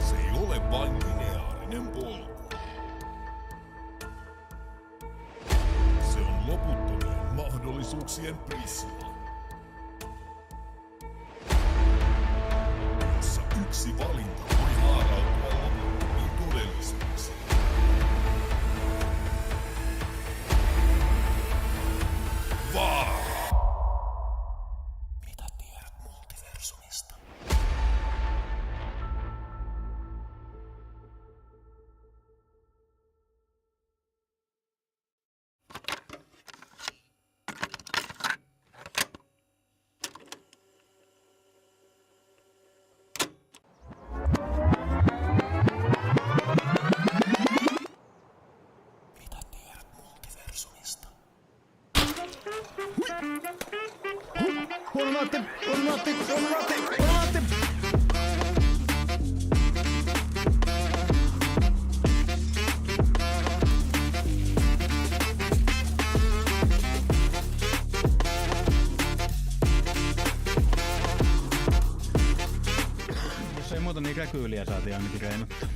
Se ei ole vain lineaarinen polku. Se on loputtomien mahdollisuuksien prisma, jossa yksi valinta voi haarautua loputtomiin todellisuuksiin. Vaara! Mitä tiedät multiversumista? Mitä tiedät multiversumista? Huomaatti! Jos ei muuta, niin räkyyliä saatiin ainakin reenuttaa.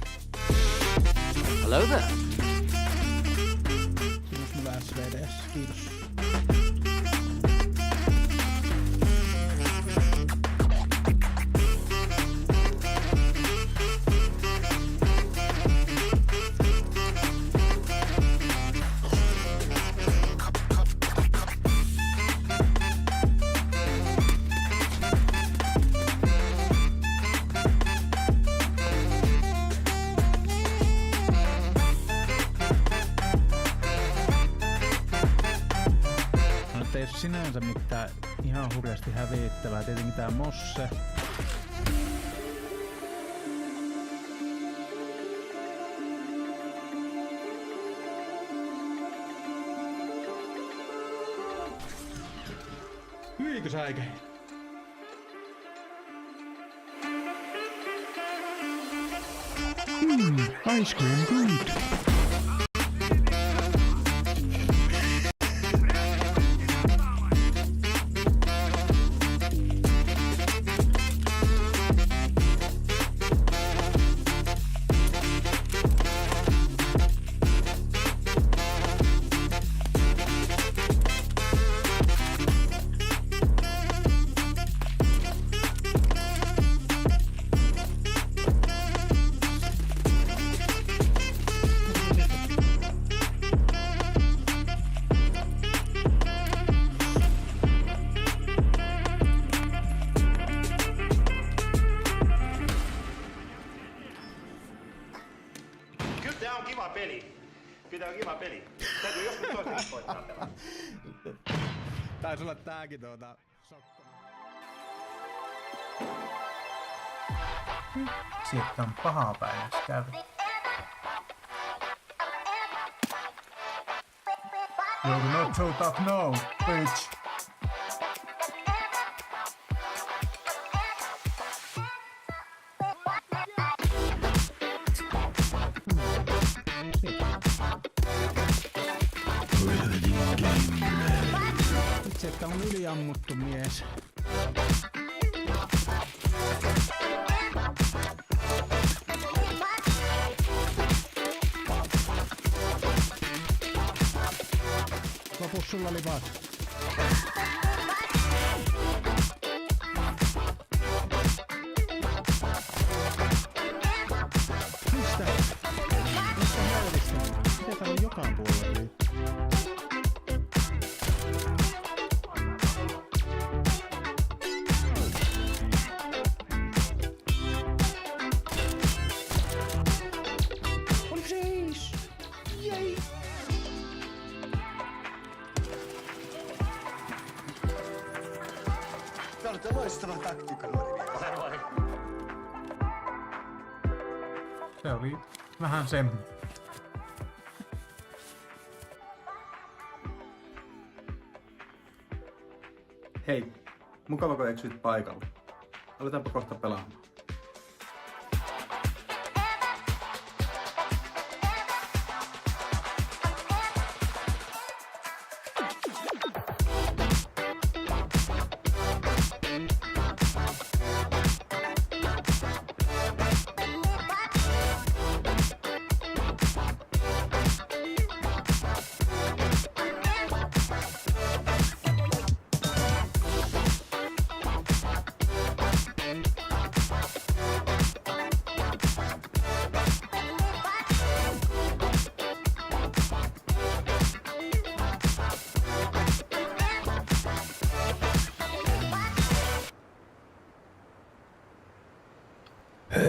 Hello there. Siinä olisi mulla SVDS. Kiitos. Ei ole sinänsä mitään ihan hurjasti hävittävää. Tietenkin tää mosse. Hyikö säikä? Ice cream good. Tää on kiva peli. Kyllä tää on kiva peli. Täytyy joskus toisenkin koittaa pelata. Taisi olla tääkin sokkona. Sieltä on pahaa päivä kävi. You're not so tough now, bitch. Itse, että on yliammuttu mies. Lopussa sulla oli vaat. Mistä? Mistä helvetistä? Mitä täällä on joka puolella? Tää oli loistava taktiikka, nuori vielä. Se oli vähän semmoinen. Hei, mukava kun eksyit paikalle. Aletaanpa kohta pelaamaan.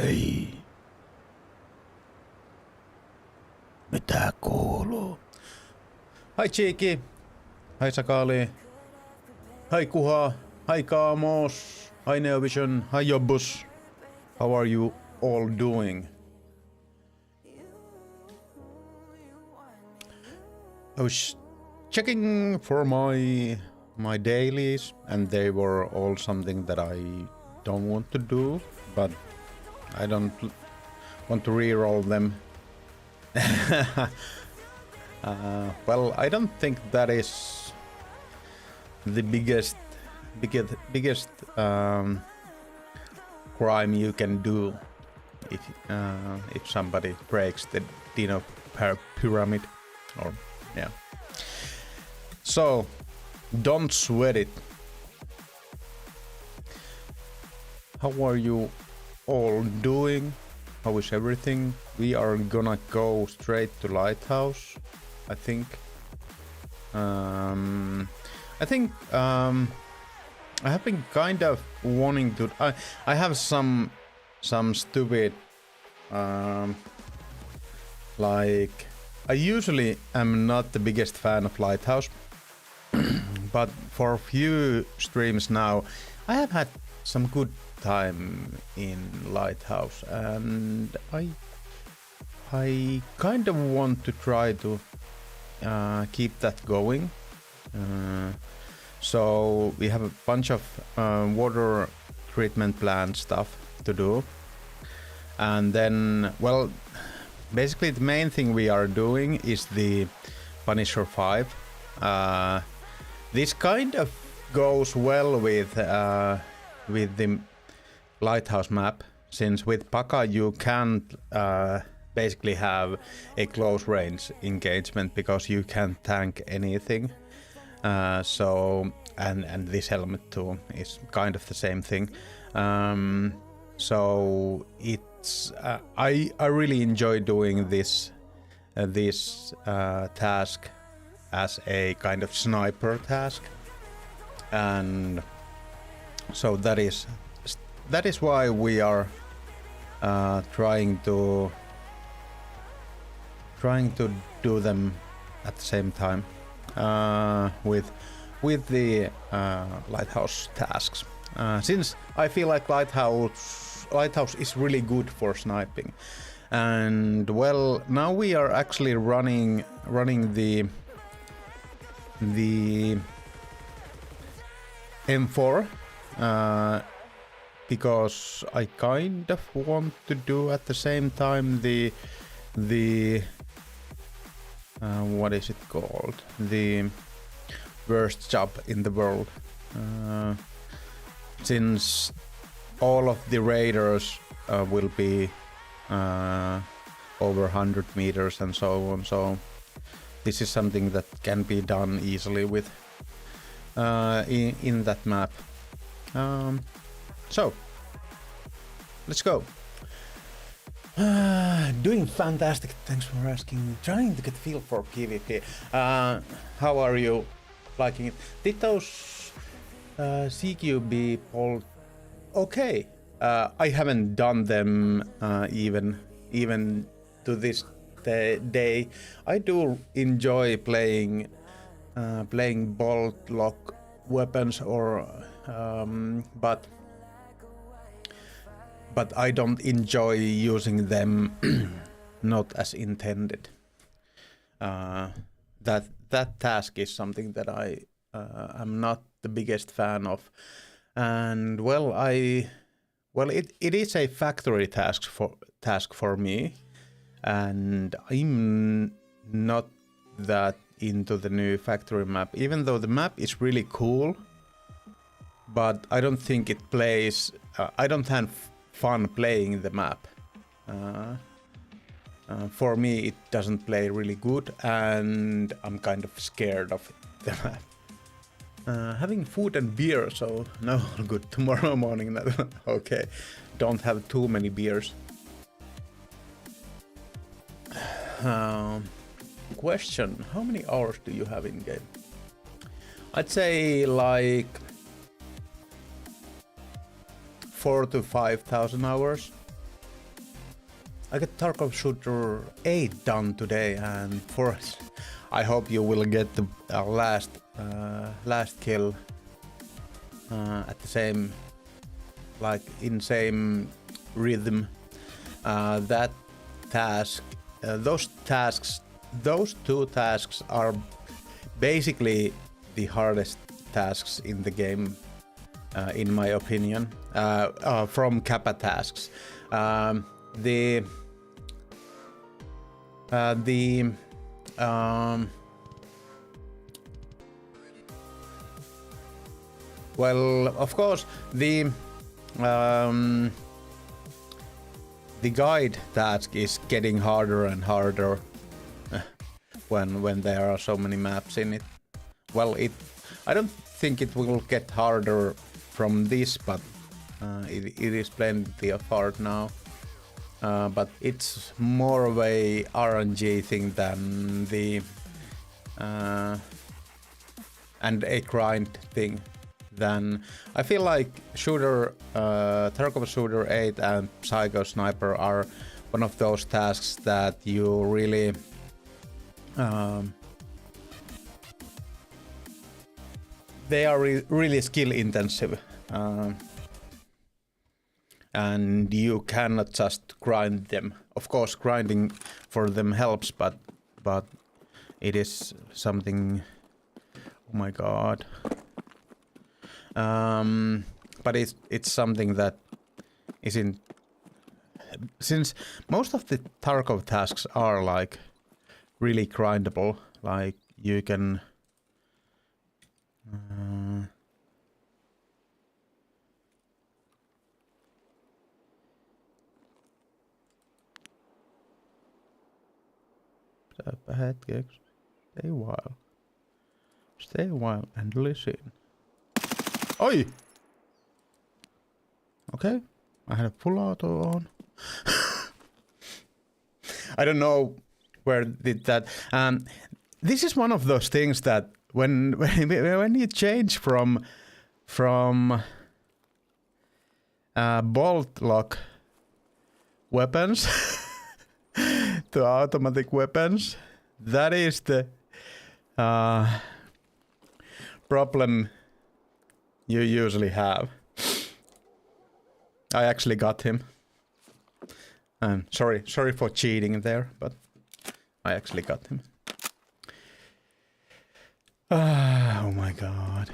Hei. Mitä kuuluu? Hai Cheeky. Hai Sakali. Hai Kuha. Hai Kaamos. Hi Neovision. Hi Jobbus. How are you all doing? I was checking for my dailies, and they were all something that I don't want to do, but I don't want to re-roll them. Well, I don't think that is the biggest crime you can do if somebody breaks the Dino pyramid, or yeah. So don't sweat it. How are you all doing? How is everything? We are gonna go straight to Lighthouse, I think. I have been kind of wanting to. I have some stupid like. I usually am not the biggest fan of Lighthouse, but for a few streams now, I have had some good time in Lighthouse, and I kind of want to try to keep that going. So we have a bunch of water treatment plant stuff to do, and then, well, basically the main thing we are doing is the Punisher 5. This kind of goes well with the Lighthouse map, since with Paka you can't basically have a close range engagement because you can't tank anything. So and this helmet too is kind of the same thing. So it's I really enjoy doing this task as a kind of sniper task, and so that is why we are trying to do them at the same time with the Lighthouse tasks, since I feel like Lighthouse is really good for sniping. And well, now we are actually running the M4 because I kind of want to do at the same time the what is it called? The worst job in the world. Since all of the raiders will be over 100 meters and so on, so this is something that can be done easily with in that map. So let's go. Doing fantastic, thanks for asking. Trying to get feel for PvP. How are you liking it? Did those CQB poll? Okay. I haven't done them even to this day. I do enjoy playing bolt lock weapons, or but I don't enjoy using them not as intended. That task is something that I am not the biggest fan of, and well, it is a factory task for me, and I'm not that into the new factory map, even though the map is really cool, but I don't think it plays. I don't have fun playing the map. For me, it doesn't play really good, and I'm kind of scared of the map. Having food and beer, so no, good. Tomorrow morning, okay. Don't have too many beers. Question: how many hours do you have in game? I'd say like 4,000 to 5,000 hours. I got Tarkov Shooter 8 done today, and I hope you will get the last kill at the same, like in same rhythm. That task, those two tasks are basically the hardest tasks in the game, in my opinion, from Kappa tasks. Well, of course, the guide task is getting harder and harder when there are so many maps in it. Well, I don't think it will get harder from this, but it is plenty of hard now. But it's more of a RNG thing than the and a grind thing. Than I feel like Tarkov Shooter 8 and Psycho Sniper are one of those tasks that you really they are really skill intensive, and you cannot just grind them. Of course, grinding for them helps, but it is something. Oh my god. But it's something that isn't, since most of the Tarkov tasks are like really grindable, like you can step ahead, stay a while and listen. Oi! Okay, I had a full auto on. I don't know where did that. This is one of those things that when you change from bolt lock weapons to automatic weapons, that is the problem you usually have. I actually got him. Sorry for cheating there, but I actually got him. Oh my god.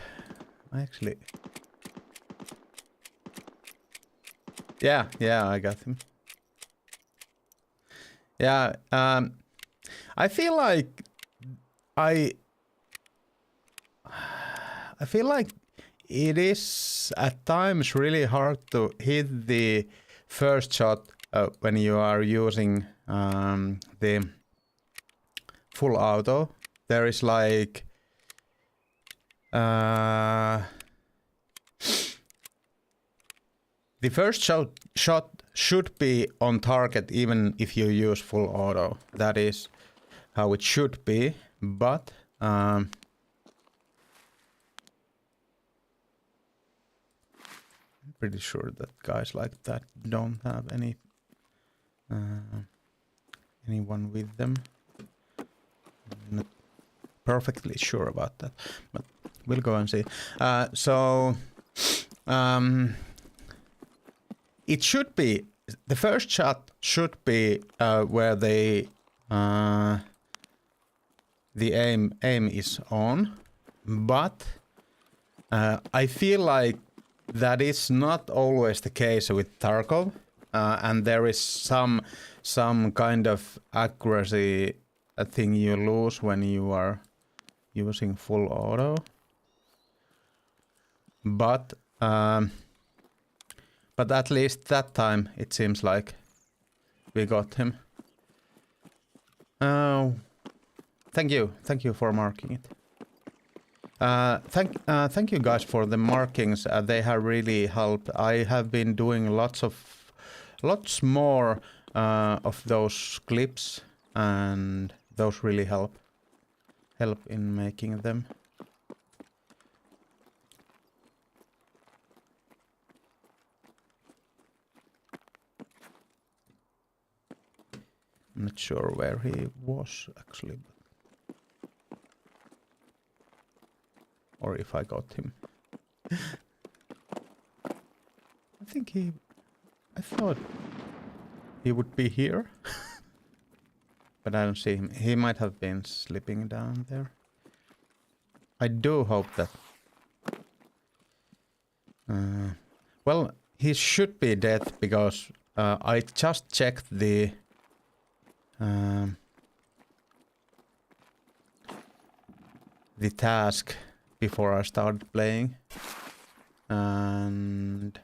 Yeah, I got him. Yeah, I feel like it is at times really hard to hit the first shot when you are using the full auto. There is like the first shot should be on target even if you use full auto. That is how it should be, but pretty sure that guys like that don't have anyone with them. I'm not perfectly sure about that, but we'll go and see. It should be, the first shot should be where the aim is on, but I feel like that is not always the case with Tarkov, and there is some kind of accuracy thing you lose when you are using full auto. But at least that time it seems like we got him. Thank you for marking it. Thank you guys for the markings. They have really helped. I have been doing lots more of those clips, and those really help in making them. I'm not sure where he was actually. Or if I got him. I thought he would be here. But I don't see him. He might have been sleeping down there. I do hope that... well, he should be dead because I just checked the... the task before I started playing. And...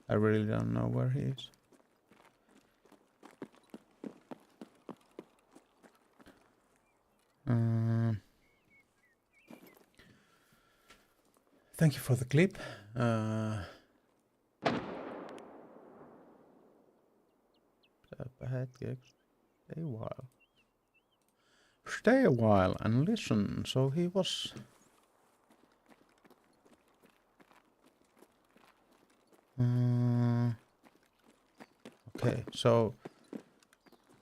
I really don't know where he is. Thank you for the clip. Stay a while. Stay a while and listen. So he was... okay, so I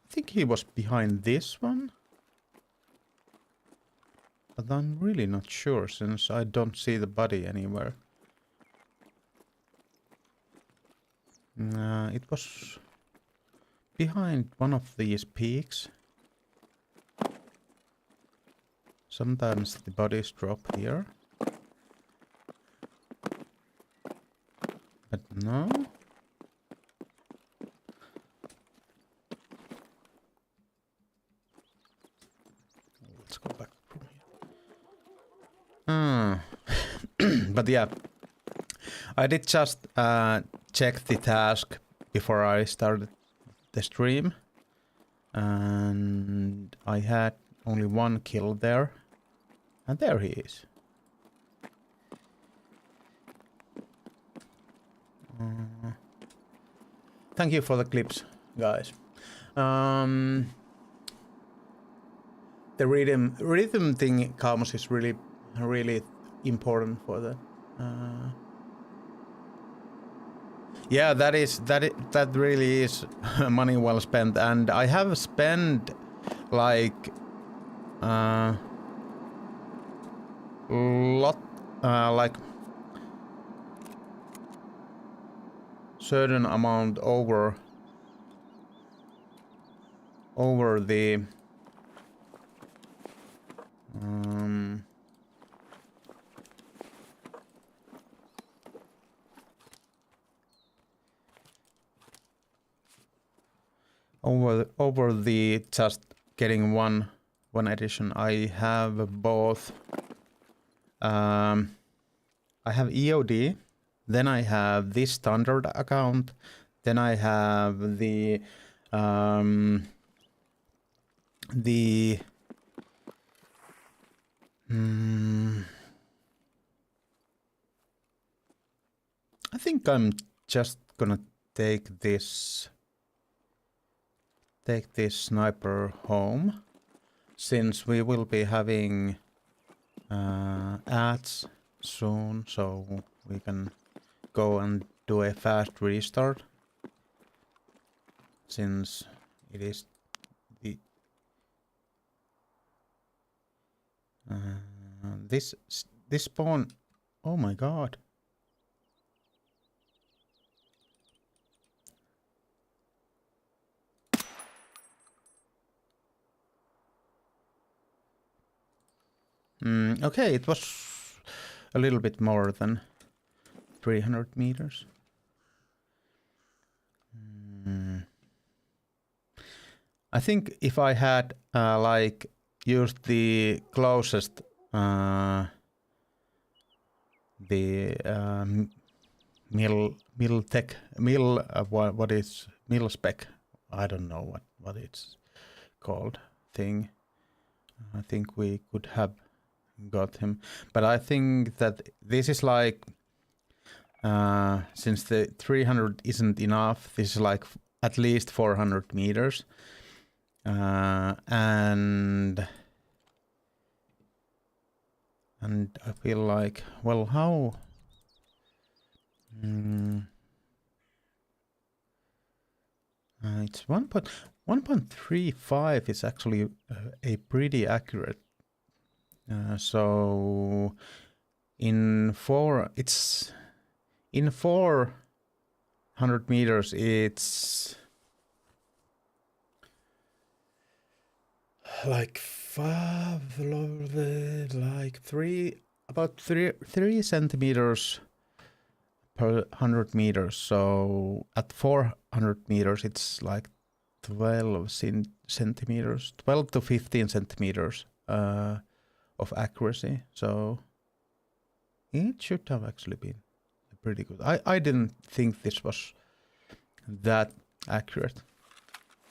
think he was behind this one, but I'm really not sure since I don't see the body anywhere. It was behind one of these peaks. Sometimes the bodies drop here. But no. Let's go back from here. But yeah, I did just check the task before I started the stream, and I had only one kill there, and there he is. Thank you for the clips, guys. The rhythm thing, Kalmus, is really important for that. Yeah, that really is money well spent, and I have spent like like certain amount over the over the just getting one edition. I have both. I have EOD. Then I have this standard account. Then I have the I think I'm just gonna take this sniper home, since we will be having ads soon, so we can go and do a fast restart, since it is the this spawn. Oh my god. Okay, it was a little bit more than 300 meters. I think if I had like used the closest what is mil spec? I don't know what it's called thing. I think we could have got him, but I think that this is like since the 300 isn't enough, this is like at least 400 meters, and feel like, well, how? It's 1.35 is actually a pretty accurate. So in 400 meters, it's like about 3 centimeters per 100 meters. So at 400 meters, it's like 12 centimeters, 12 to 15 centimeters of accuracy. So it should have actually been pretty good. I didn't think this was that accurate.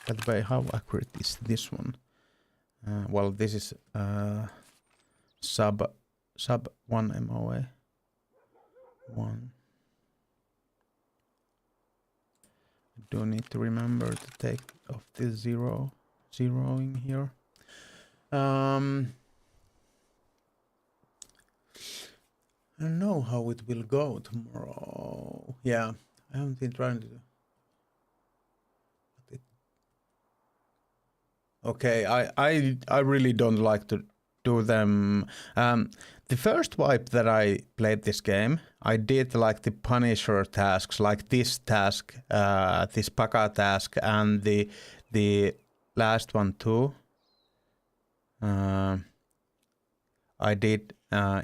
By the way, how accurate is this one? Well, this is sub 1 MOA. 1. Do need to remember to take off this zeroing here. I don't know how it will go tomorrow. Yeah, I haven't been trying to. Okay, I really don't like to do them. The first wipe that I played this game, I did like the Punisher tasks, like this task, this Paka task, and the last one too. I did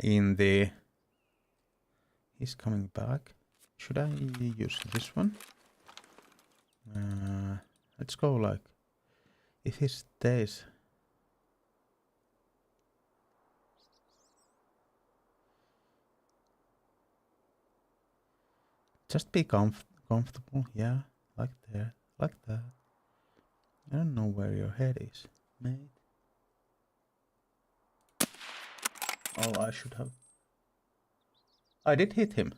in the. He's coming back. Should I use this one? Let's go like. If he stays. Just be comfortable, yeah, like there, like that. I don't know where your head is, mate. Oh, I should have. I did hit him.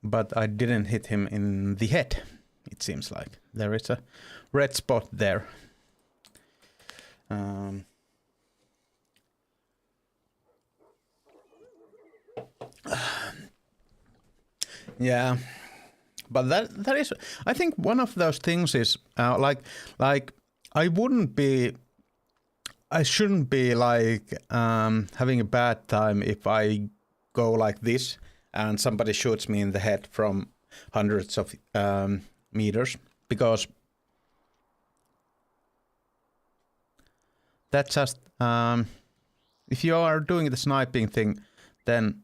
But I didn't hit him in the head, it seems like. There is a red spot there. Yeah, but that is, I think one of those things is like I shouldn't be like having a bad time if I go like this and somebody shoots me in the head from hundreds of meters, because that's just if you are doing the sniping thing, then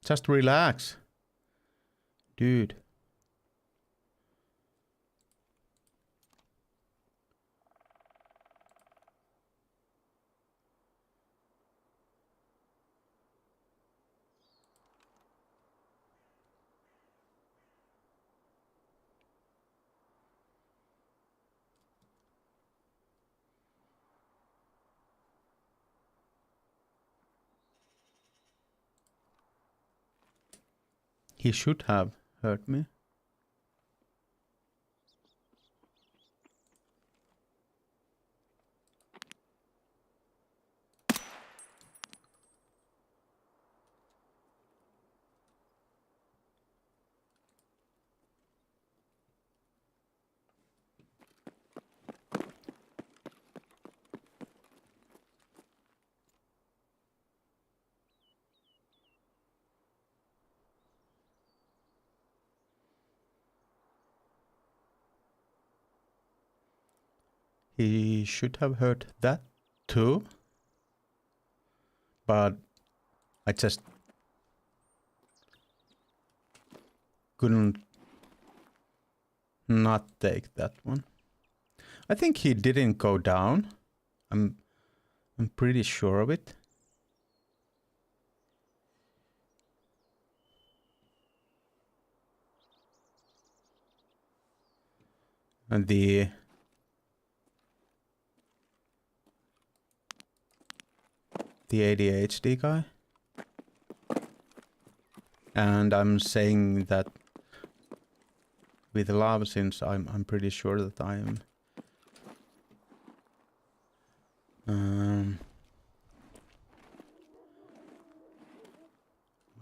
just relax, dude. He should have hurt me. He should have heard that too. But I just couldn't not take that one. I think he didn't go down. I'm pretty sure of it. And the the ADHD guy. And I'm saying that with love, since I'm pretty sure that I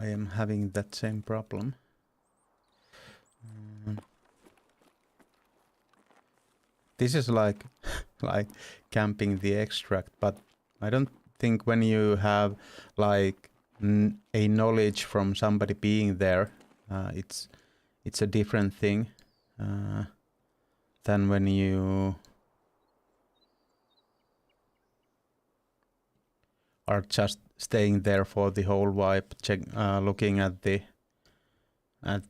am having that same problem. This is like like camping the extract, but I don't think when you have like a knowledge from somebody being there, it's a different thing than when you are just staying there for the whole vibe, looking at the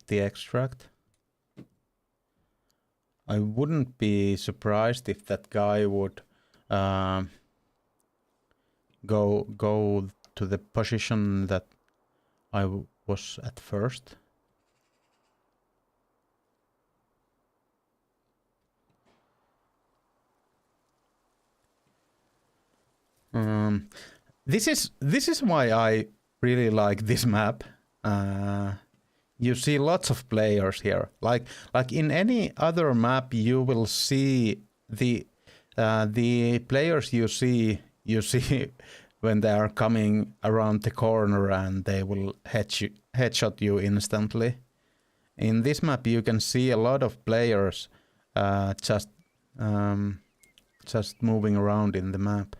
extract. I wouldn't be surprised if that guy would go to the position that I was at first. This is why I really like this map. You see lots of players here. Like in any other map, you will see the players you see when they are coming around the corner and they will headshot you instantly. In this map, you can see a lot of players just moving around in the map.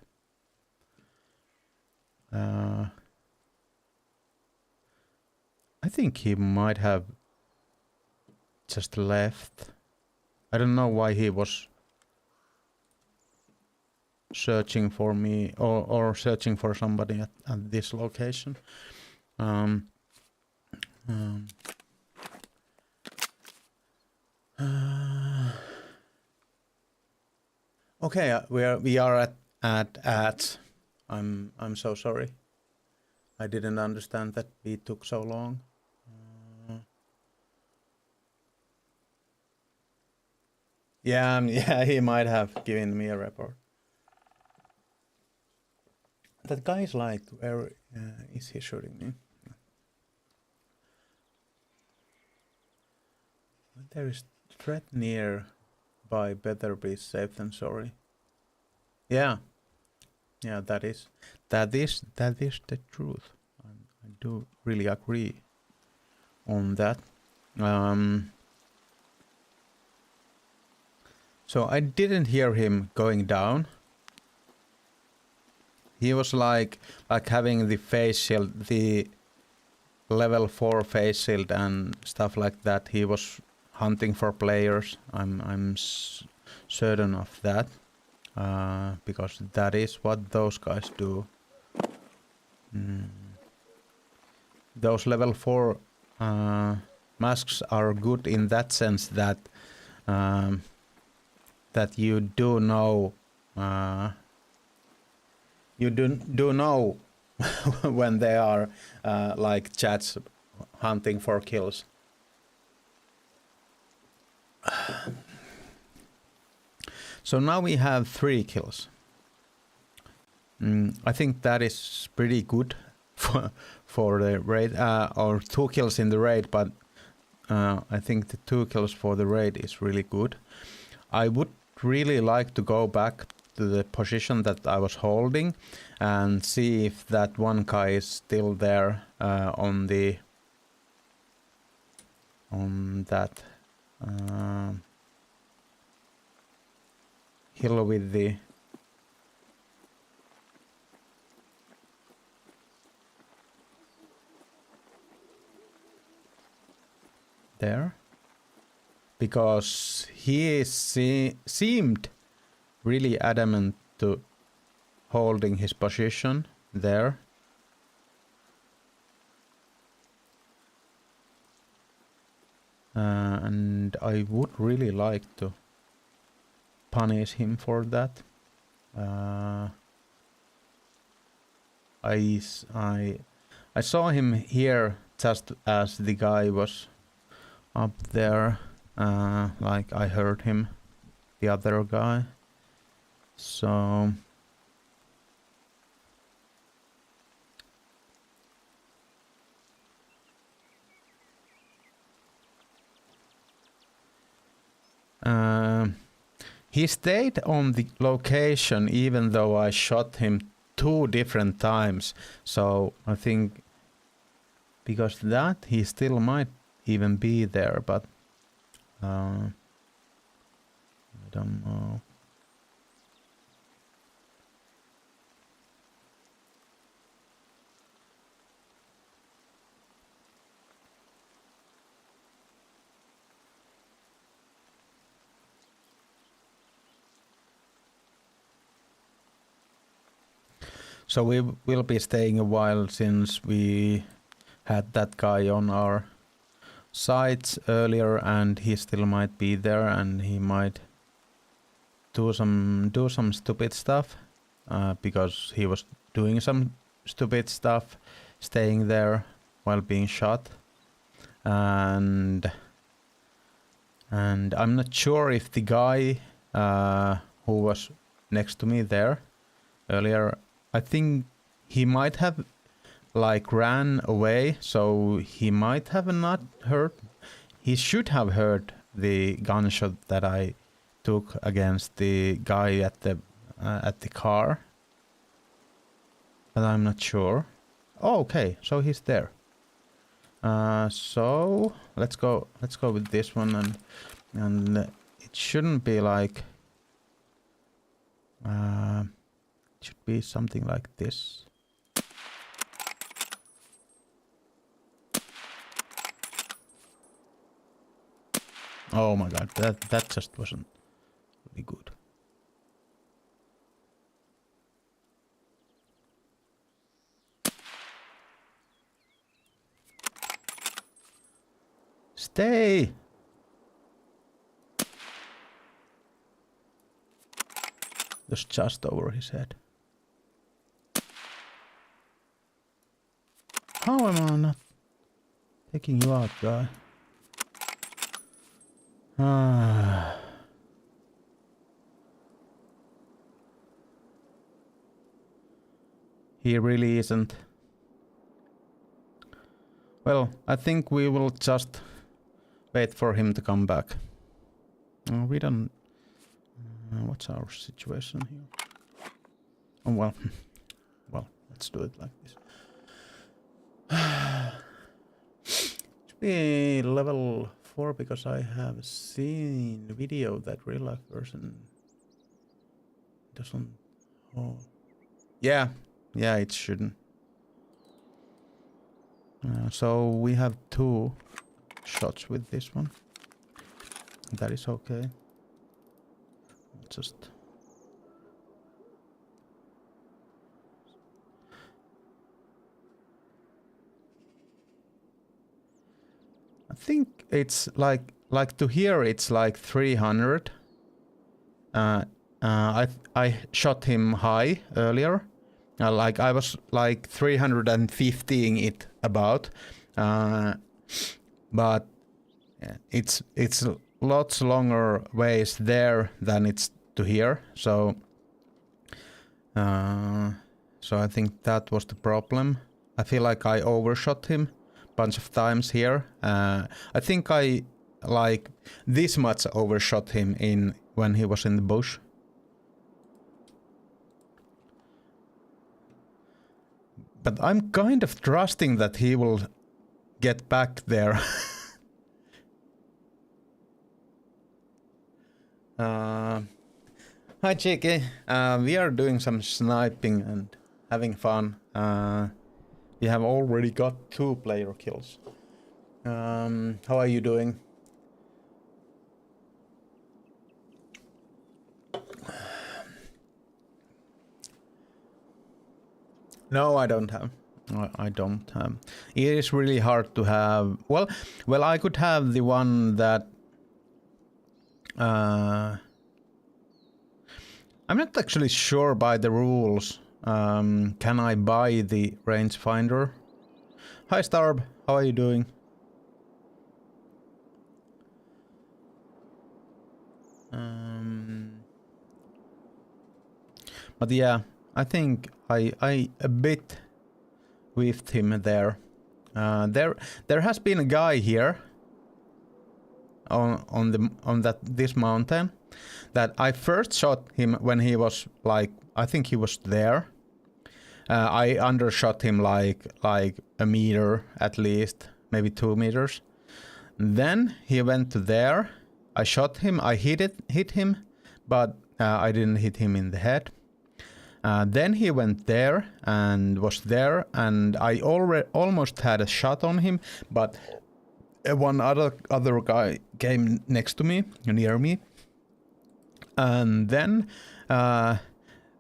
I think he might have just left. I don't know why he was searching for me or searching for somebody at this location. Okay, we are at. I'm so sorry. I didn't understand that it took so long. Yeah, he might have given me a report. That guy is like, where is he shooting me? There is threat nearby. Better be safe than sorry. Yeah, that is the truth. I do really agree on that. So I didn't hear him going down. He was like having the face shield, the level 4 face shield and stuff like that. He was hunting for players. I'm certain of that, because that is what those guys do. Those level 4 masks are good in that sense that that you do know when they are like chats hunting for kills. So now we have 3 kills. I think that is pretty good for the raid, or 2 kills in the raid, but I think the 2 kills for the raid is really good. I would really like to go back to the position that I was holding and see if that one guy is still there on that hill with the there, because he seemed really adamant to holding his position there. And I would really like to punish him for that. I saw him here just as the guy was up there. Like I heard him, the other guy. So He stayed on the location even though I shot him 2 different times. So I think because that he still might even be there, but I don't know. So we will be staying a while since we had that guy on our sites earlier, and he still might be there, and he might do some stupid stuff because he was doing some stupid stuff, staying there while being shot, and I'm not sure if the guy who was next to me there earlier, I think he might have like ran away, so he might have not heard. He should have heard the gunshot that I took against the guy at the car, but I'm not sure. Oh, okay, so he's there. So let's go with this one, and it shouldn't be like. It should be something like this. Oh my god, that just wasn't really good. Stay! Just over his head. How am I not taking you out, guy? He really isn't. Well, I think we will just wait for him to come back. We don't... what's our situation here? Oh, well. Well, let's do it like this. Should be level 4 because I have seen the video that real life person doesn't. Oh, yeah, it shouldn't. So we have 2 shots with this one. That is okay. Just. I think it's like to here it's like 300. I shot him high earlier. Like I was like 315 it about. But it's lots longer ways there than it's to here. So I think that was the problem. I feel like I overshot him bunch of times here. I think I like this much overshot him in when he was in the bush. But I'm kind of trusting that he will get back there. Hi Cheeky, we are doing some sniping and having fun. We have already got 2 player kills. How are you doing? No, I don't have. I don't have. It is really hard to have. Well, I could have the one that. I'm not actually sure by the rules. Can I buy the rangefinder? Hi Starb, how are you doing? But yeah, I think I a bit whiffed him there. There has been a guy here. on this mountain that I first shot him when he was like, I think he was there. I undershot him like a meter at least, maybe 2 meters. Then he went to there. I shot him. I hit him, but I didn't hit him in the head. Then he went there and was there, and I almost had a shot on him, but one other guy came next to me, near me. And then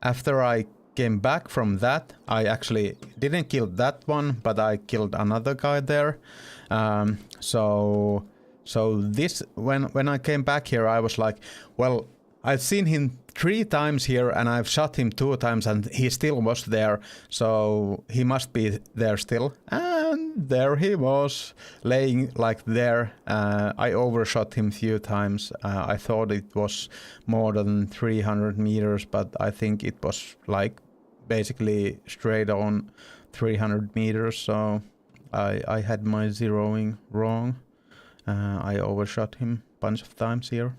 after I came back from that, I actually didn't kill that one, but I killed another guy there. So this, when I came back here, I was like, well, I've seen him 3 times here and I've shot him 2 times and he still was there. So he must be there still. And there he was, laying like there. I overshot him a few times. I thought it was more than 300 meters, but I think it was like basically straight on 300 meters. So I had my zeroing wrong. I overshot him a bunch of times here.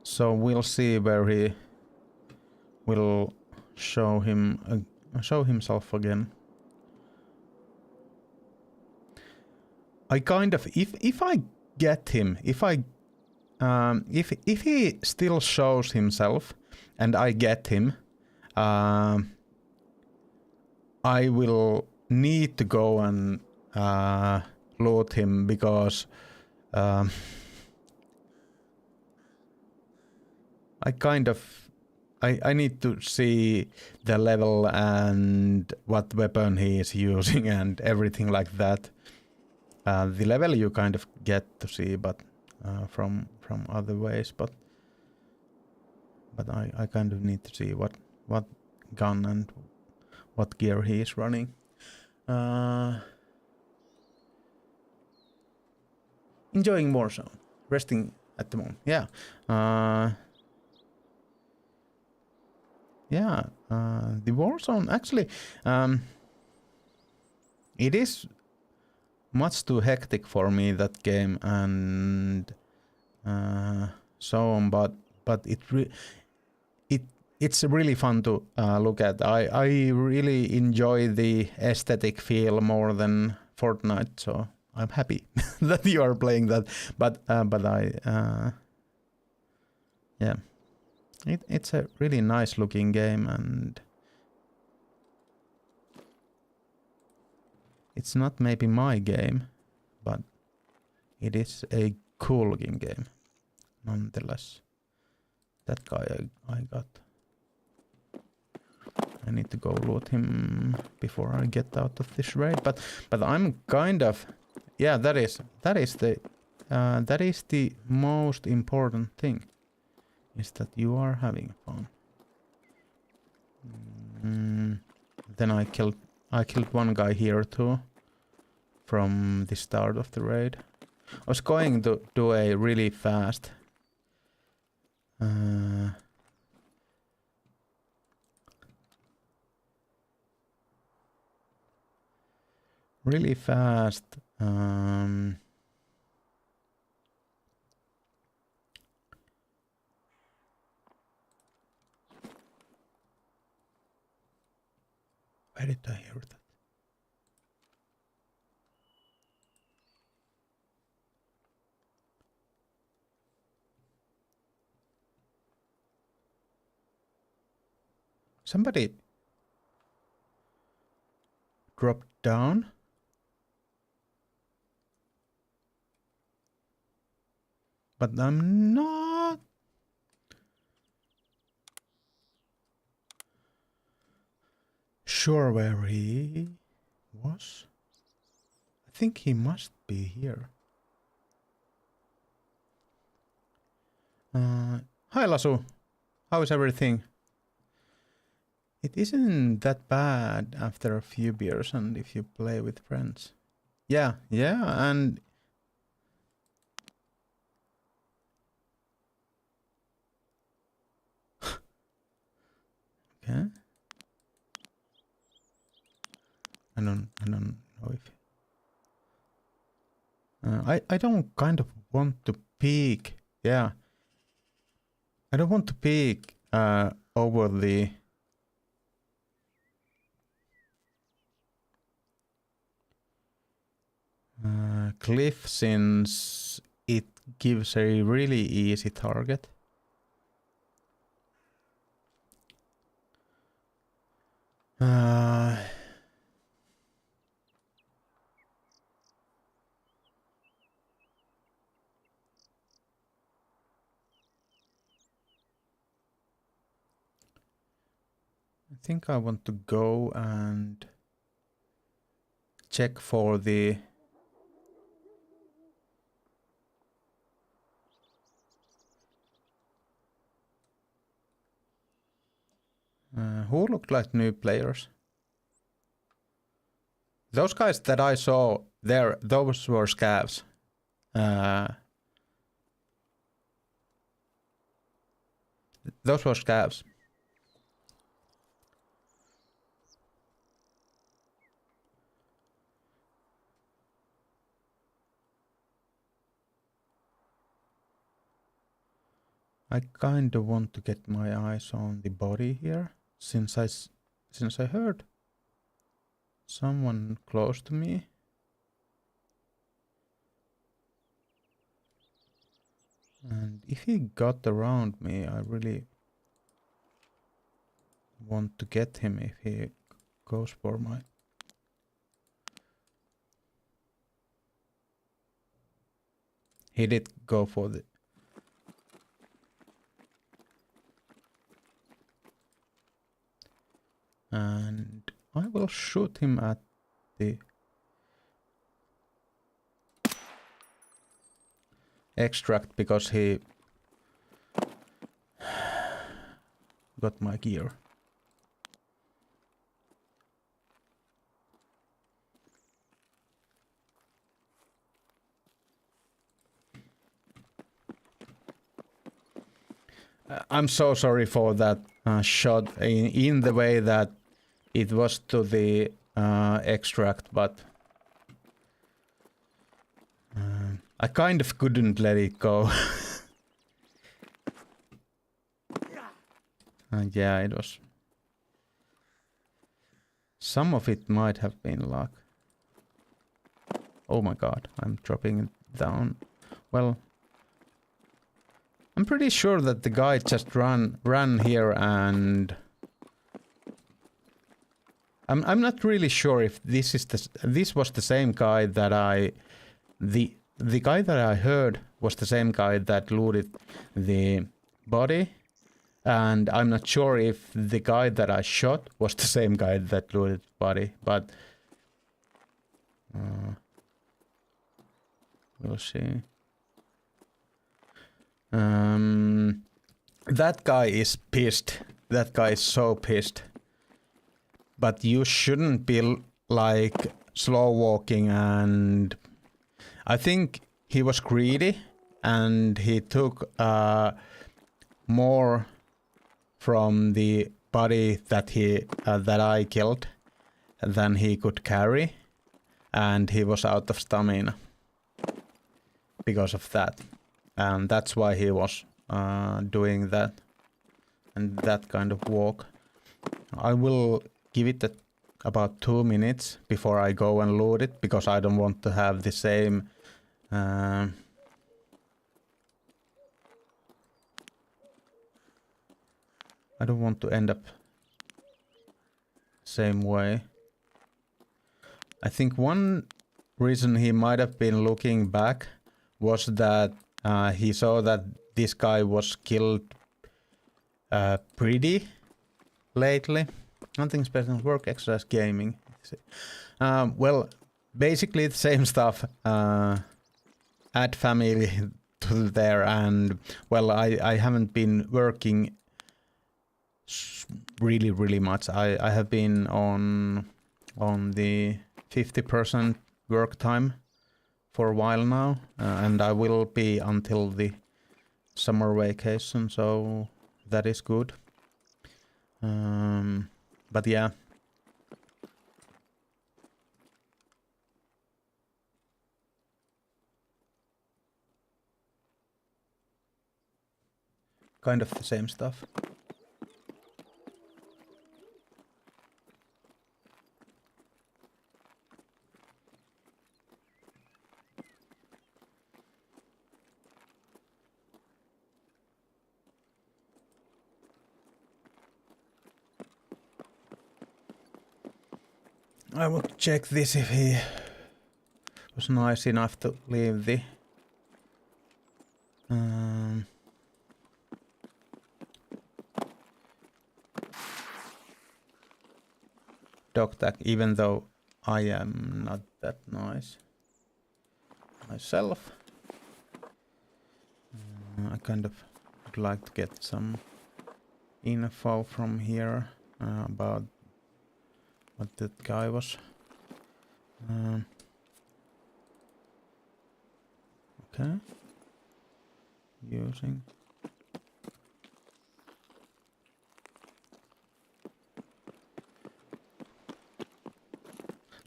So we'll see where he will show himself again. I kind of, if I get him, if he still shows himself and I get him, I will need to go and loot him because I need to see the level and what weapon he is using and everything like that. The level you kind of get to see, but from other ways. But I kind of need to see what gun and what gear he is running. Enjoying Warzone, resting at the moment. Yeah. Yeah, the Warzone actually, it is much too hectic for me, that game, and so on. But it's really fun to look at. I really enjoy the aesthetic feel more than Fortnite, so I'm happy that you are playing that. But I yeah. It's a really nice looking game, and it's not maybe my game, but it is a cool looking game nonetheless. That guy I got. I need to go loot him before I get out of this raid, but I'm kind of, yeah, that is the most important thing. Is that you are having fun. Then I killed one guy here too, from the start of the raid. I was going to do a really fast where did I hear that? Somebody dropped down. But I'm not sure where he was. I think he must be here. Hi Lasu, how is everything? It isn't that bad after a few beers and if you play with friends. Yeah, and okay. I don't know if I don't kind of want to peek. Yeah. I don't want to peek over the cliff since it gives a really easy target. I think I want to go and check for the who looked like new players. Those guys that I saw there, those were scavs. Those were scavs. I kind of want to get my eyes on the body here, since I heard someone close to me. And if he got around me, I really want to get him if he goes for my... He did go for the... And I will shoot him at the extract because he got my gear. I'm so sorry for that shot in the way that it was to the extract, but I kind of couldn't let it go. And yeah, it was... Some of it might have been luck. Oh my god, I'm dropping it down. Well... I'm pretty sure that the guy just ran here and... I'm not really sure if this was the same guy that the guy that I heard was the same guy that looted the body, and I'm not sure if the guy that I shot was the same guy that looted the body, but we'll see. That guy is pissed. That guy is so pissed. But you shouldn't be like slow walking, and I think he was greedy and he took more from the body that I killed than he could carry, and he was out of stamina because of that, and that's why he was doing that and that kind of walk. I will give it about 2 minutes before I go and load it, because I don't want to have the same I don't want to end up same way. I think one reason he might have been looking back was that he saw that this guy was killed pretty lately. Nothing special, work, exercise, gaming. Well, basically the same stuff. Add family to there, and well, I haven't been working really much. I have been on the 50% work time for a while now, and I will be until the summer vacation, so that is good. But yeah. kind of the same stuff. I will check this if he was nice enough to leave the dog tag, even though I am not that nice myself. I kind of would like to get some info from here about what that guy was. Okay. Using.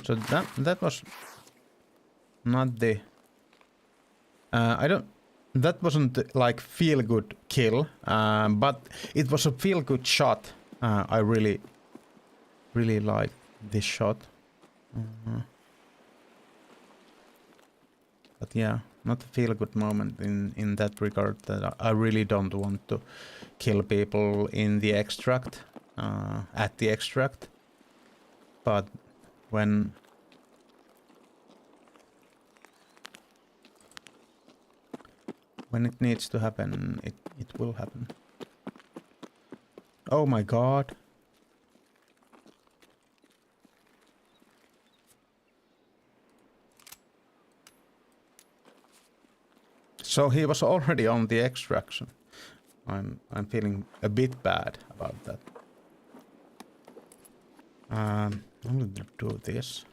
So that was not the. I don't. That wasn't like feel good kill, but it was a feel good shot. I really like this shot. But yeah, not a feel good moment in that regard. That I really don't want to kill people in the extract, at the extract. But when it needs to happen, it will happen. Oh my god. So he was already on the extraction. I'm feeling a bit bad about that. I'm gonna do this.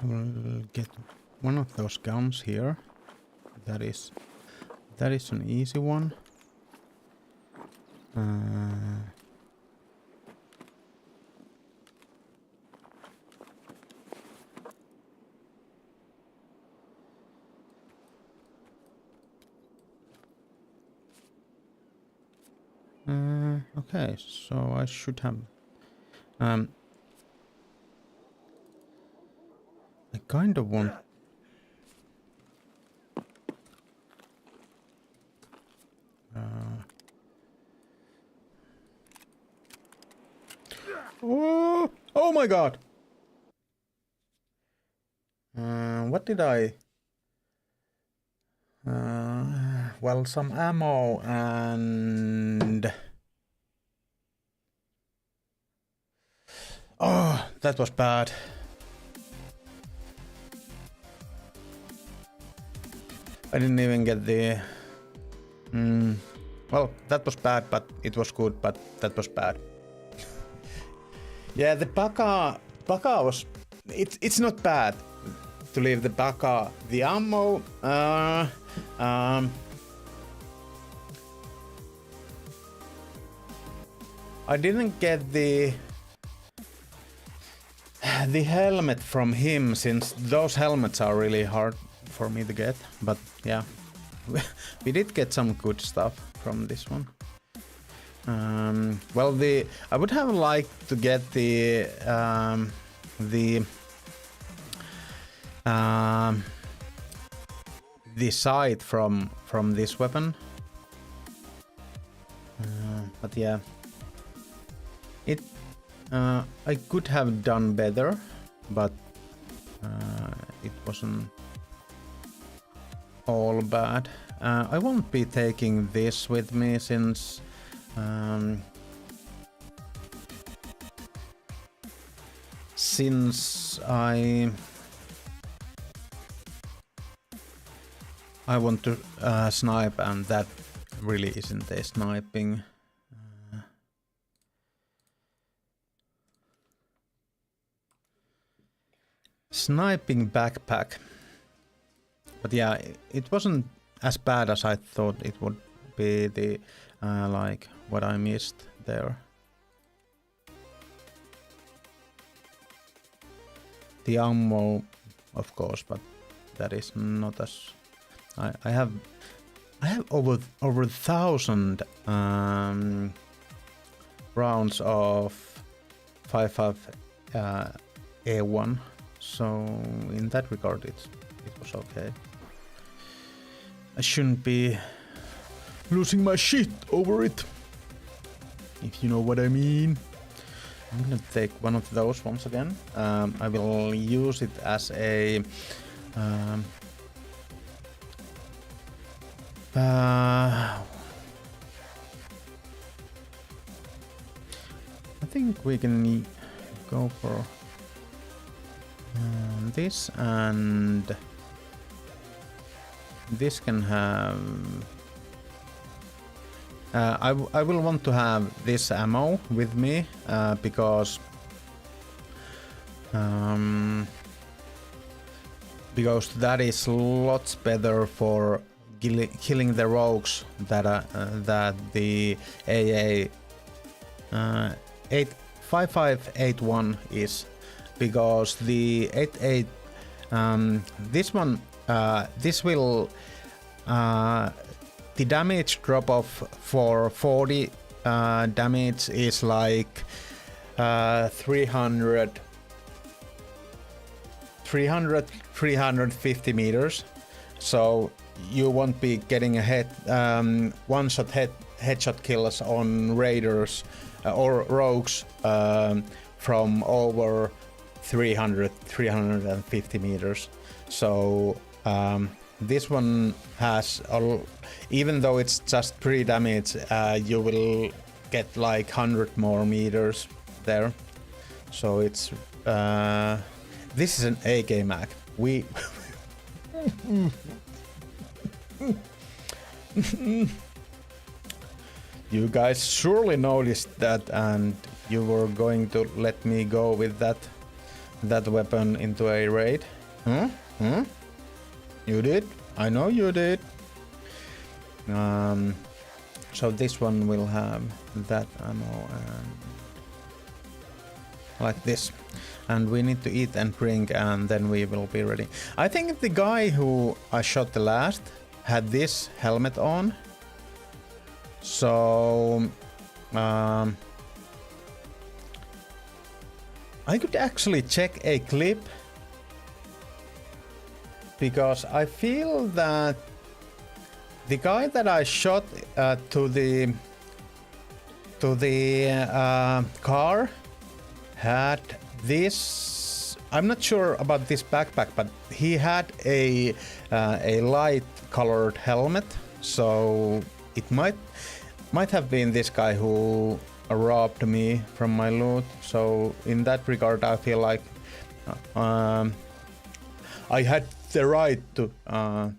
I will get one of those guns here. That is an easy one. Okay, so I should have. I kind of want. Oh my god! What did I? Well, some ammo and. Oh, that was bad. I didn't even get the. Well, that was bad, but it was good, but that was bad. Yeah, the Baka was. It's not bad to leave the Baka. The ammo. I didn't get the helmet from him, since those helmets are really hard for me to get. But yeah, we did get some good stuff from this one. Well, I would have liked to get the sight from this weapon. But yeah, I could have done better, but it wasn't all bad. I won't be taking this with me, since I want to snipe, and that really isn't a sniping. sniping backpack. But yeah, it wasn't as bad as I thought it would be. The like what I missed there. The ammo, of course, but that is not as. I have over 1,000 rounds of 5.5 A1, so in that regard it was okay. I shouldn't be losing my shit over it, if you know what I mean. I'm gonna take one of those once again. I will use it as a I think we can go for this, and this can have. I will want to have this ammo with me because that is lots better for killing the rogues that the AA 5581 is, because the 88 this one this will the damage drop off for 40 damage is like 350 meters, so you won't be getting a one-shot headshot kills on raiders or rogues from over 350 meters. So this one has, even though it's just 3 damage, you will get like 100 more meters there. So it's this is an AK mag. We you guys surely noticed that, and you were going to let me go with that weapon into a raid. You did? I know you did. So this one will have that ammo and like this. And we need to eat and drink, and then we will be ready. I think the guy who I shot the last had this helmet on. So I could actually check a clip, because I feel that the guy that I shot to the car had this. I'm not sure about this backpack, but he had a light colored helmet, so it might have been this guy who robbed me from my loot. So in that regard, I feel like I had the right to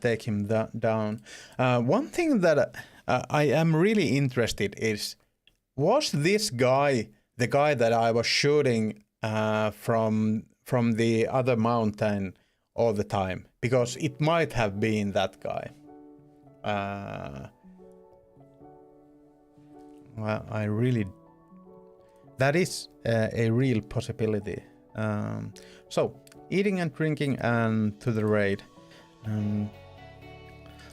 take him down. One thing that I am really interested is, was this guy the guy that I was shooting from the other mountain all the time? Because it might have been that guy. Well, that is a real possibility. So, eating and drinking and to the raid.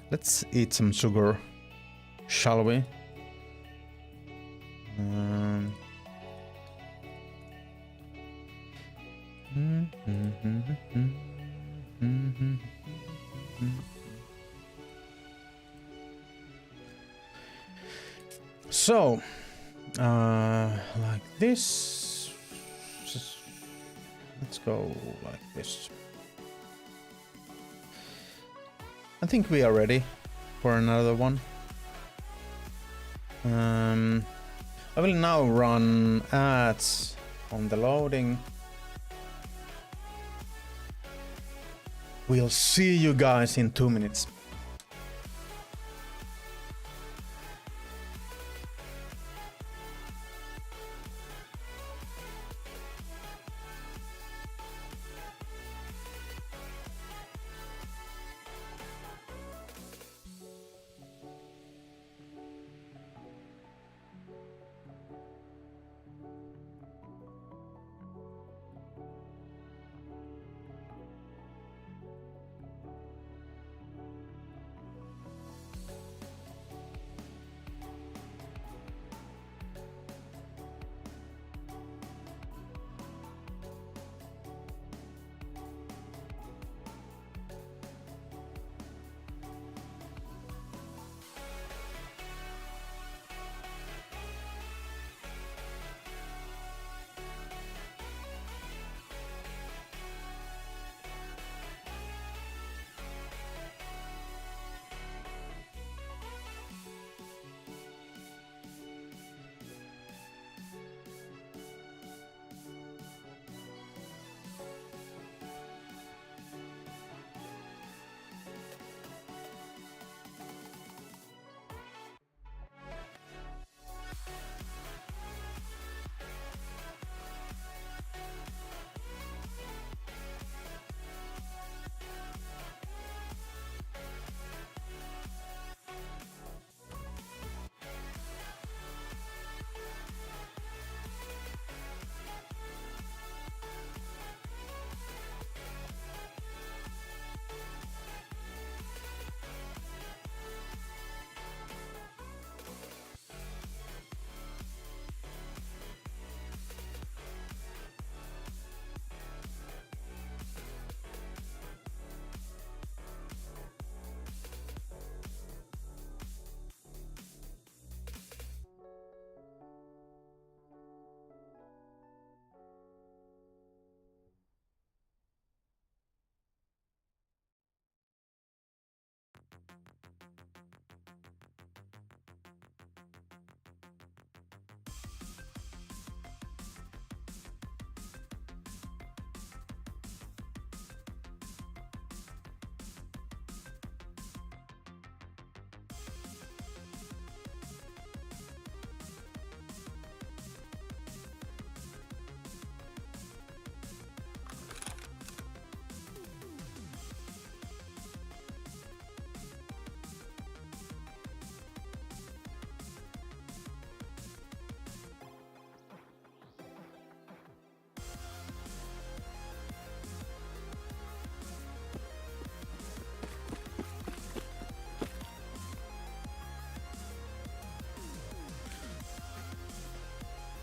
Let's eat some sugar, shall we? So, like this. Let's go like this. I think we are ready for another one. I will now run ads on the loading. We'll see you guys in 2 minutes.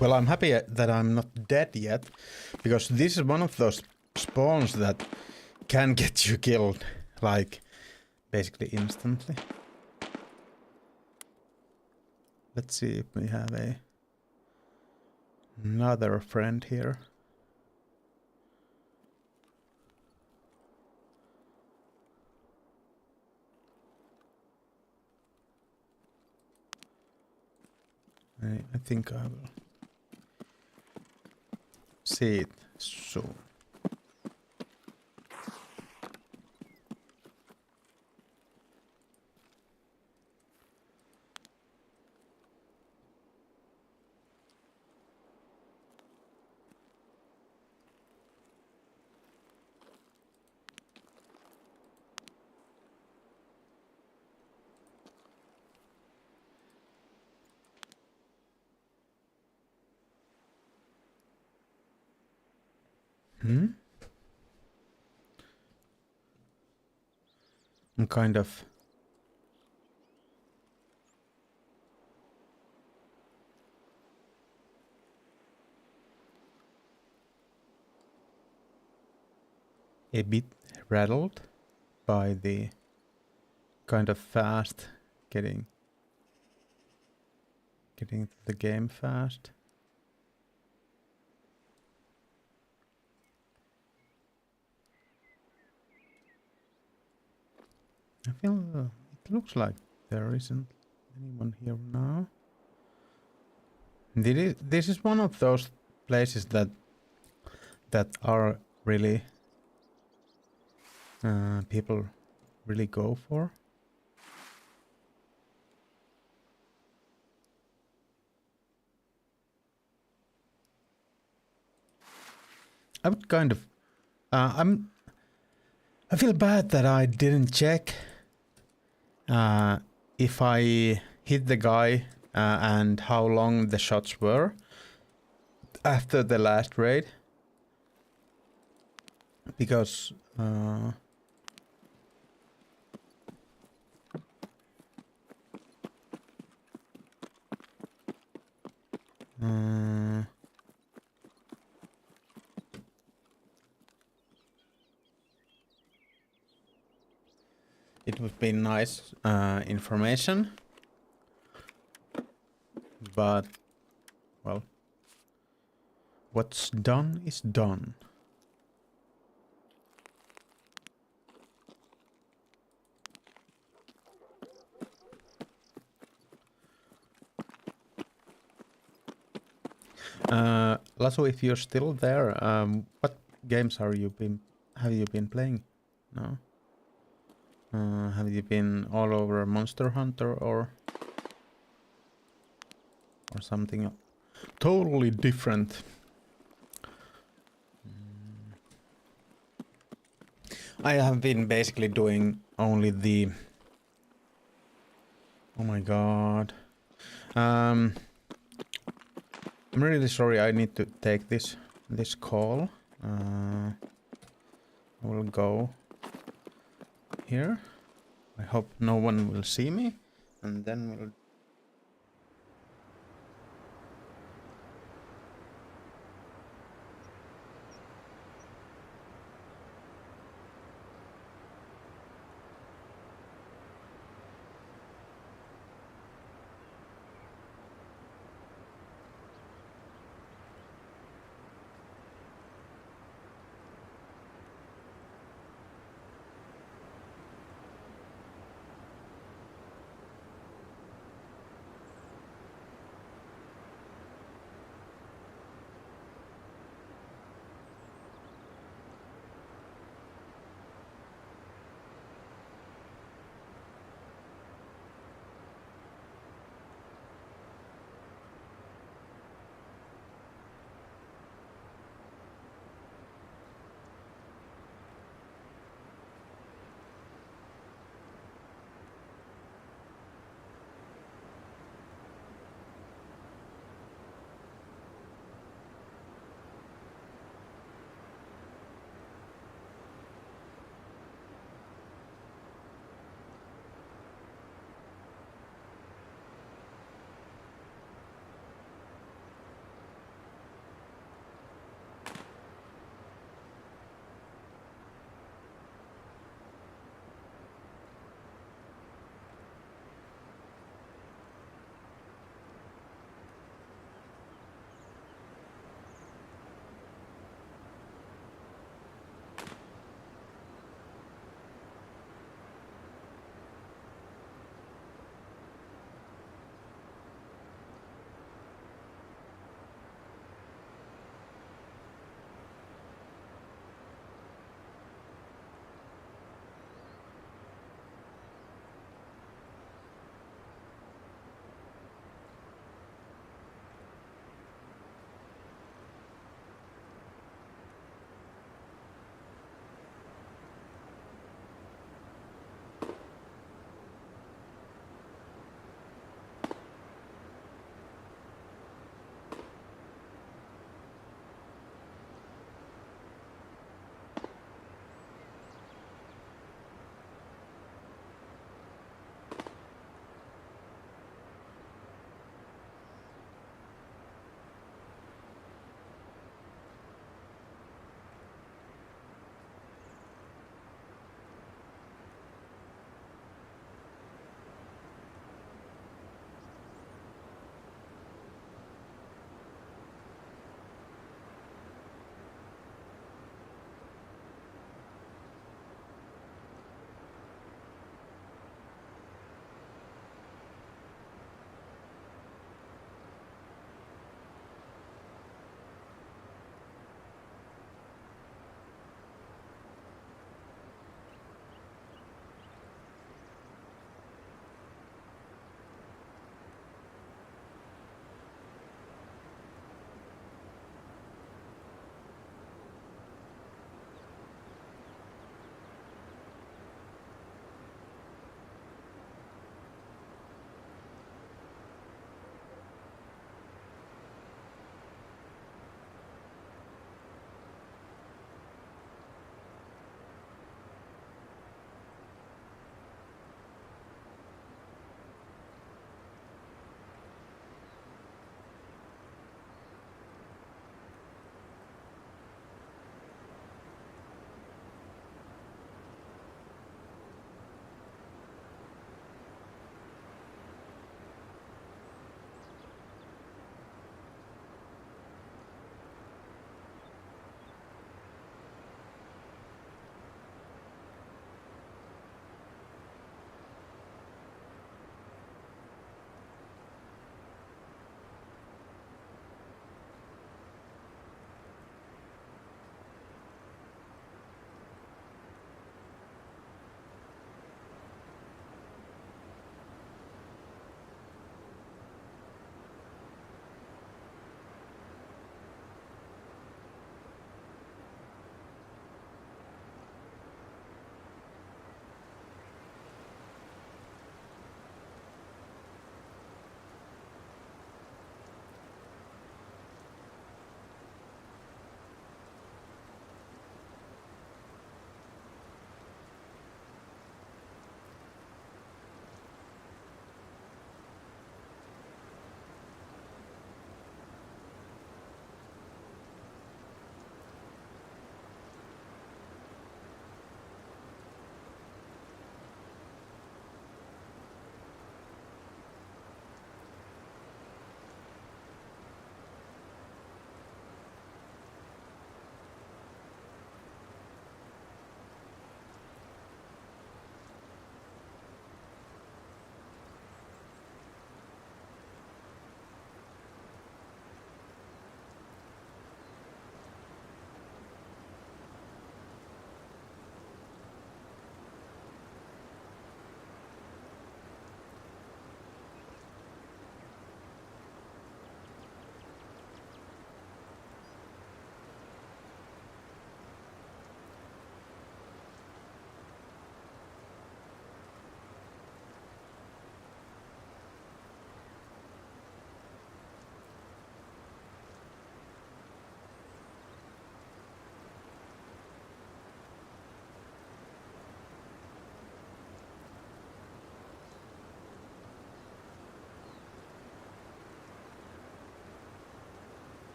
Well, I'm happy that I'm not dead yet, because this is one of those spawns that can get you killed, like, basically instantly. Let's see if we have another friend here. I think I will see it soon. I'm kind of a bit rattled by the kind of fast getting to the game fast. I feel it looks like there isn't anyone here now. This is one of those places that are really people really go for. I would kind of I feel bad that I didn't check if I hit the guy and how long the shots were after the last raid, because it would be nice information, but well, what's done is done. Lasso, if you're still there, what games have you been playing now? Have you been all over Monster Hunter or something totally different? I have been basically doing only the... Oh my god. I'm really sorry, I need to take this call. I will go here. I hope no one will see me, and then we'll...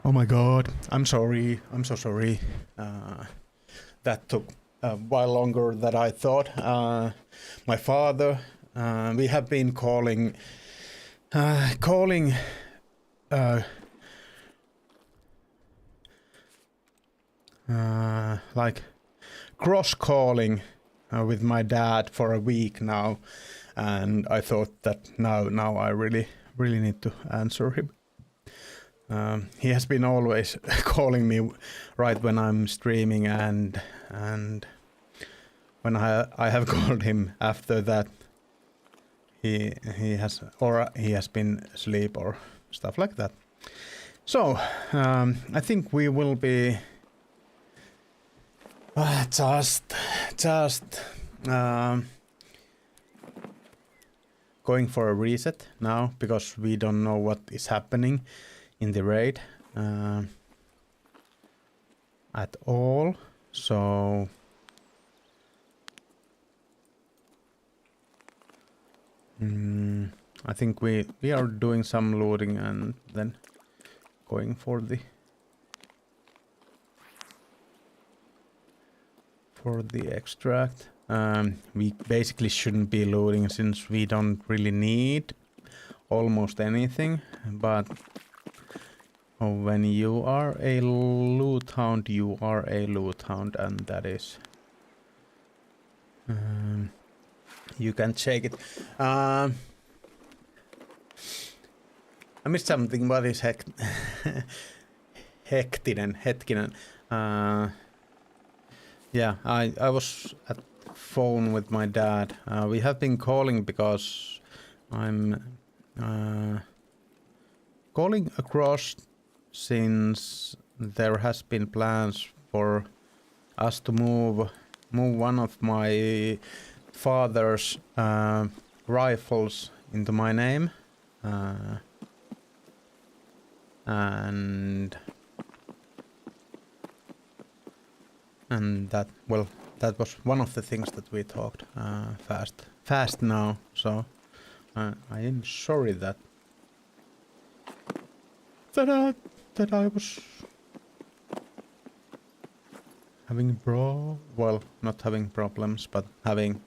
Oh my god, I'm sorry. I'm so sorry. That took a while longer than I thought. My father, we have been calling, like cross-calling with my dad for a week now, and I thought that now I really need to answer him. He has been always calling me right when I'm streaming, and when I have called him after that, he has been asleep or stuff like that. So I think we will be just going for a reset now, because we don't know what is happening in the raid at all. So I think we are doing some looting and then going for the extract. We basically shouldn't be looting since we don't really need almost anything, but when you are a loot hound, you are a loot hound, and that is you can check it. I missed something. What is Hetkinen? Yeah, I was at phone with my dad. We have been calling because I'm calling across since there has been plans for us to move one of my father's rifles into my name, and that, well, that was one of the things that we talked fast now. So I am sorry that I was having not having problems, but having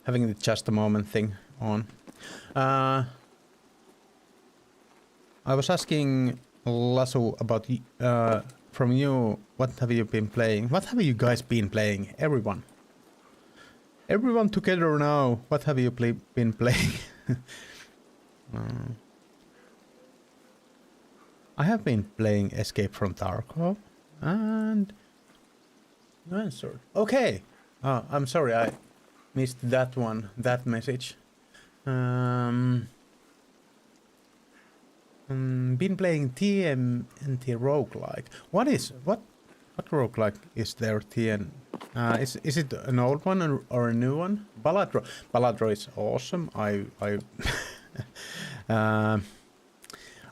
the just a moment thing on. I was asking Lasu about from you, what have you been playing? What have you guys been playing? Everyone together now. What have you been playing? I have been playing Escape from Tarkov, and you answered. Okay. I'm sorry, I missed that one. That message. Been playing TMNT roguelike. What roguelike is there? Is it an old one or a new one? Baladro is awesome.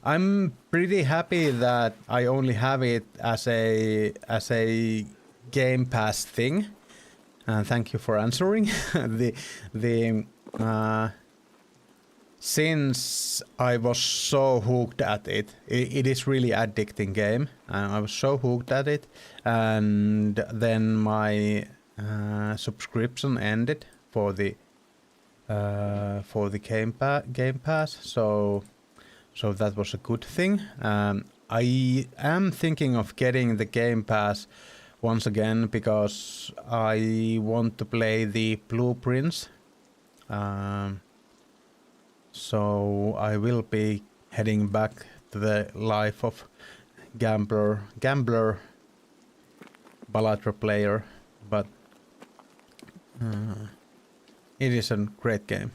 I'm pretty happy that I only have it as a Game Pass thing. Thank you for answering. Since I was so hooked at it, it is really addicting game. I was so hooked at it, and then my subscription ended for the Game Pass. So that was a good thing. I am thinking of getting the Game Pass once again because I want to play the Blueprints. So I will be heading back to the life of gambler, Baladro player, but it is a great game.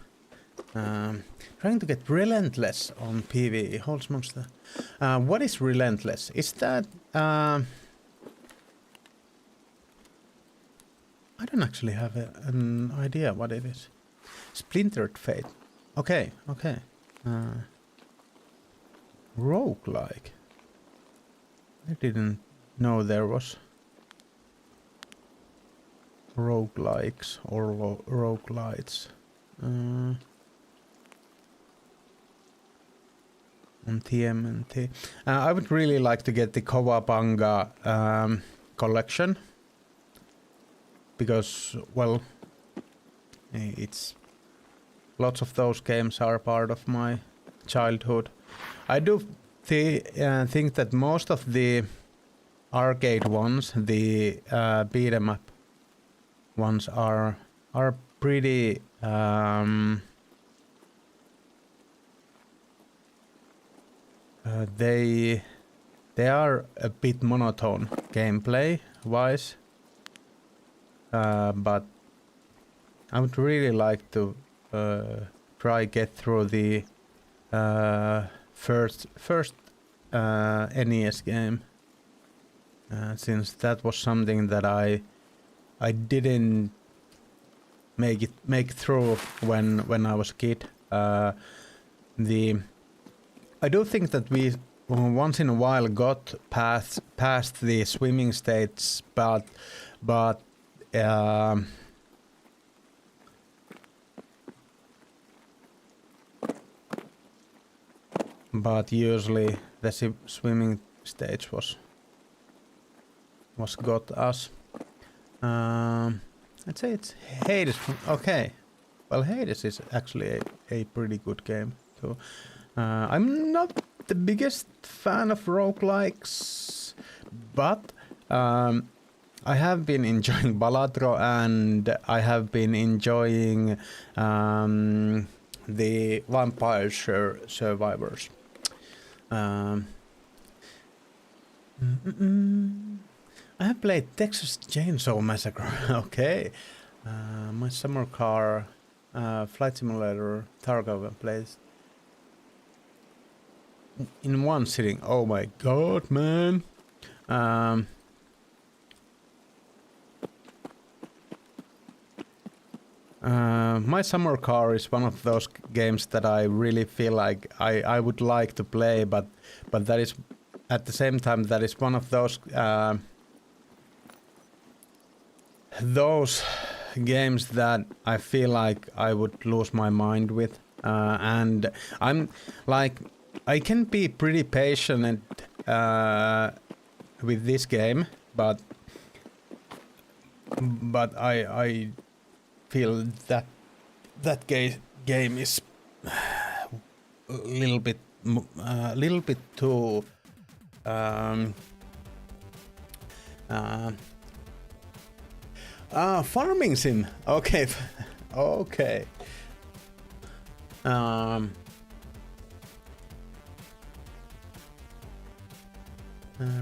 Trying to get Relentless on PvE. Holds monster. What is Relentless? Is that I don't actually have an idea what it is. Splintered Fate. Okay. Roguelike. I didn't know there was roguelikes or roguelites. on TMNT. I would really like to get the Kawabanga collection because, well, it's lots of those games are part of my childhood. I do think that most of the arcade ones, the beat 'em up ones, are pretty. They are a bit monotone gameplay wise, but I would really like to try get through the first NES game, since that was something that I didn't make through when I was a kid. I do think that we once in a while got past the swimming states, but usually the swimming stage was got us. I'd say it's Hades. Okay, well, Hades is actually a pretty good game too. I'm not the biggest fan of roguelikes, but I have been enjoying Balatro, and I have been enjoying the Vampire Survivors. I have played Texas Chainsaw Massacre. Okay. My summer car, Flight Simulator, Tarkov plays in one sitting. Oh my god, man. My summer car is one of those games that I really feel like I would like to play, but that is at the same time that is one of those games that I feel like I would lose my mind with, and I'm like, I can be pretty patient with this game, but I feel that game is a little bit too farming sim. Okay. Okay.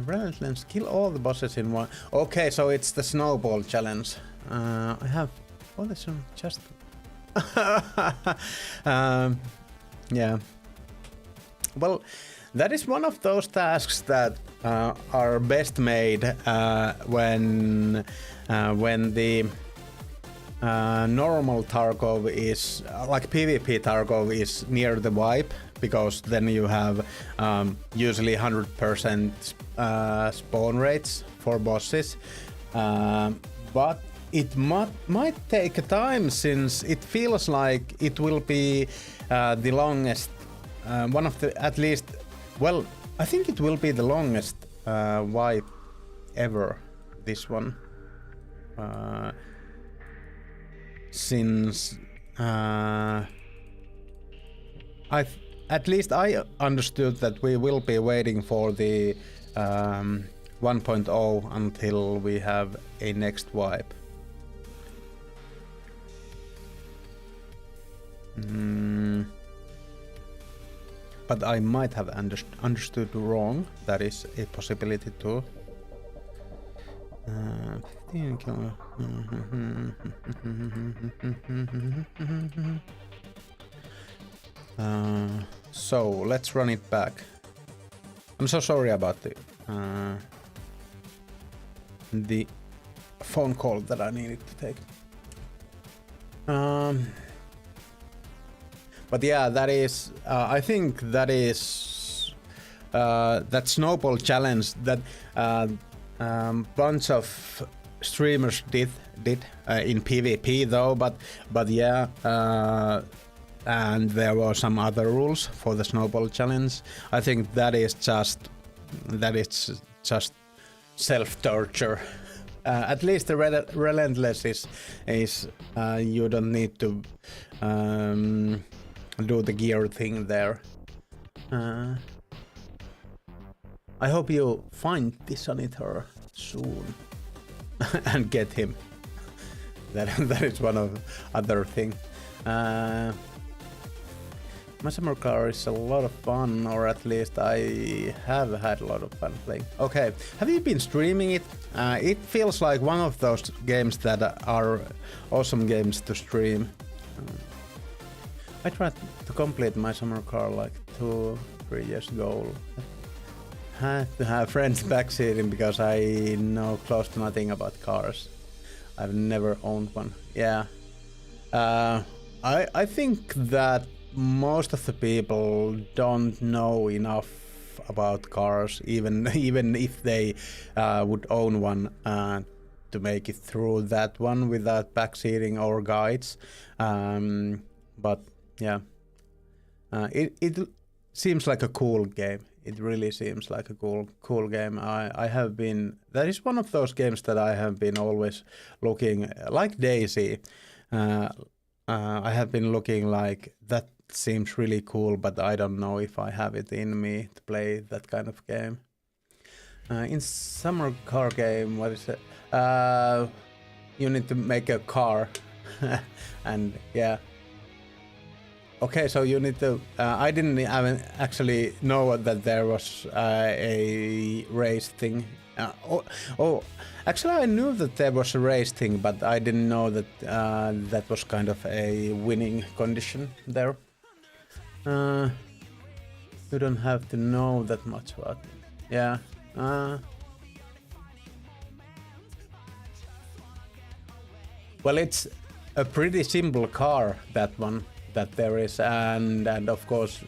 Relentless, kill all the bosses in one. Okay, so it's the snowball challenge. I have all this on just. Yeah. Well, that is one of those tasks that are best made when the normal Tarkov is like PvP Tarkov is near the wipe, because then you have usually 100% spawn rates for bosses, but it might take a time, since it feels like it will be the longest, one of the, at least, well, I think it will be the longest wipe ever, this one, since at least I understood that we will be waiting for the 1.0 until we have a next wipe. But I might have understood wrong. That is a possibility too. 15 kilo. So let's run it back. I'm so sorry about the phone call that I needed to take. But yeah, that is. I think that is that snowball challenge that bunch of streamers did in PvP though. But yeah, and there were some other rules for the snowball challenge. I think that is just self-torture. At least the relentless is you don't need to do the gear thing there. I hope you find the Sanitar soon and get him. That is one of other thing. My summer car is a lot of fun, or at least I have had a lot of fun playing. Okay, have you been streaming it? It feels like one of those games that are awesome games to stream. I tried to complete my summer car like 2-3 years ago. Had to have friends backseating because I know close to nothing about cars. I've never owned one. Yeah. I think that most of the people don't know enough about cars, even if they would own one, to make it through that one without backseating or guides. But yeah, it seems like a cool game. It really seems like a cool game. I have been. That is one of those games that I have been always looking, like Daisy. I have been looking like that seems really cool, but I don't know if I have it in me to play that kind of game. In summer car game, what is it? You need to make a car, and yeah. Okay, so you need to. I didn't actually know that there was a race thing. Actually, I knew that there was a race thing, but I didn't know that that was kind of a winning condition there. You don't have to know that much about it. Yeah. Well, it's a pretty simple car, that one that there is, and of course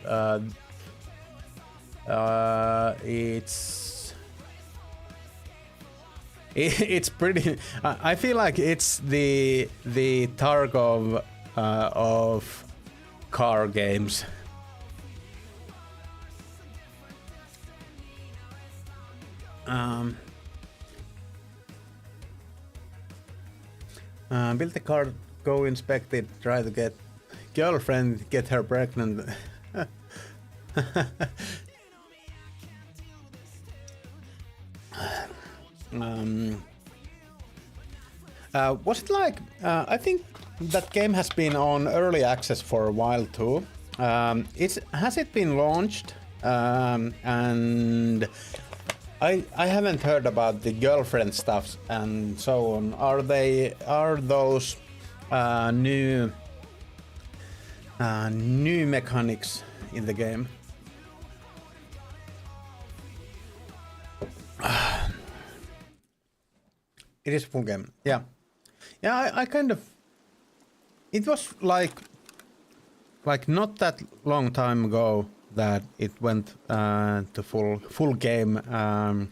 it's pretty. I feel like it's the Tarkov of car games. Build the car, go inspect it, try to get girlfriend, get her pregnant. Was it like? I think that game has been on early access for a while too. Has it been launched? And I haven't heard about the girlfriend stuff and so on. Are those new mechanics in the game? It is full game. Yeah. I kind of. It was like not that long time ago that it went to full game. I'm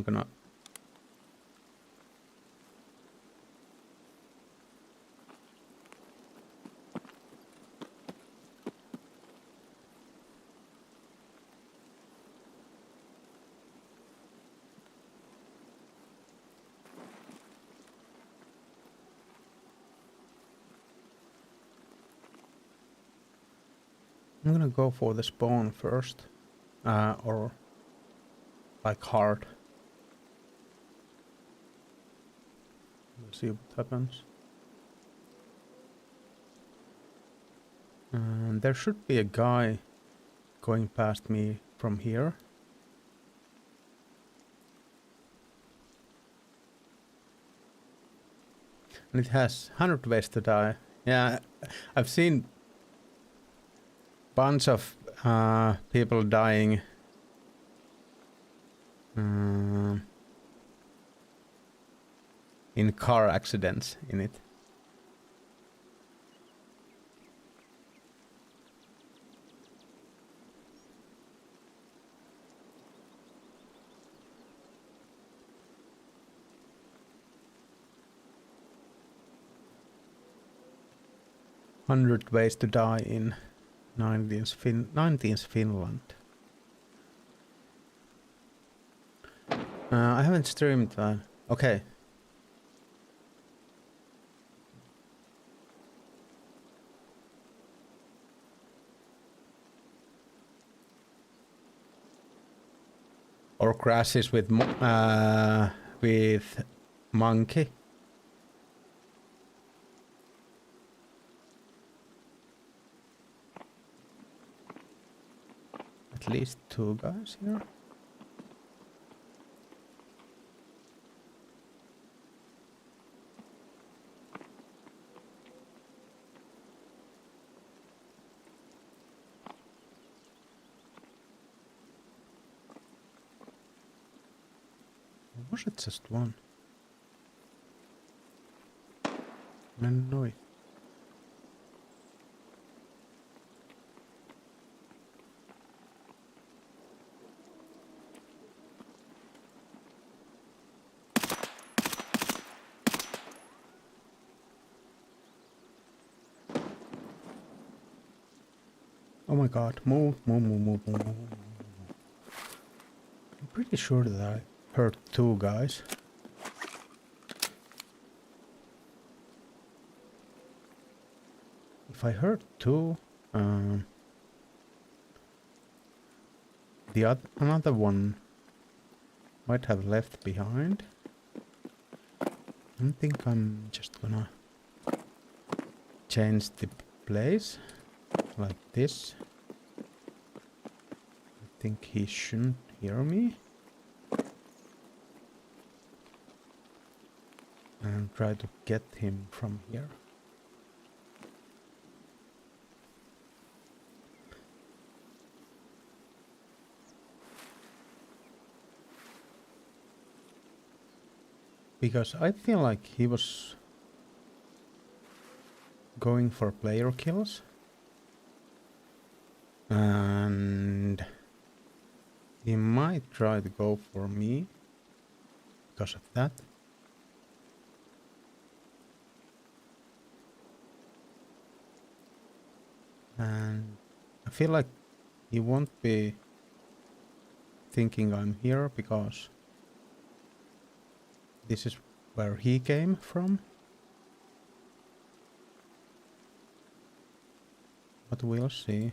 gonna. I'm gonna go for the spawn first, or like hard. We'll see what happens. And there should be a guy going past me from here. And it has 100 ways to die. Yeah, I've seen bunch of people dying in car accidents in it. 100 ways to die in 19th Finland. I haven't streamed that. Okay. Or crashes with monkey. At least 2 guys here. Was it just one? No. Oh my god, move. I'm pretty sure that I heard 2 guys. If I heard 2, another one might have left behind. I think I'm just gonna change the place like this. I think he shouldn't hear me. And try to get him from here. Because I feel like he was going for player kills. And he might try to go for me because of that. And I feel like he won't be thinking I'm here because this is where he came from. But we'll see.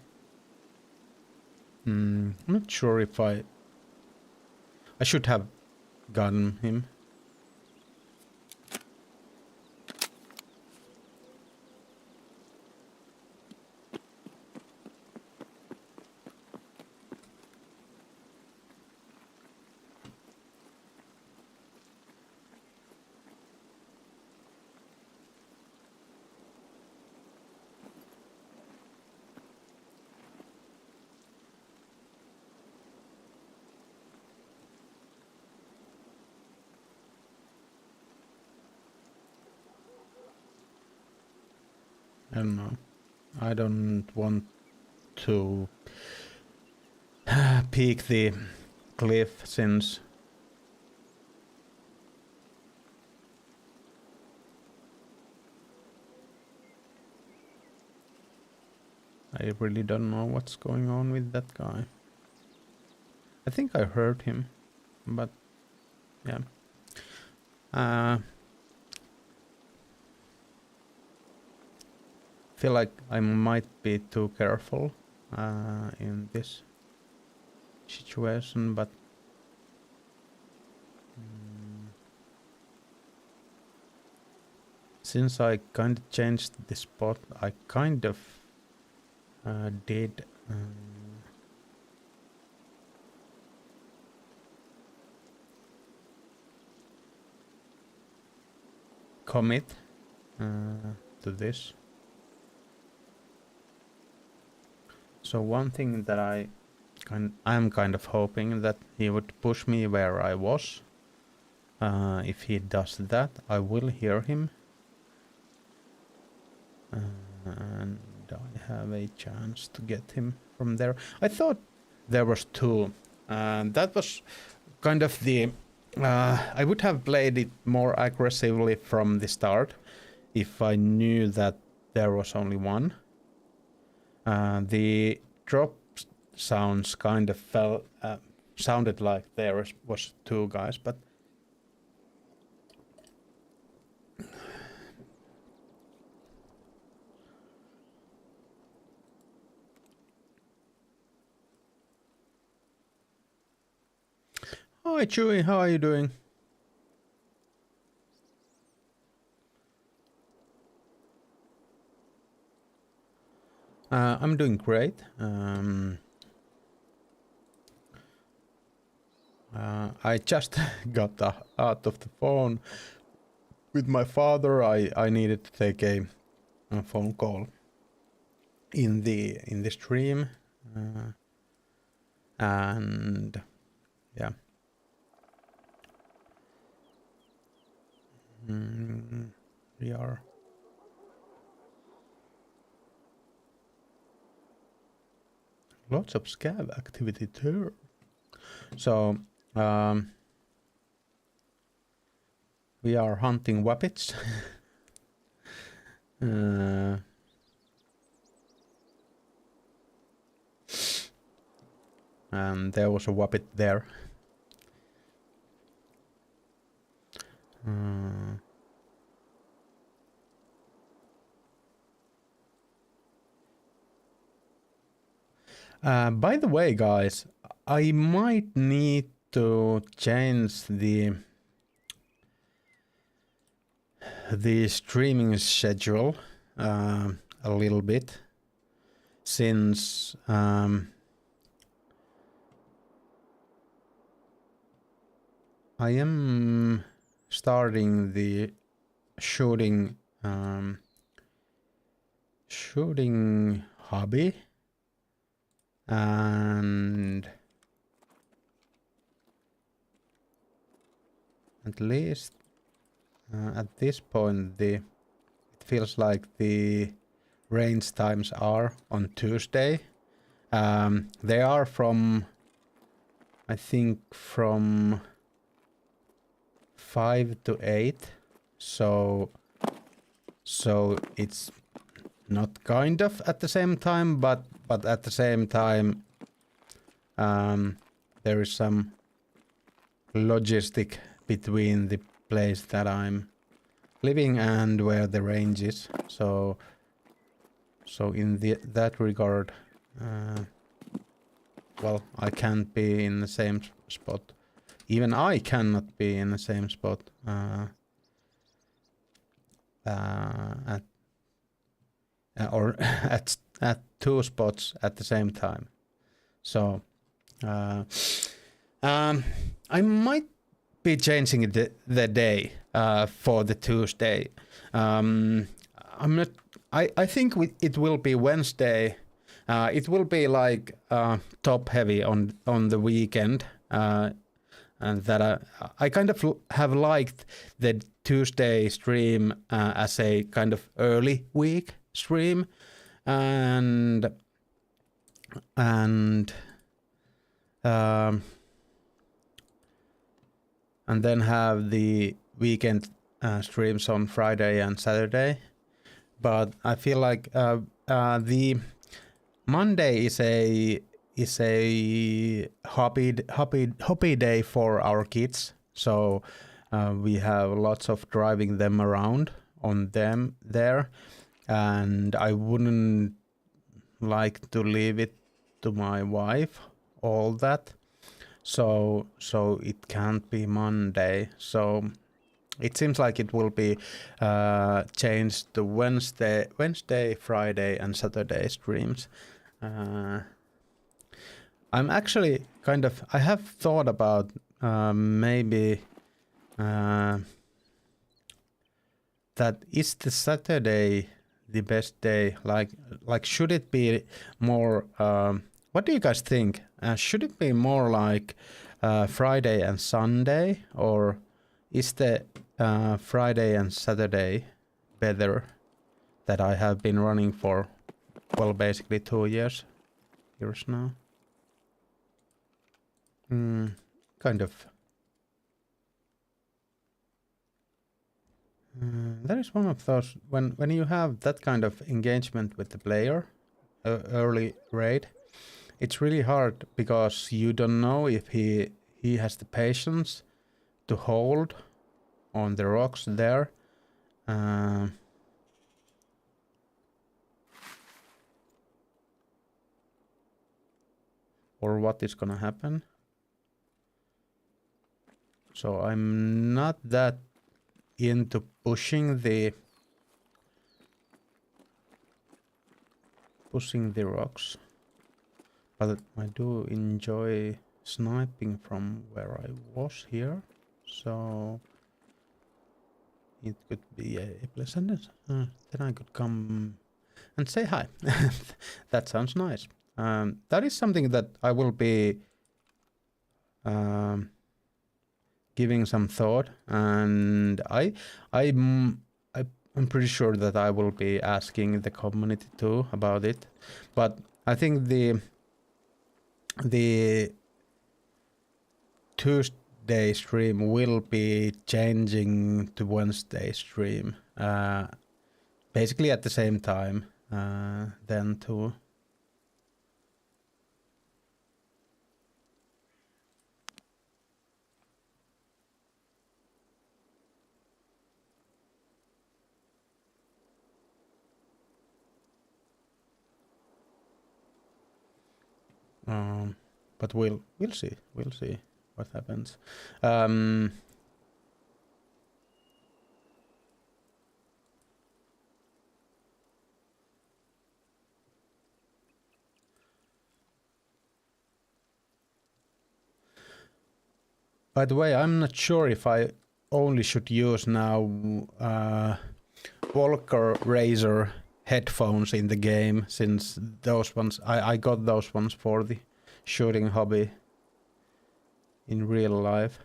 I'm not sure if I should have gotten him. I don't know. I don't want to peek the cliff since I really don't know what's going on with that guy. I think I heard him, but yeah. Feel like I might be too careful in this situation, but since I kind of changed the spot, I kind of did commit to this. So one thing that I'm kind of hoping that he would push me where I was. If he does that, I will hear him. And I have a chance to get him from there. I thought there was 2. That was kind of the... I would have played it more aggressively from the start if I knew that there was only one. The drop sounds kind of sounded like there was two guys, but hi Chewy, how are you doing? I'm doing great. I just got out of the phone with my father. I needed to take a phone call in the stream, and yeah. We are. Lots of scav activity too. So we are hunting wabbits. And there was a wabbit there. By the way, guys, I might need to change the streaming schedule a little bit, since I am starting the shooting hobby, and at least at this point it feels like the range times are on Tuesday. They are from, I think, from 5 to 8, so it's not kind of at the same time, but at the same time there is some logistic between the place that I'm living and where the range is, so in that regard, well, I can't be in the same spot. Even I cannot be in the same spot at two spots at the same time. So I might be changing the day for the Tuesday. I'm not. I think it will be Wednesday. It will be like top heavy on the weekend. And that I kind of have liked the Tuesday stream as a kind of early week stream, and then have the weekend streams on Friday and Saturday. But I feel like the Monday is a hobby day for our kids, so we have lots of driving them around on them there, and I wouldn't like to leave it to my wife all that, so it can't be Monday. So it seems like it will be changed to Wednesday, Friday, and Saturday streams. I'm actually kind of, I have thought about maybe that is the Saturday the best day? Like should it be more? What do you guys think? Should it be more like Friday and Sunday, or is the Friday and Saturday better that I have been running for, well, basically 2 years now? Kind of. That is one of those when you have that kind of engagement with the player, early raid, it's really hard because you don't know if he has the patience to hold on the rocks there. Or what is gonna happen. So I'm not that into pushing the rocks, but I do enjoy sniping from where I was here, so it could be a pleasant. Then I could come and say hi. That sounds nice. That is something that I will be giving some thought, and I'm pretty sure that I will be asking the community too about it. But I think the Tuesday stream will be changing to Wednesday stream, basically at the same time then too. But we'll see what happens. By the way, I'm not sure if I only should use now Volker Razor headphones in the game, since those ones I got those ones for the shooting hobby in real life,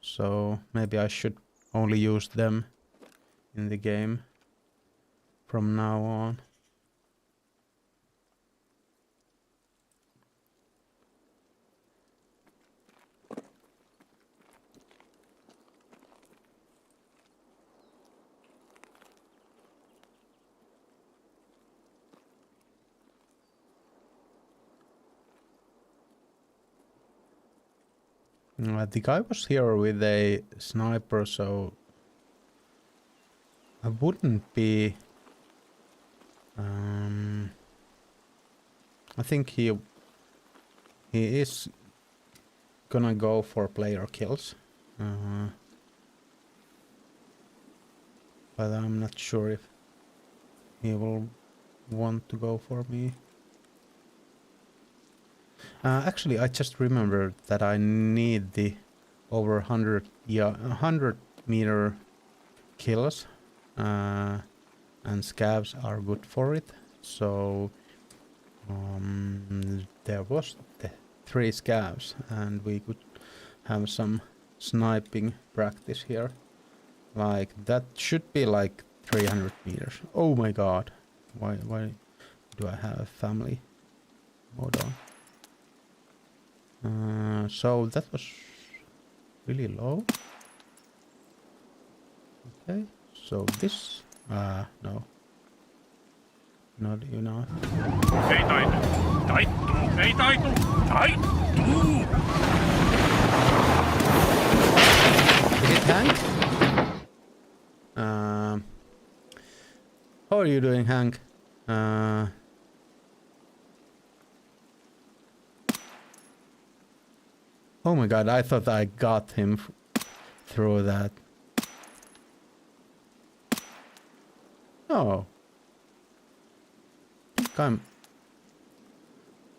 so maybe I should only use them in the game from now on. The guy was here with a sniper, so I wouldn't be. I think he is gonna go for player kills, but I'm not sure if he will want to go for me. Actually, I just remembered that I need the over 100 meter kills, and scavs are good for it. So there was the 3 scavs, and we could have some sniping practice here. Like that should be like 300 meters. Oh my god! Why do I have family mode on? So that was really low. Okay, so this no, not you know. Ei taitu! Taittuu! Ei taitu! Taittuu! Is it Hank? How are you doing, Hank? Oh my god, I thought I got him through that. Oh.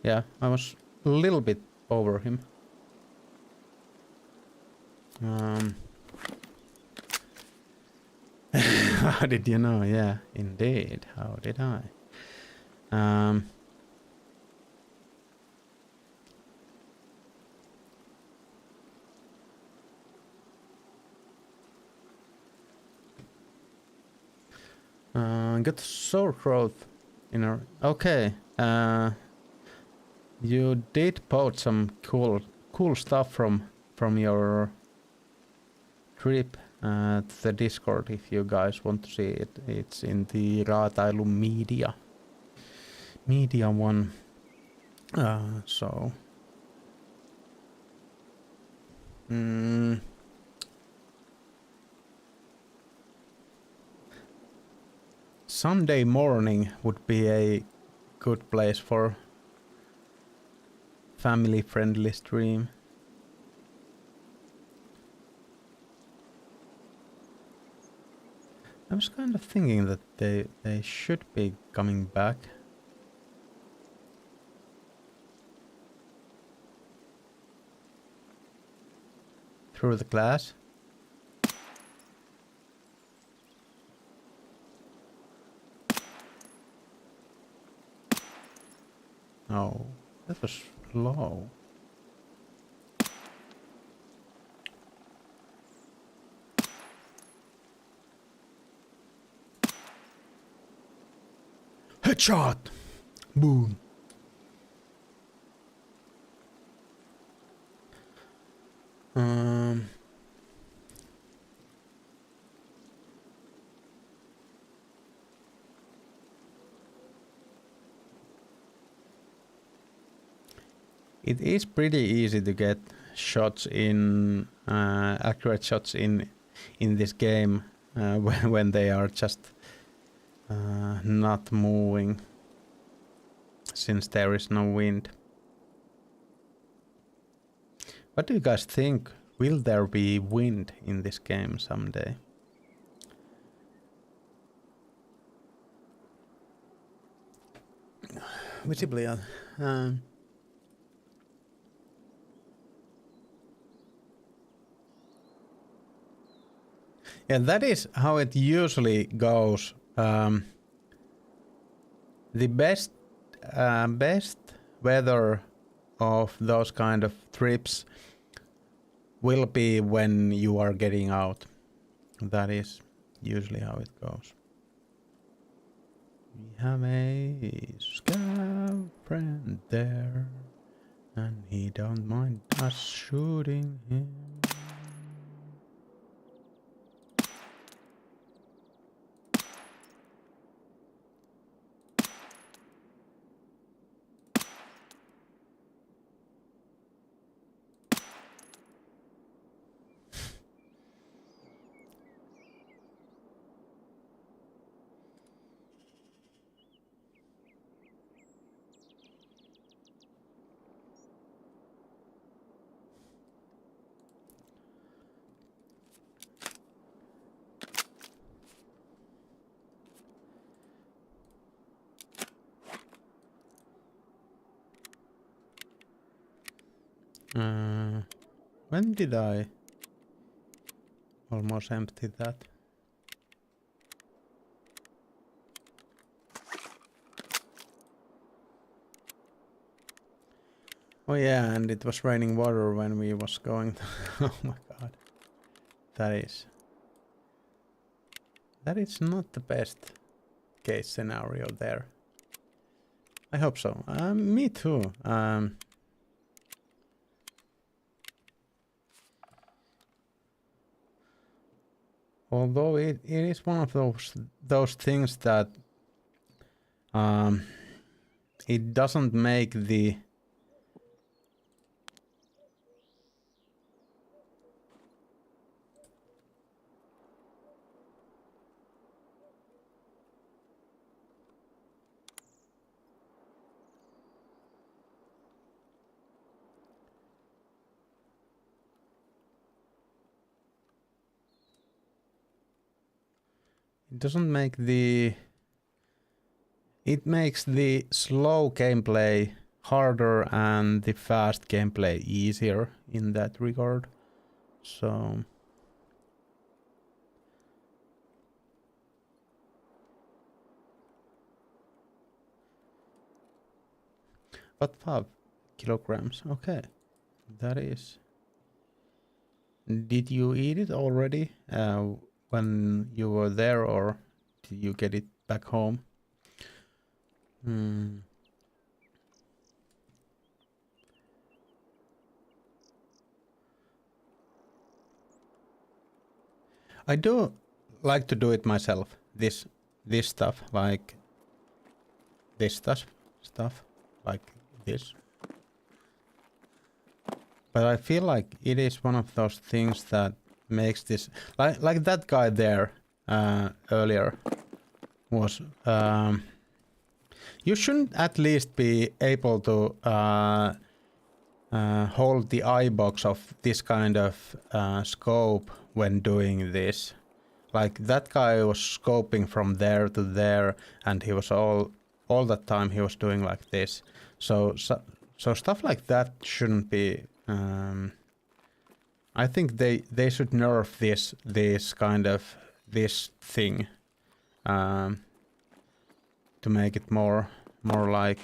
Yeah, I was a little bit over him. How did you know? Yeah, indeed. How did I? Got sore throat in her. Okay. You did post some cool stuff from your trip. to the Discord if you guys want to see it. It's in the Raatailu Media one. So. Sunday morning would be a good place for family-friendly stream. I was kind of thinking that they should be coming back. Through the glass. Oh, that was low. Headshot! Boom. It is pretty easy to get shots in, accurate shots in this game when they are just not moving, since there is no wind. What do you guys think? Will there be wind in this game someday? Visibly, yeah, that is how it usually goes. The best weather of those kind of trips will be when you are getting out. That is usually how it goes. We have a scout friend there, and he don't mind us shooting him. When did I almost empty that? Oh yeah, and it was raining water when we was going. Oh my god. That is not the best case scenario there. I hope so. Me too. Although it is one of those things that it doesn't make the it makes the slow gameplay harder and the fast gameplay easier in that regard. So but 5 kilograms, okay. That is. Did you eat it already when you were there, or did you get it back home? I do like to do it myself. This stuff, like this stuff, like this. But I feel like it is one of those things that makes this like that guy there earlier was. You shouldn't at least be able to hold the eye box of this kind of scope when doing this. Like that guy was scoping from there to there, and he was all that time he was doing like this. So stuff like that shouldn't be. I think they should nerf this kind of this thing to make it more like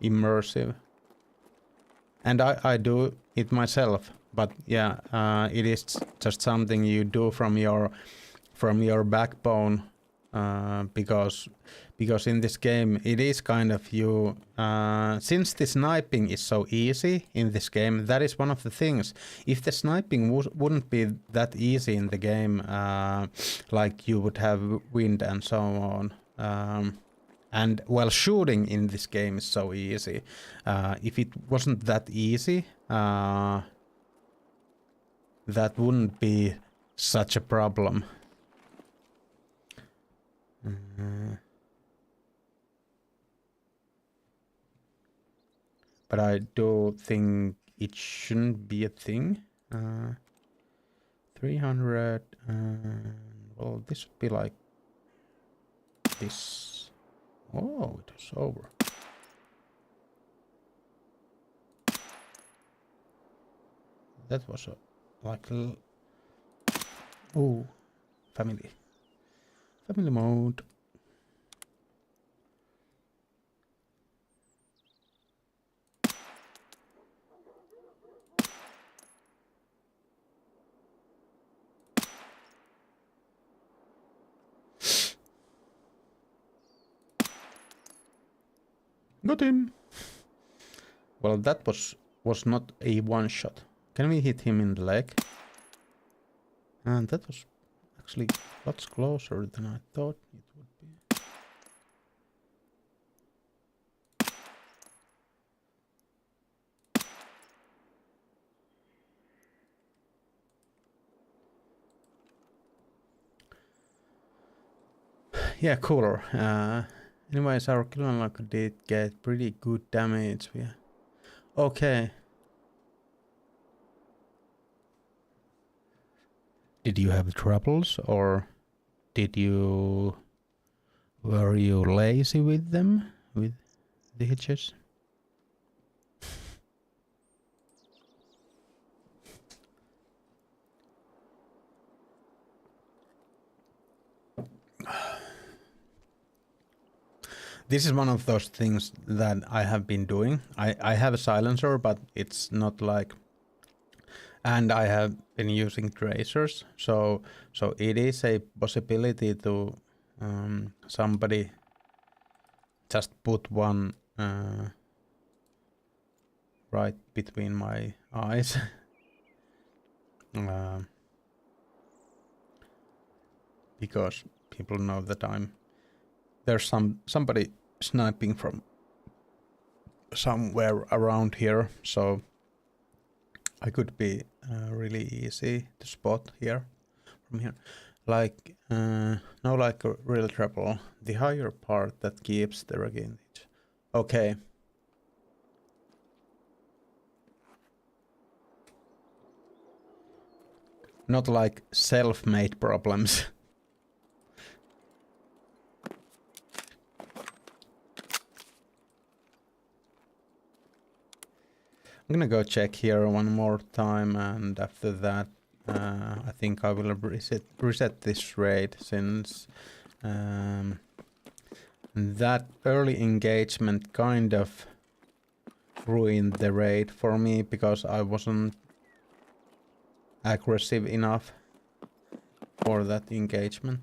immersive. And I do it myself, but yeah, it is just something you do from your backbone, because in this game it is kind of you, since the sniping is so easy in this game. That is one of the things. If the sniping wouldn't be that easy in the game, like you would have wind and so on, and well, shooting in this game is so easy. If it wasn't that easy, that wouldn't be such a problem. But I do think it shouldn't be a thing. 300. Well, this would be like this. Oh, it is over. That was like oh, family mode. Got him. Well, that was not a one shot. Can we hit him in the leg? And that was actually lots closer than I thought it would be. Yeah, cooler. Anyways, our kill unlock did get pretty good damage. Yeah. Okay. Did you have troubles, or were you lazy with them, with the hitches? This is one of those things that I have been doing. I have a silencer, but it's not like, and I have been using tracers, so it is a possibility to somebody just put one right between my eyes. Because people know that there's somebody sniping from somewhere around here, so I could be really easy to spot here from here. Like no, like a real trouble. The higher part that keeps the advantage. Okay. Not like self-made problems. I'm gonna go check here one more time, and after that I think I will reset this raid, since that early engagement kind of ruined the raid for me, because I wasn't aggressive enough for that engagement.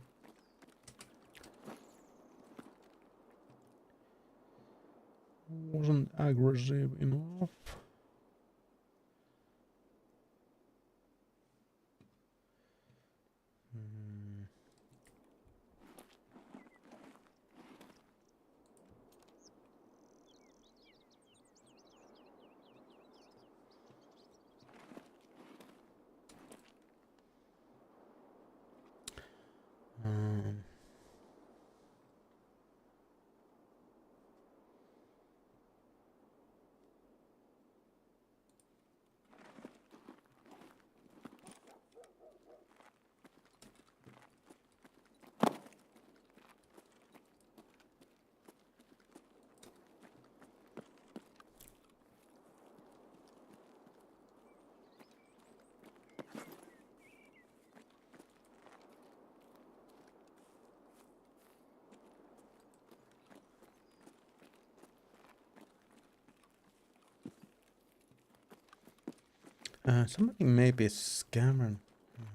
Wasn't aggressive enough. Somebody maybe scammer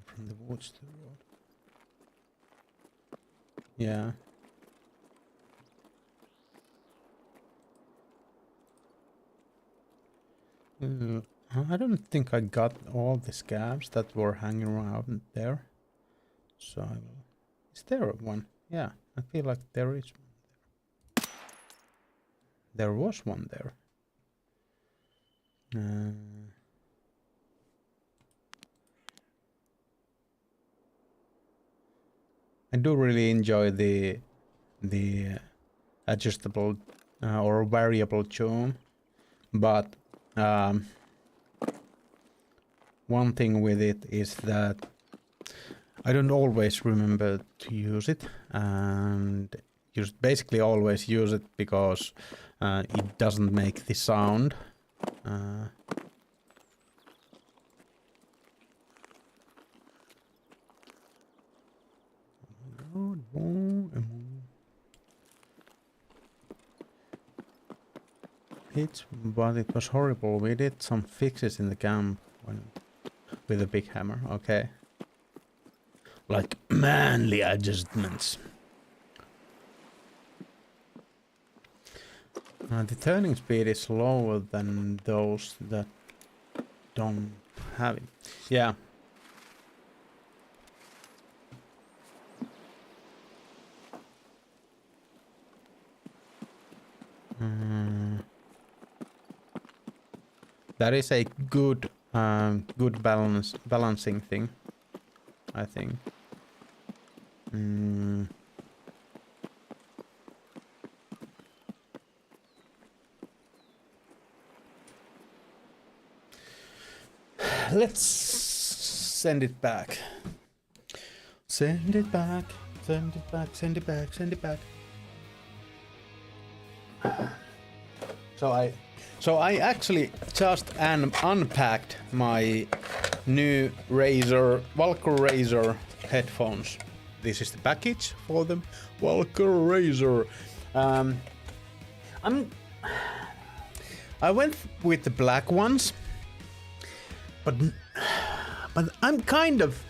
from the woods to the road. Yeah. I don't think I got all the scabs that were hanging around there. So I will... Is there one? Yeah, I feel like there is one there. There was one there. I do really enjoy the adjustable or variable tune, but one thing with it is that I don't always remember to use it, and just basically always use it because it doesn't make the sound. But it was horrible. We did some fixes in the camp with a big hammer. Okay. Like manly adjustments. The turning speed is lower than those that don't have it. Yeah. That is a good balancing thing, I think. Let's send it back. Send it back. Send it back. Send it back. Send it back. So I actually just unpacked my new Walker Razor headphones. This is the package for them. Walker Razor. I went with the black ones, but I'm kind of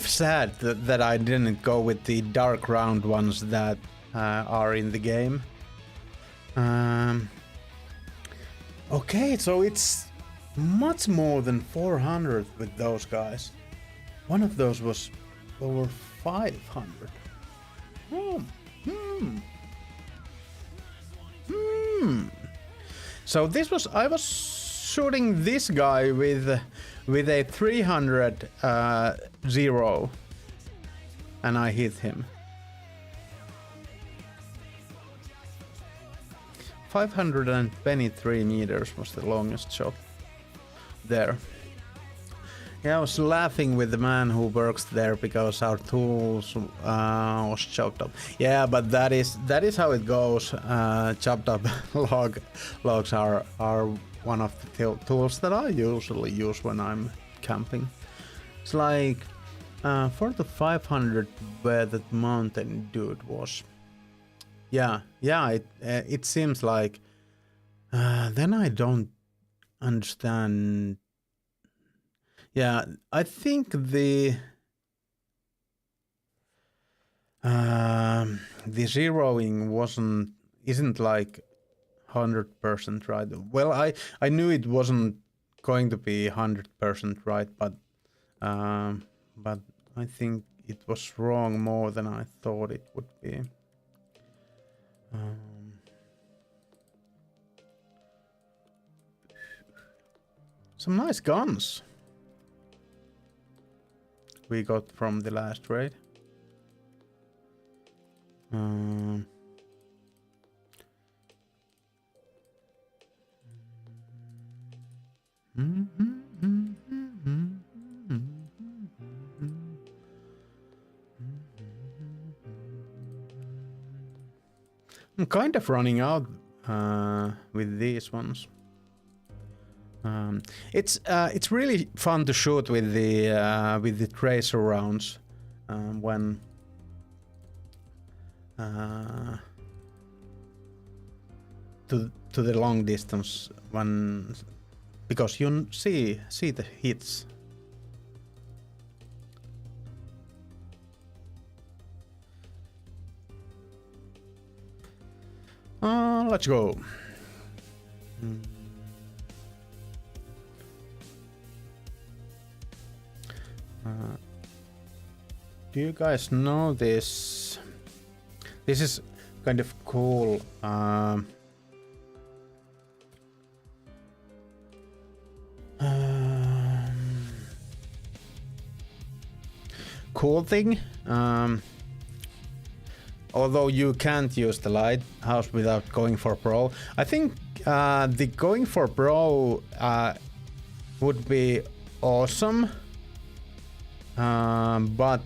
sad that I didn't go with the dark round ones that are in the game. Okay, so it's much more than 400 with those guys. One of those was over 500. So this was, I was shooting this guy with a 300 zero, and I hit him. 523 meters was the longest shot there. Yeah, I was laughing with the man who works there because our tools was chopped up. Yeah, but that is how it goes. Chopped up logs are one of the tools that I usually use when I'm camping. It's like for the 500 where that mountain dude was. Yeah, it seems like then I don't understand. Yeah, I think the zeroing isn't like 100% right. Well, I knew it wasn't going to be 100% right, but I think it was wrong more than I thought it would be. Some nice guns we got from the last raid. I'm kind of running out with these ones. It's really fun to shoot with the tracer rounds when to the long distance when because you see the hits. Let's go. Do you guys know this? This is kind of cool. Cool thing. Although you can't use the lighthouse without going for pro, I think the going for pro would be awesome, but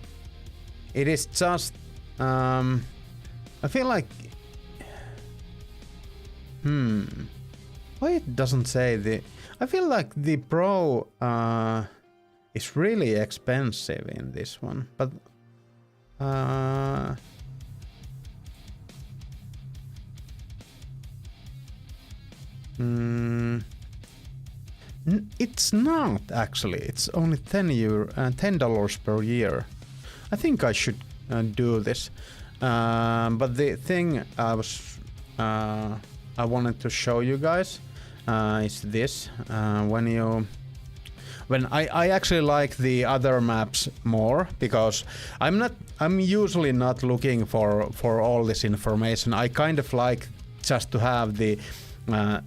it is just I feel like why it doesn't say the. I feel like the pro is really expensive in this one, but it's not actually. It's only $10 per year. I think I should do this. But the thing I wanted to show you guys is this. When I actually like the other maps more, because I'm usually not looking for all this information. I kind of like just to have the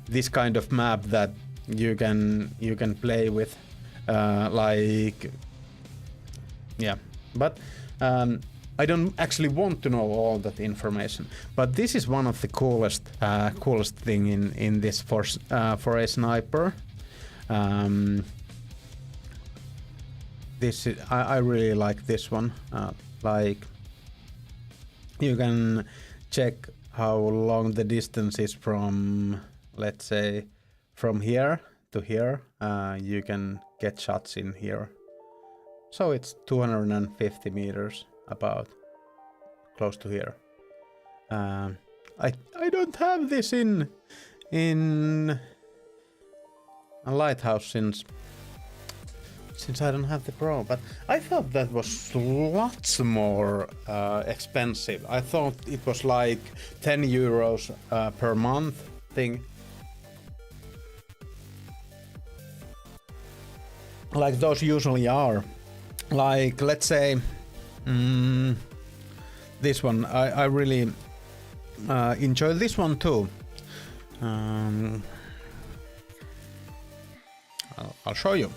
this kind of map that you can play with, like, yeah, but I don't actually want to know all that information. But this is one of the coolest thing in this for a sniper. This is, I really like this one. Like, you can check how long the distance is from, let's say, from here to here. You can get shots in here. So it's 250 meters, about close to here. I don't have this in a lighthouse since I don't have the pro, but I thought that was lots more expensive. I thought it was like 10 euros per month thing. Like those usually are. Like, let's say this one. I really enjoy this one too. I'll show you.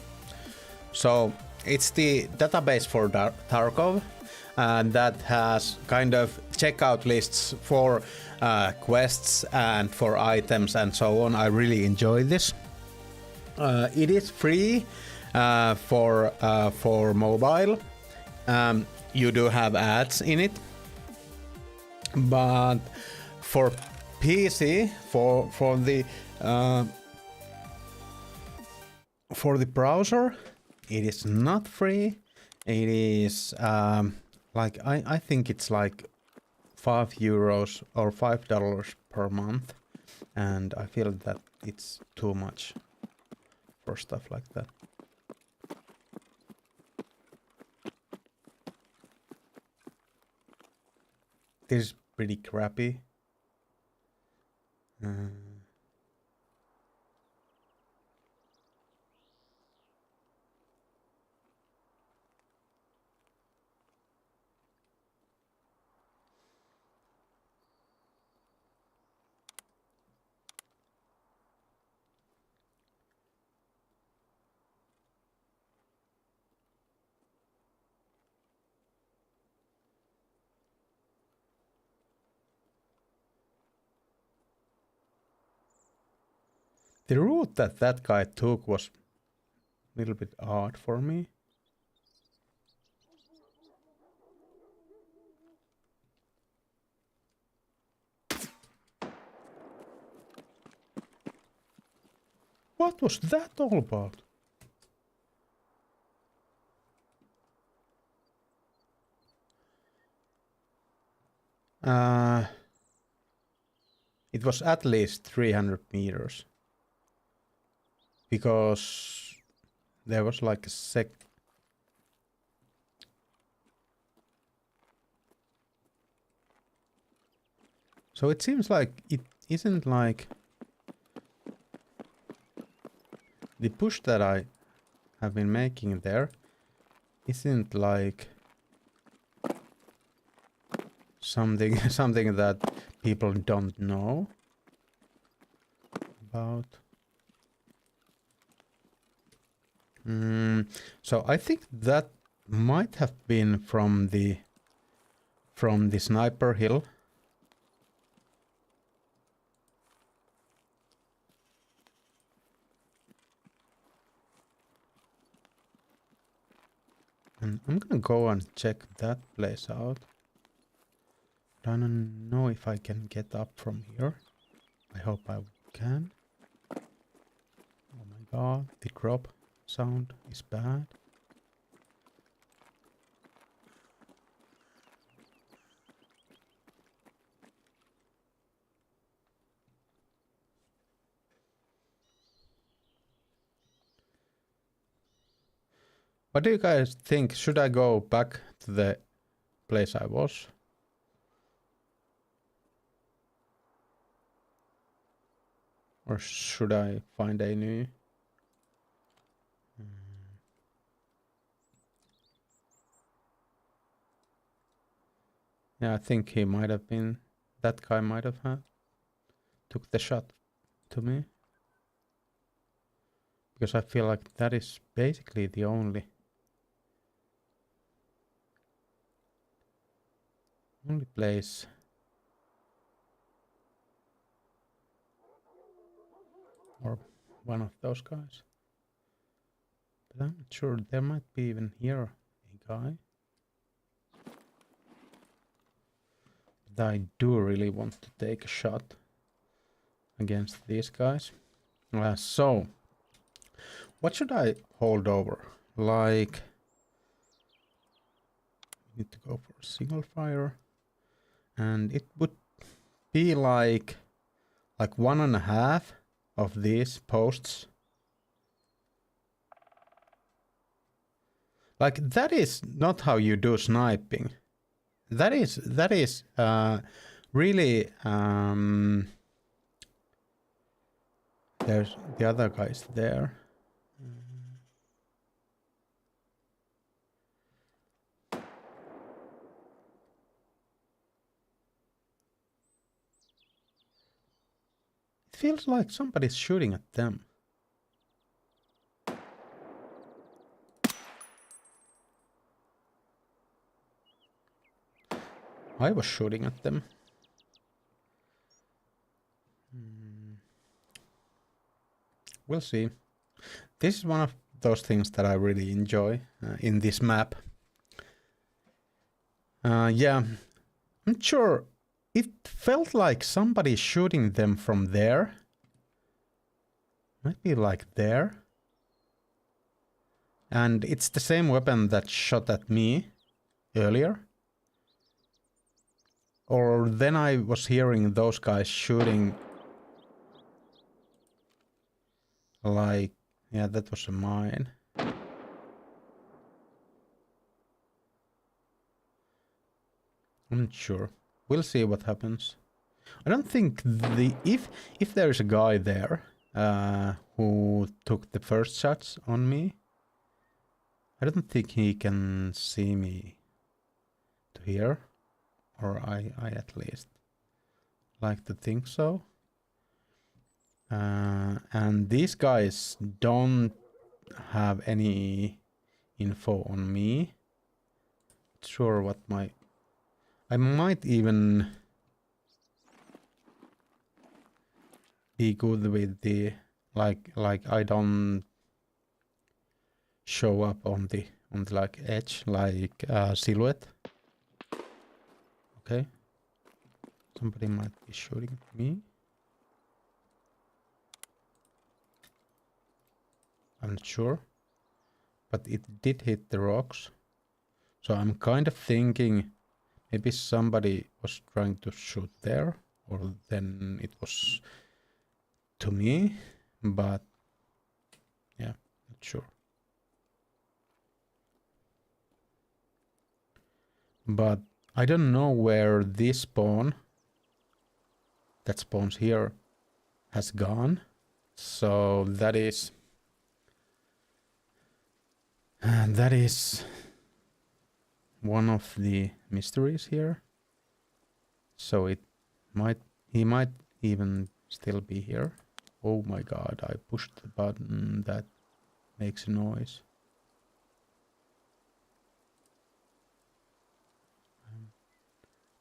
So it's the database for Tarkov, and that has kind of checkout lists for quests and for items and so on. I really enjoy this. It is free for mobile. You do have ads in it, but for PC, for the browser, it is not free. It is like I think it's like €5 or $5 per month, and I feel that it's too much for stuff like that. This is pretty crappy. The route that guy took was a little bit odd for me. What was that all about? It was at least 300 meters. because there was like a sec. So it seems like it isn't like the push that I have been making there isn't like something that people don't know about. So I think that might have been from the sniper hill. And I'm gonna go and check that place out. I don't know if I can get up from here. I hope I can. Oh my god, the drop sound is bad. What do you guys think? Should I go back to the place I was? Or should I find a new? Yeah, I think he might have been... That guy might have took the shot to me. Because I feel like that is basically the only place. Or one of those guys. But I'm not sure. There might be even here a guy. But I do really want to take a shot against these guys. So, what should I hold over? Like, need to go for a single fire. And it would be like 1.5 of these posts. Like, that is not how you do sniping. That is really there's the other guys there. It feels like somebody's shooting at them. I was shooting at them. We'll see. This is one of those things that I really enjoy in this map. Yeah, I'm sure it felt like somebody shooting them from there. Might be like there. And it's the same weapon that shot at me earlier. Or then I was hearing those guys shooting. Like, yeah, that was a mine. I'm not sure. We'll see what happens. I don't think if there is a guy there who took the first shots on me, I don't think he can see me to here. Or I at least like to think so. And these guys don't have any info on me. Not sure what I might even be good with the like I don't show up on the like edge like silhouette. Okay. Somebody might be shooting at me. I'm not sure. But it did hit the rocks. So I'm kind of thinking maybe somebody was trying to shoot there. Or then it was to me. But Yeah, not sure. But I don't know where this spawn that spawns here has gone. So that is one of the mysteries here. So he might even still be here. Oh my god, I pushed the button that makes a noise.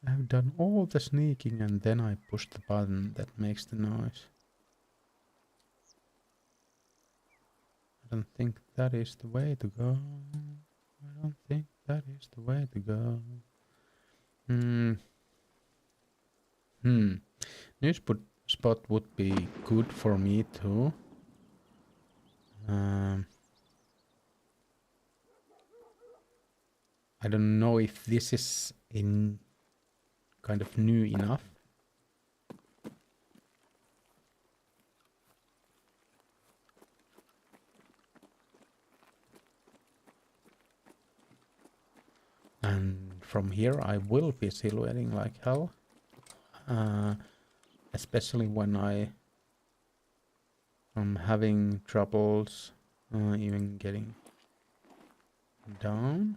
I've done all the sneaking and then I pushed the button that makes the noise. I don't think that is the way to go. I don't think that is the way to go. New spot would be good for me too. I don't know if this is in kind of new enough. And from here I will be silhouetting like hell. Especially when I'm having troubles even getting down.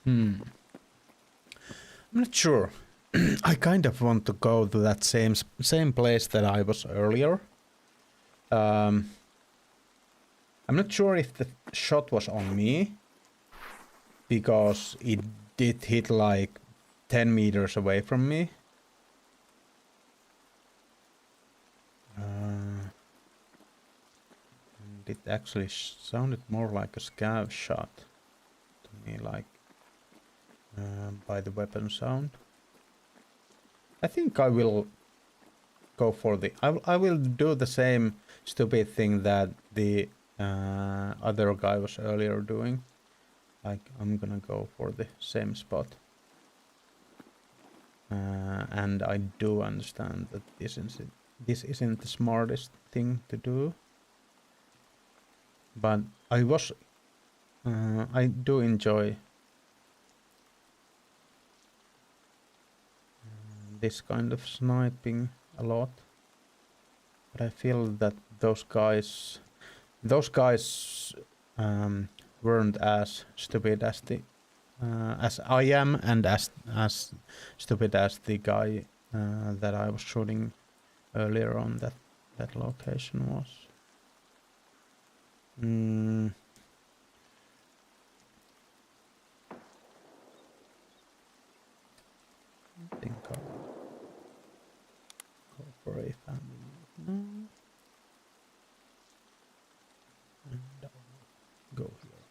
I'm not sure. I kind of want to go to that same place that I was earlier. I'm not sure if the shot was on me, because it did hit like 10 meters away from me. And it actually sounded more like a scav shot to me, like by the weapon sound. I think I will go for the... I will do the same stupid thing that the other guy was earlier doing. Like, I'm gonna go for the same spot. And I do understand that this isn't the smartest thing to do. But I do enjoy this kind of sniping a lot. But I feel that those guys weren't as stupid as I am, and as stupid as the guy that I was shooting earlier on that location was. I think I'll go for a family now. And I'll go here.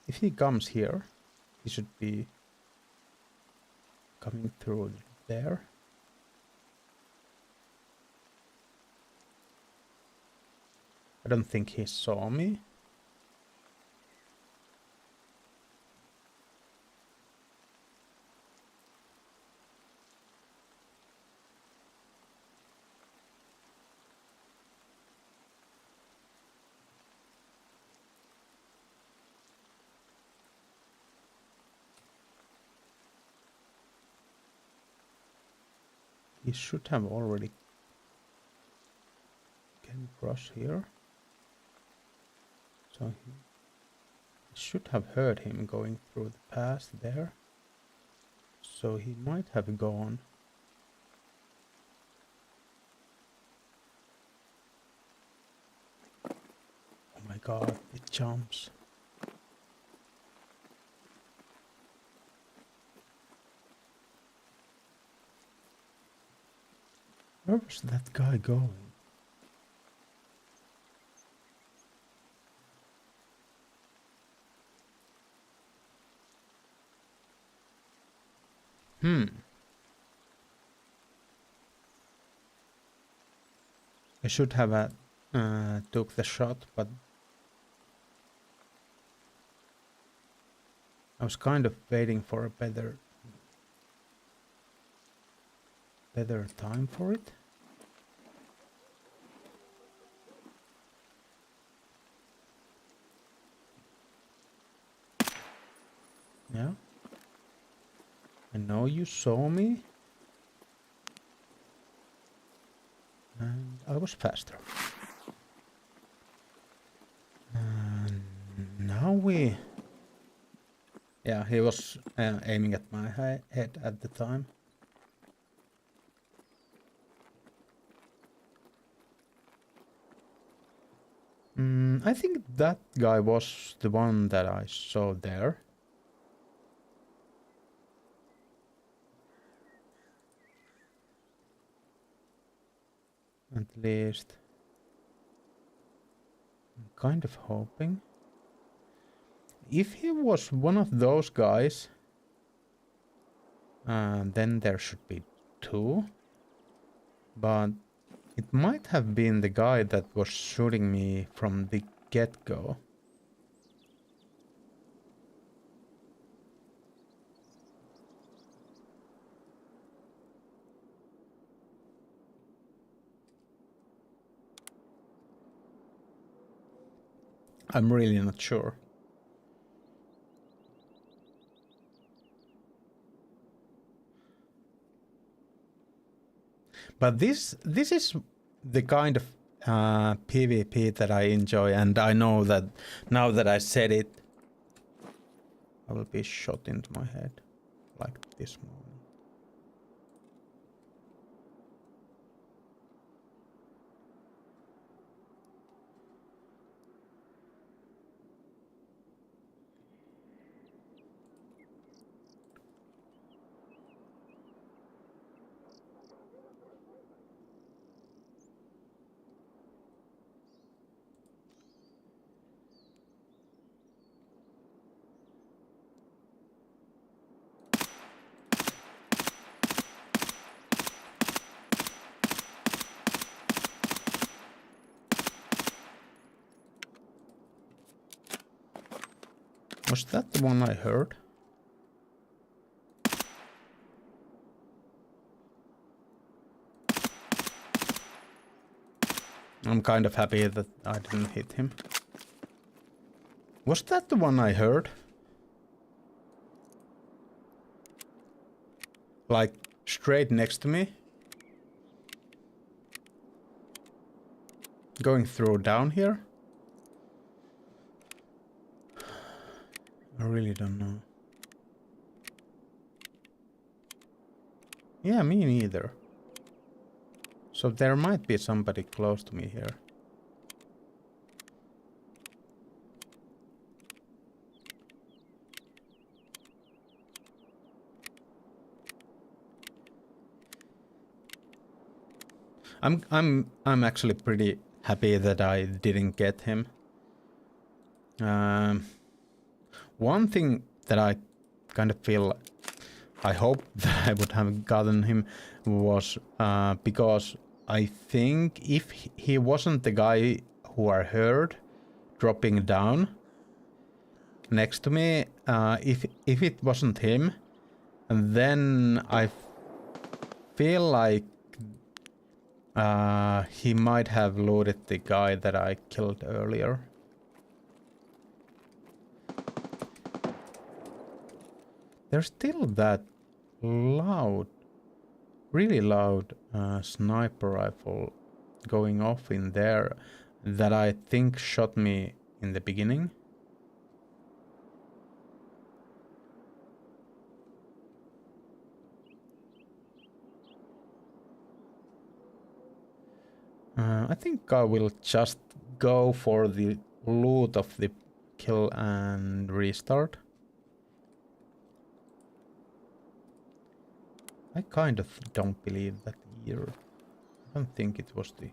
If he comes here, he should be coming through there. I don't think he saw me. He should have already came across here. So he should have heard him going through the path there. So he might have gone. Oh my god, it jumps. Where was that guy going? I should have took the shot, but I was kind of waiting for a better time for it. Yeah. I know you saw me. And I was faster. And now we... Yeah, he was aiming at my head at the time. I think that guy was the one that I saw there. At least. I'm kind of hoping. If he was one of those guys, then there should be two. But it might have been the guy that was shooting me from the get-go. I'm really not sure. But this is the kind of PvP that I enjoy, and I know that now that I said it, I will be shot into my head like this moment. Was that the one I heard? I'm kind of happy that I didn't hit him. Was that the one I heard? Like straight next to me? Going through down here? I really don't know. Yeah, me neither. So there might be somebody close to me here. I'm actually pretty happy that I didn't get him. One thing that I kind of feel I hope that I would have gotten him was because I think if he wasn't the guy who I heard dropping down next to me, if it wasn't him, then I feel like he might have loaded the guy that I killed earlier. There's still that loud, really loud sniper rifle going off in there that I think shot me in the beginning. I think I will just go for the loot of the kill and restart. I kind of don't believe that either. I don't think it was the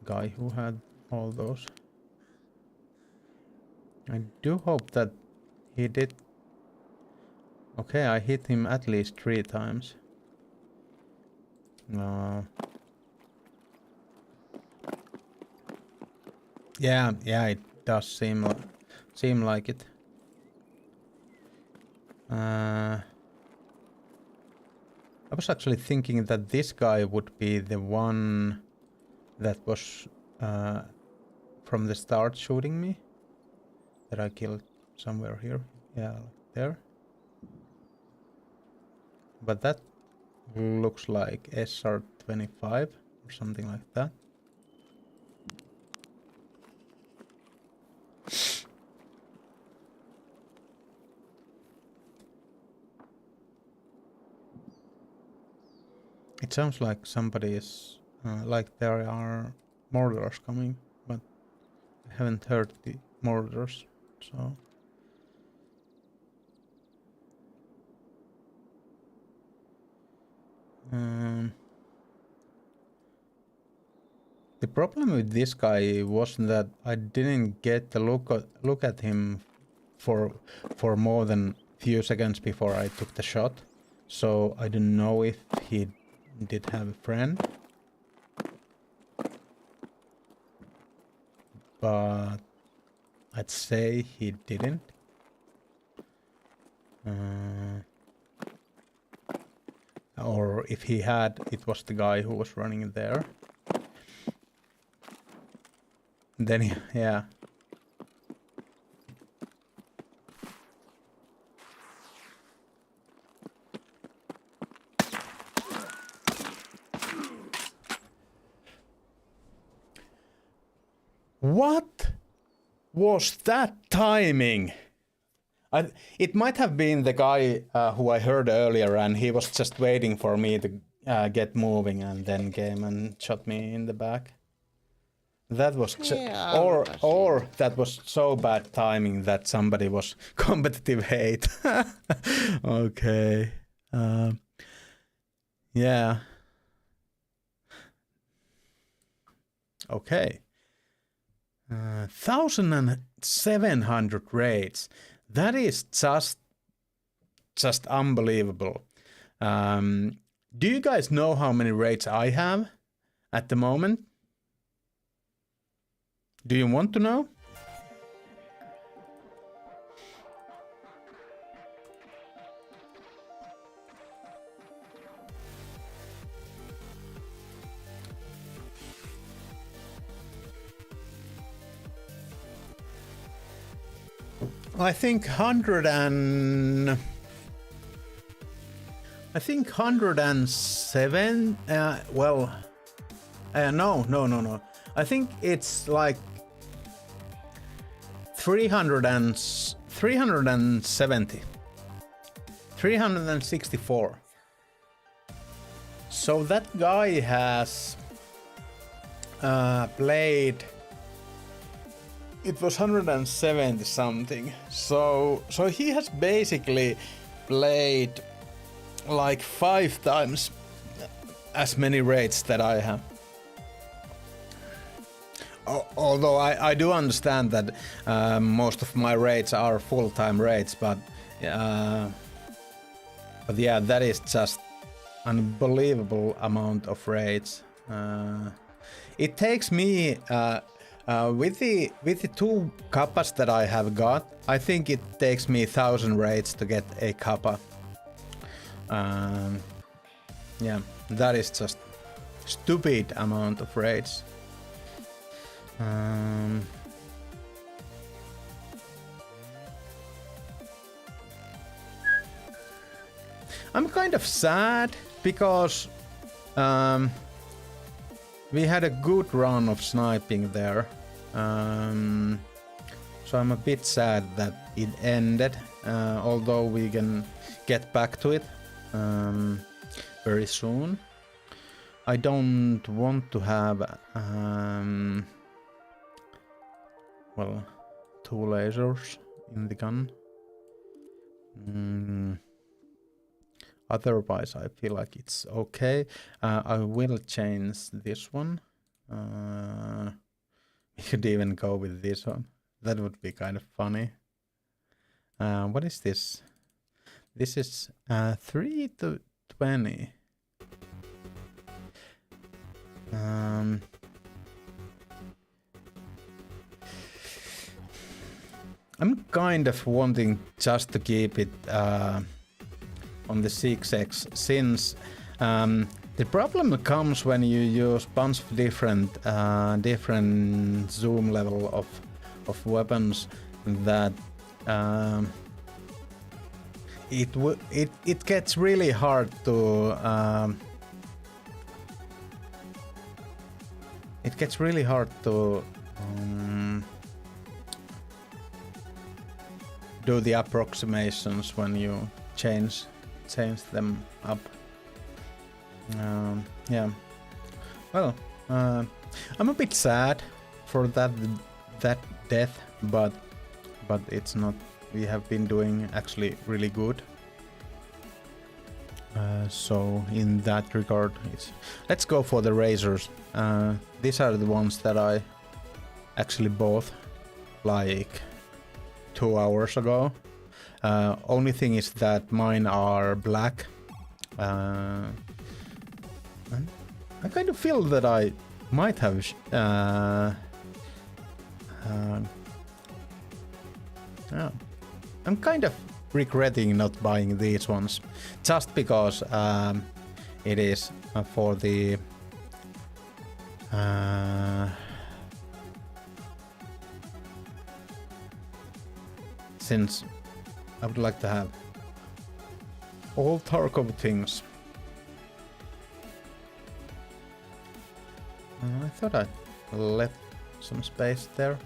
guy who had all those. I do hope that he did. Okay, I hit him at least 3 times. Yeah, it does seem like it. I was actually thinking that this guy would be the one that was from the start shooting me. That I killed somewhere here. Yeah, there. But that looks like SR-25 or something like that. It sounds like somebody is like there are murderers coming, but I haven't heard the murderers, so. The problem with this guy was that I didn't get to look at him for more than few seconds before I took the shot, so I don't know if he did have a friend. But I'd say he didn't. Or if he had, it was the guy who was running there. Then, yeah. What was that timing? It might have been the guy who I heard earlier, and he was just waiting for me to get moving, and then came and shot me in the back. That was or that was so bad timing that somebody was competitive hate. Okay. Yeah. Okay. 1,700 raids. That is just unbelievable. Do you guys know how many raids I have at the moment? Do you want to know? I think 107. No. I think it's like 370. 364. So that guy has played. It was 170 something. So he has basically played like 5 times as many raids that I have. Although I do understand that most of my raids are full-time raids, but yeah, that is just unbelievable amount of raids. It takes me with the 2 kappas that I have got, I think it takes me 1,000 raids to get a kappa. Yeah, that is just stupid amount of raids. I'm kind of sad because we had a good run of sniping there. So I'm a bit sad that it ended, although we can get back to it very soon. I don't want to have 2 lasers in the gun. Otherwise, I feel like it's okay. I will change this one. We could even go with this one. That would be kind of funny. What is this? This is 3 to 20. I'm kind of wanting just to keep it on the 6x, since the problem comes when you use bunch of different zoom level of weapons, that it gets really hard to do the approximations when you change them up. Yeah. Well, I'm a bit sad for that death, but it's not. We have been doing actually really good. So in that regard, let's go for the razors. These are the ones that I actually bought like 2 hours ago. Only thing is that mine are black. I kind of feel that I might have yeah. I'm kind of regretting not buying these ones, just because it is for the since I would like to have all Tarkov things. I thought I left some space there.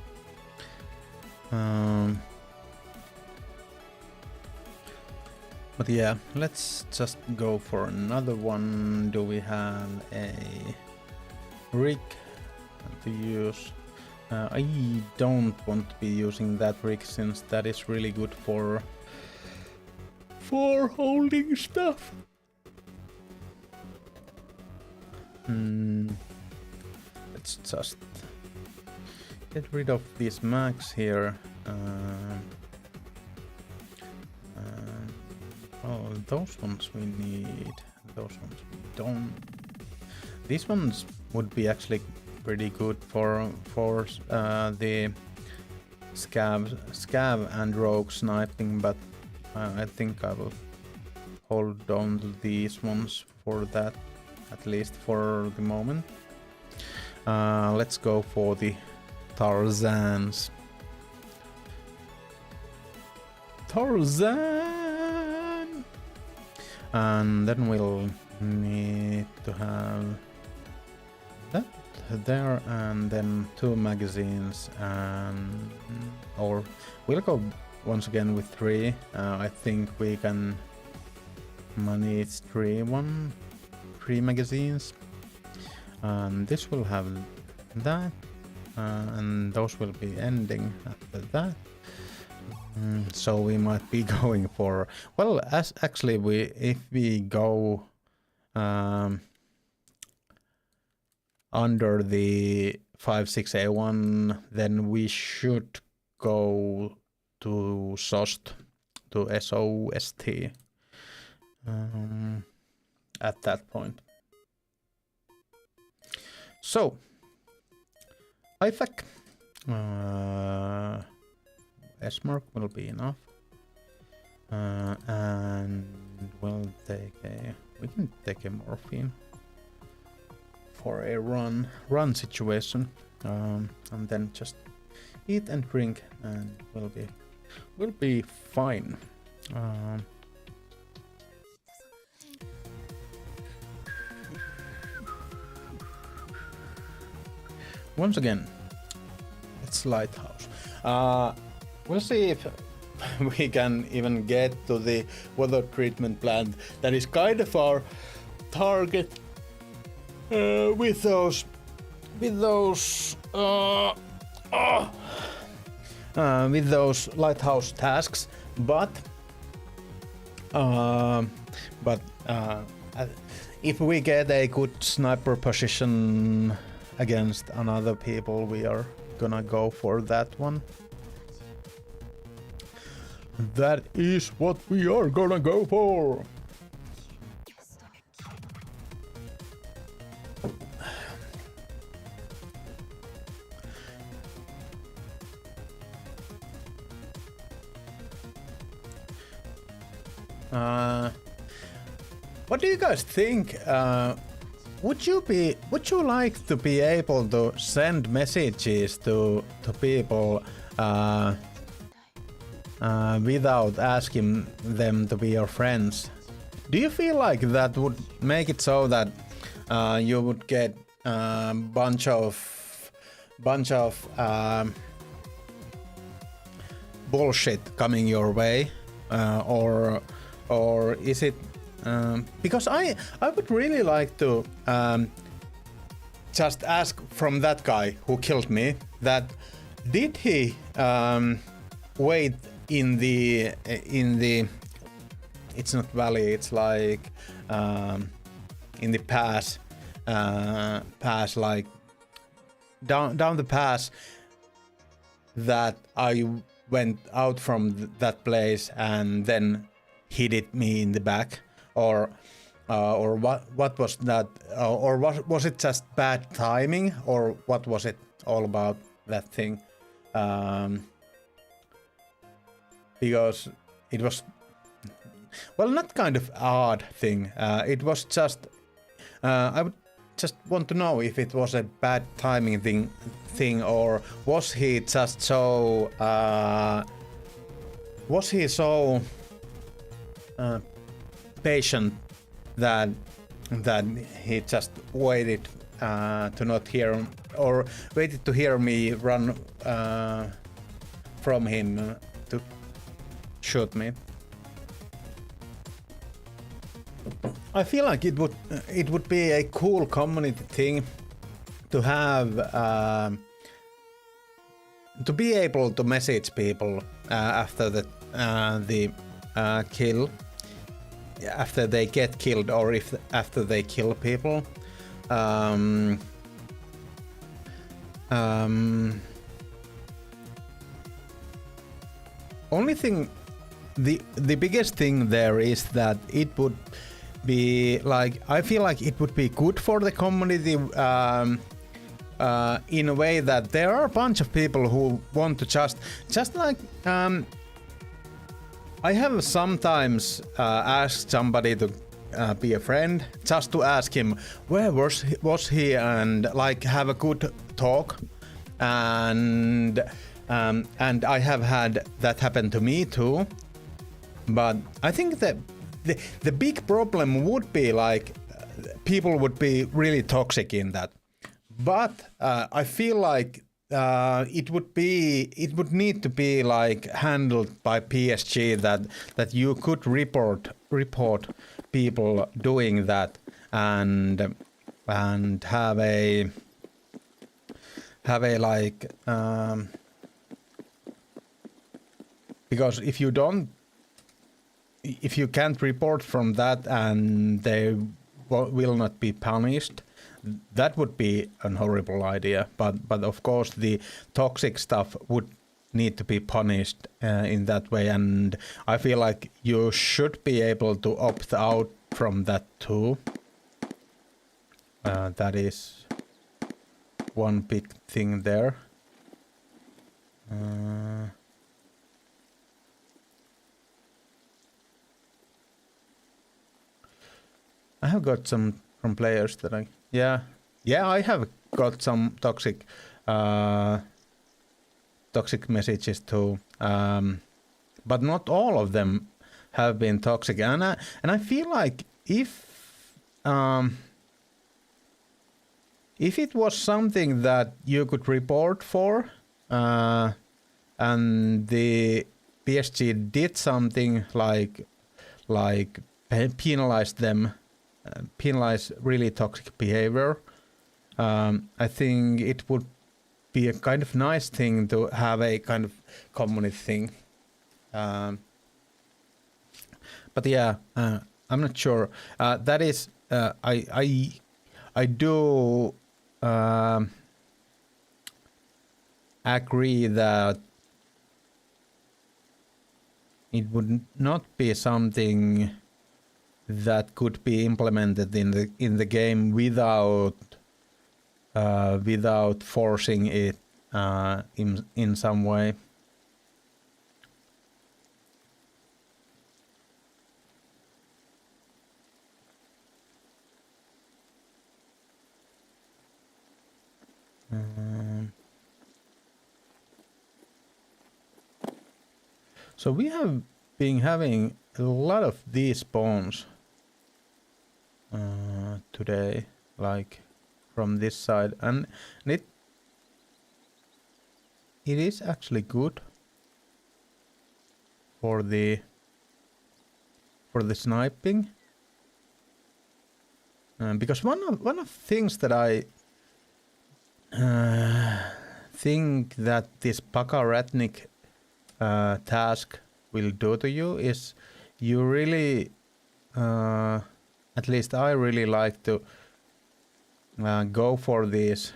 But yeah, let's just go for another one. Do we have a rig to use? I don't want to be using that rig, since that is really good for holding stuff. Let's just get rid of these mags here. Oh, those ones we need. Those ones we don't. These ones would be actually pretty good for the scav and rogue sniping, but I think I will hold on to these ones for that, at least for the moment. Let's go for the Tarzans. Tarzan! And then we'll need to have that there, and then 2 magazines, and or we'll go once again with 3. I think we can manage 3 magazines, and this will have that, and those will be ending after that. So we might be going for, well, as actually if we go under the 56A1, then we should go to SOST, to SOST at that point. So I think S-mark will be enough, and we'll take we can take a morphine for a run situation, and then just eat and drink, and we'll be fine. Once again, it's Lighthouse. We'll see if we can even get to the water treatment plant. That is kind of our target with those lighthouse tasks. But if we get a good sniper position against another people, we are gonna go for that one. That is what we are gonna go for. What do you guys think? Would you like to be able to send messages to people without asking them to be your friends? Do you feel like that would make it so that you would get bunch of bullshit coming your way, or is it? Because I would really like to just ask from that guy who killed me that did he wait in the it's not valley, it's like in the pass like down the pass that I went out from that place and then hit it me in the back, or what was that, or was it just bad timing, or what was it all about, that thing? Because it was, well, not kind of odd thing. It was just I would just want to know if it was a bad timing thing, or was he just so patient that he just waited to not hear, or waited to hear me run from him to shoot me. I feel like it would be a cool community thing to have, to be able to message people after the kill, after they get killed, or if after they kill people. Only thing, the biggest thing there is that it would be like, I feel like it would be good for the community in a way that there are a bunch of people who want to just like I have sometimes asked somebody to be a friend, just to ask him where was he, and like have a good talk, and I have had that happen to me too. But I think that the big problem would be like people would be really toxic in that. But I feel like it would need to be like handled by PSG, that you could report people doing that, and have a like because if you can't report from that and they will not be punished, that would be an horrible idea. But of course the toxic stuff would need to be punished in that way, and I feel like you should be able to opt out from that too. That is one big thing there. I have got some from players that I have got some toxic messages too, but not all of them have been toxic, and I feel like if it was something that you could report for, and the PSG did something like penalize them. Penalize really toxic behavior. I think it would be a kind of nice thing to have a kind of community thing. But yeah, I'm not sure. That is, I do agree that it would not be something that could be implemented in the game without forcing it in some way. So we have been having a lot of these spawns today, like from this side, and it is actually good for the sniping, because one of things that I think that this Pakaratnik task will do to you is you really, at least I really like to go for these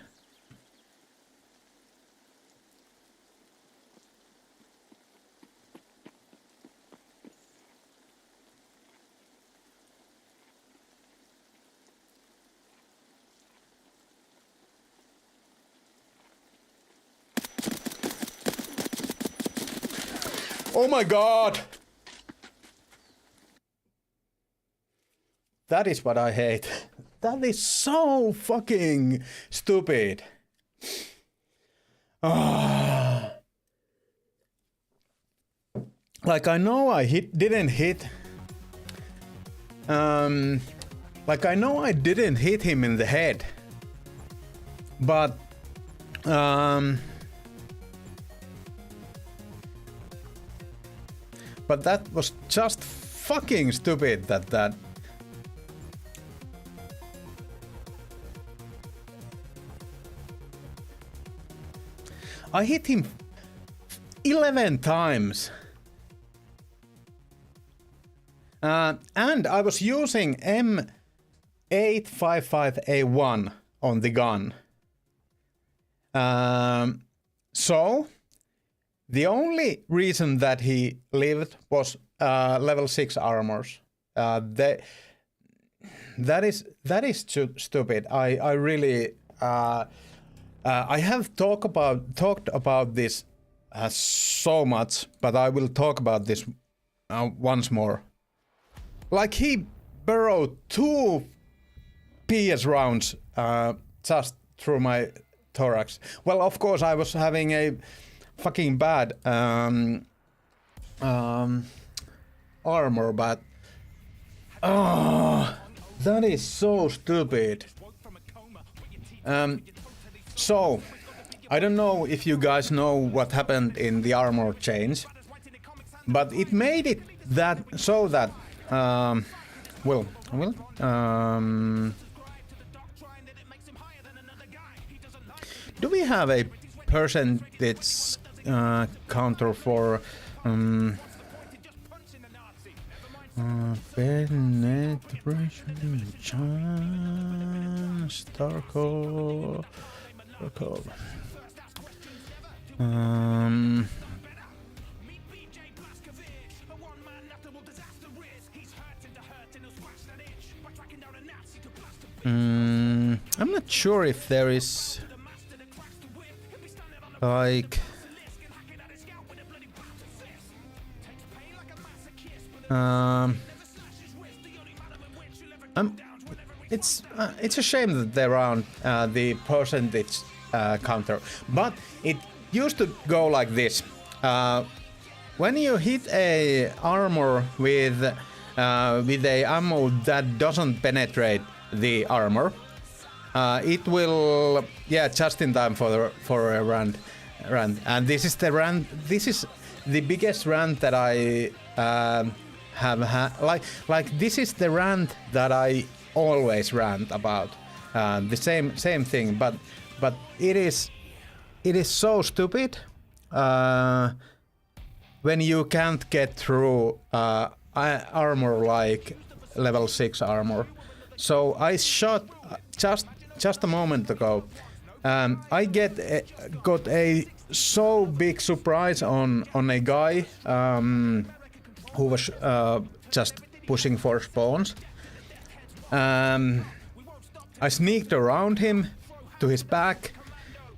Oh my god! That is what I hate. That is so fucking stupid. Like I know I didn't hit. Like I know I didn't hit him in the head. But that was just fucking stupid that I hit him 11 times. And I was using M855A1 on the gun. So the only reason that he lived was level 6 armors. That is stupid. I really I have talked about this so much, but I will talk about this once more. Like he burrowed 2 PS rounds just through my thorax. Well, of course I was having a fucking bad armor, but that is so stupid. So I don't know if you guys know what happened in the armor change, but it made it that so that do we have a percentage counter for penetration chance circle. I'm not sure if there is like it's a shame that there aren't the percentage counter, but it used to go like this. When you hit a armor with a ammo that doesn't penetrate the armor, it will just in time for a run. And this is the run. This is the biggest run that I have had. Like this is the rant that I always rant about. The same thing, but it is so stupid when you can't get through armor like level 6 armor. So I shot just a moment ago. I got a so big surprise on a guy who was just pushing for spawns. I sneaked around him to his back,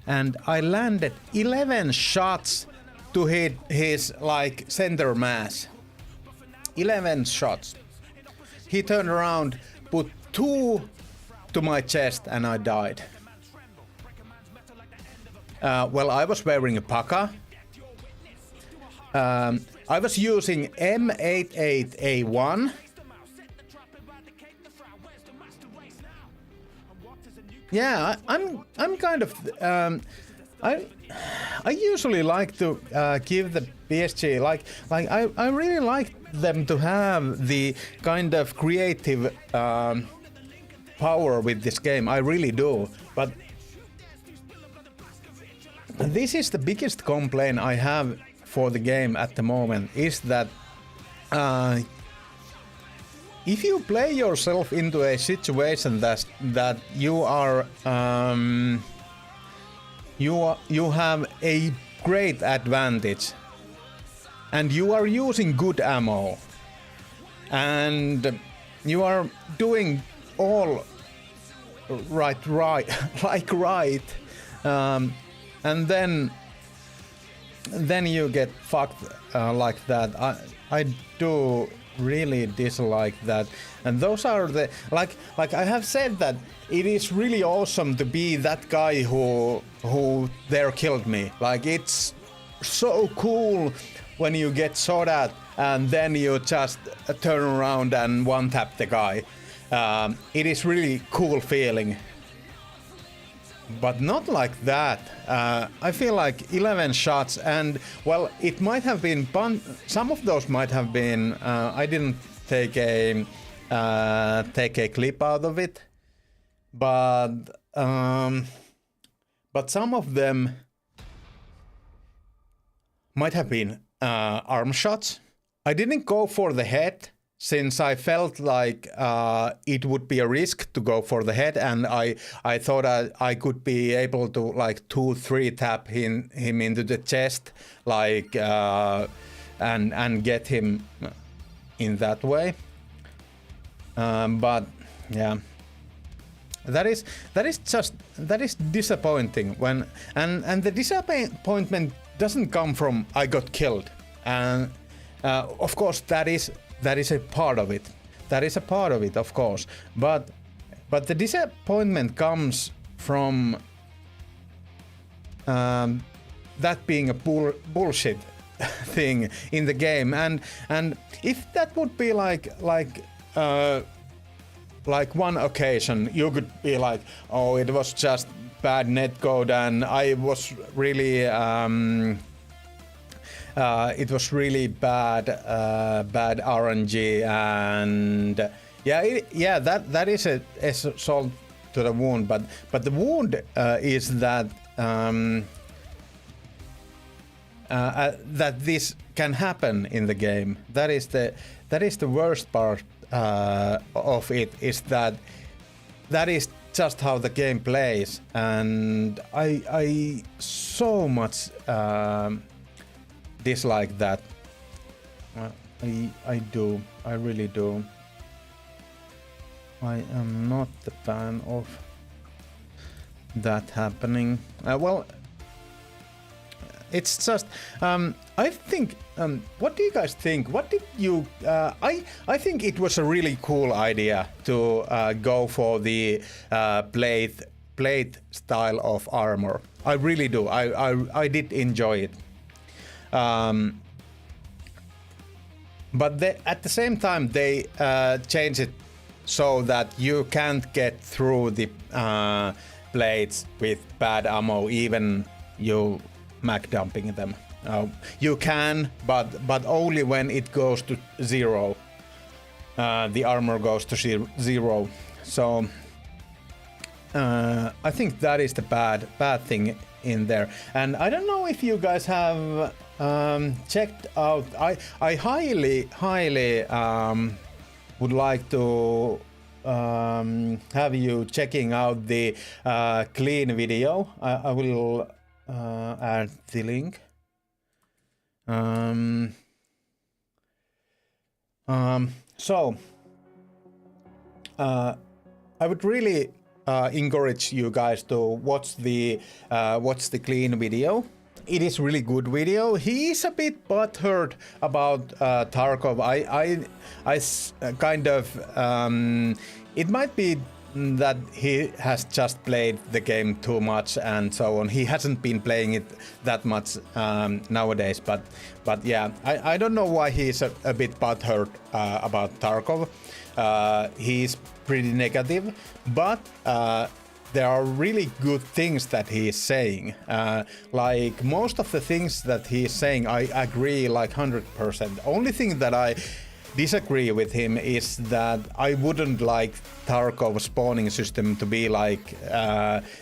and I landed 11 shots to hit his like center mass. 11 shots. He turned around, put 2 to my chest, and I died. Well, I was wearing a parka. I was using M88A1. Yeah, I'm kind of I usually like to give the PSG like I really like them to have the kind of creative power with this game. I really do, but this is the biggest complaint I have for the game at the moment, is that if you play yourself into a situation that you are you have a great advantage and you are using good ammo and you are doing all right and then you get fucked like that. I do really dislike that, and those are the like I have said that it is really awesome to be that guy who there killed me. Like, it's so cool when you get shot at and then you just turn around and one tap the guy. It is really cool feeling. But not like that. I feel like 11 shots, and well, it might have been some of those might have been. I didn't take a clip out of it, but some of them might have been arm shots. I didn't go for the head, since I felt like it would be a risk to go for the head, and I thought I could be able to like 2-3 tap him into the chest, like and get him in that way. But yeah, that is disappointing when and the disappointment doesn't come from I got killed, and of course that is a part of it. That is a part of it, of course. But the disappointment comes from that being a bullshit thing in the game. And if that would be like one occasion, you could be like, oh, it was just bad netcode, and I was really. It was really bad RNG, and that is a salt to the wound. But the wound is that that this can happen in the game. That is the worst part of it. Is that is just how the game plays, and I so much. Dislike that. I do. I really do. I am not a fan of that happening. Well, it's just. I think. What do you guys think? What did you? I think it was a really cool idea to go for the plate style of armor. I really do. I did enjoy it. But at the same time, they change it so that you can't get through the blades with bad ammo, even you mag dumping them. You can, but only when it goes to 0. The armor goes to 0. So I think that is the bad thing in there. And I don't know if you guys have checked out. I highly would like to have you checking out the clean video. I will add the link. So I would really encourage you guys to watch the clean video. It is really good video. He is a bit butthurt about Tarkov. I kind of it might be that he has just played the game too much and so on. He hasn't been playing it that much nowadays, but yeah, I don't know why he's a bit butthurt about Tarkov. He's pretty negative, but there are really good things that he is saying. Like most of the things that he is saying, I agree like 100%. Only thing that I disagree with him is that I wouldn't like Tarkov's spawning system to be like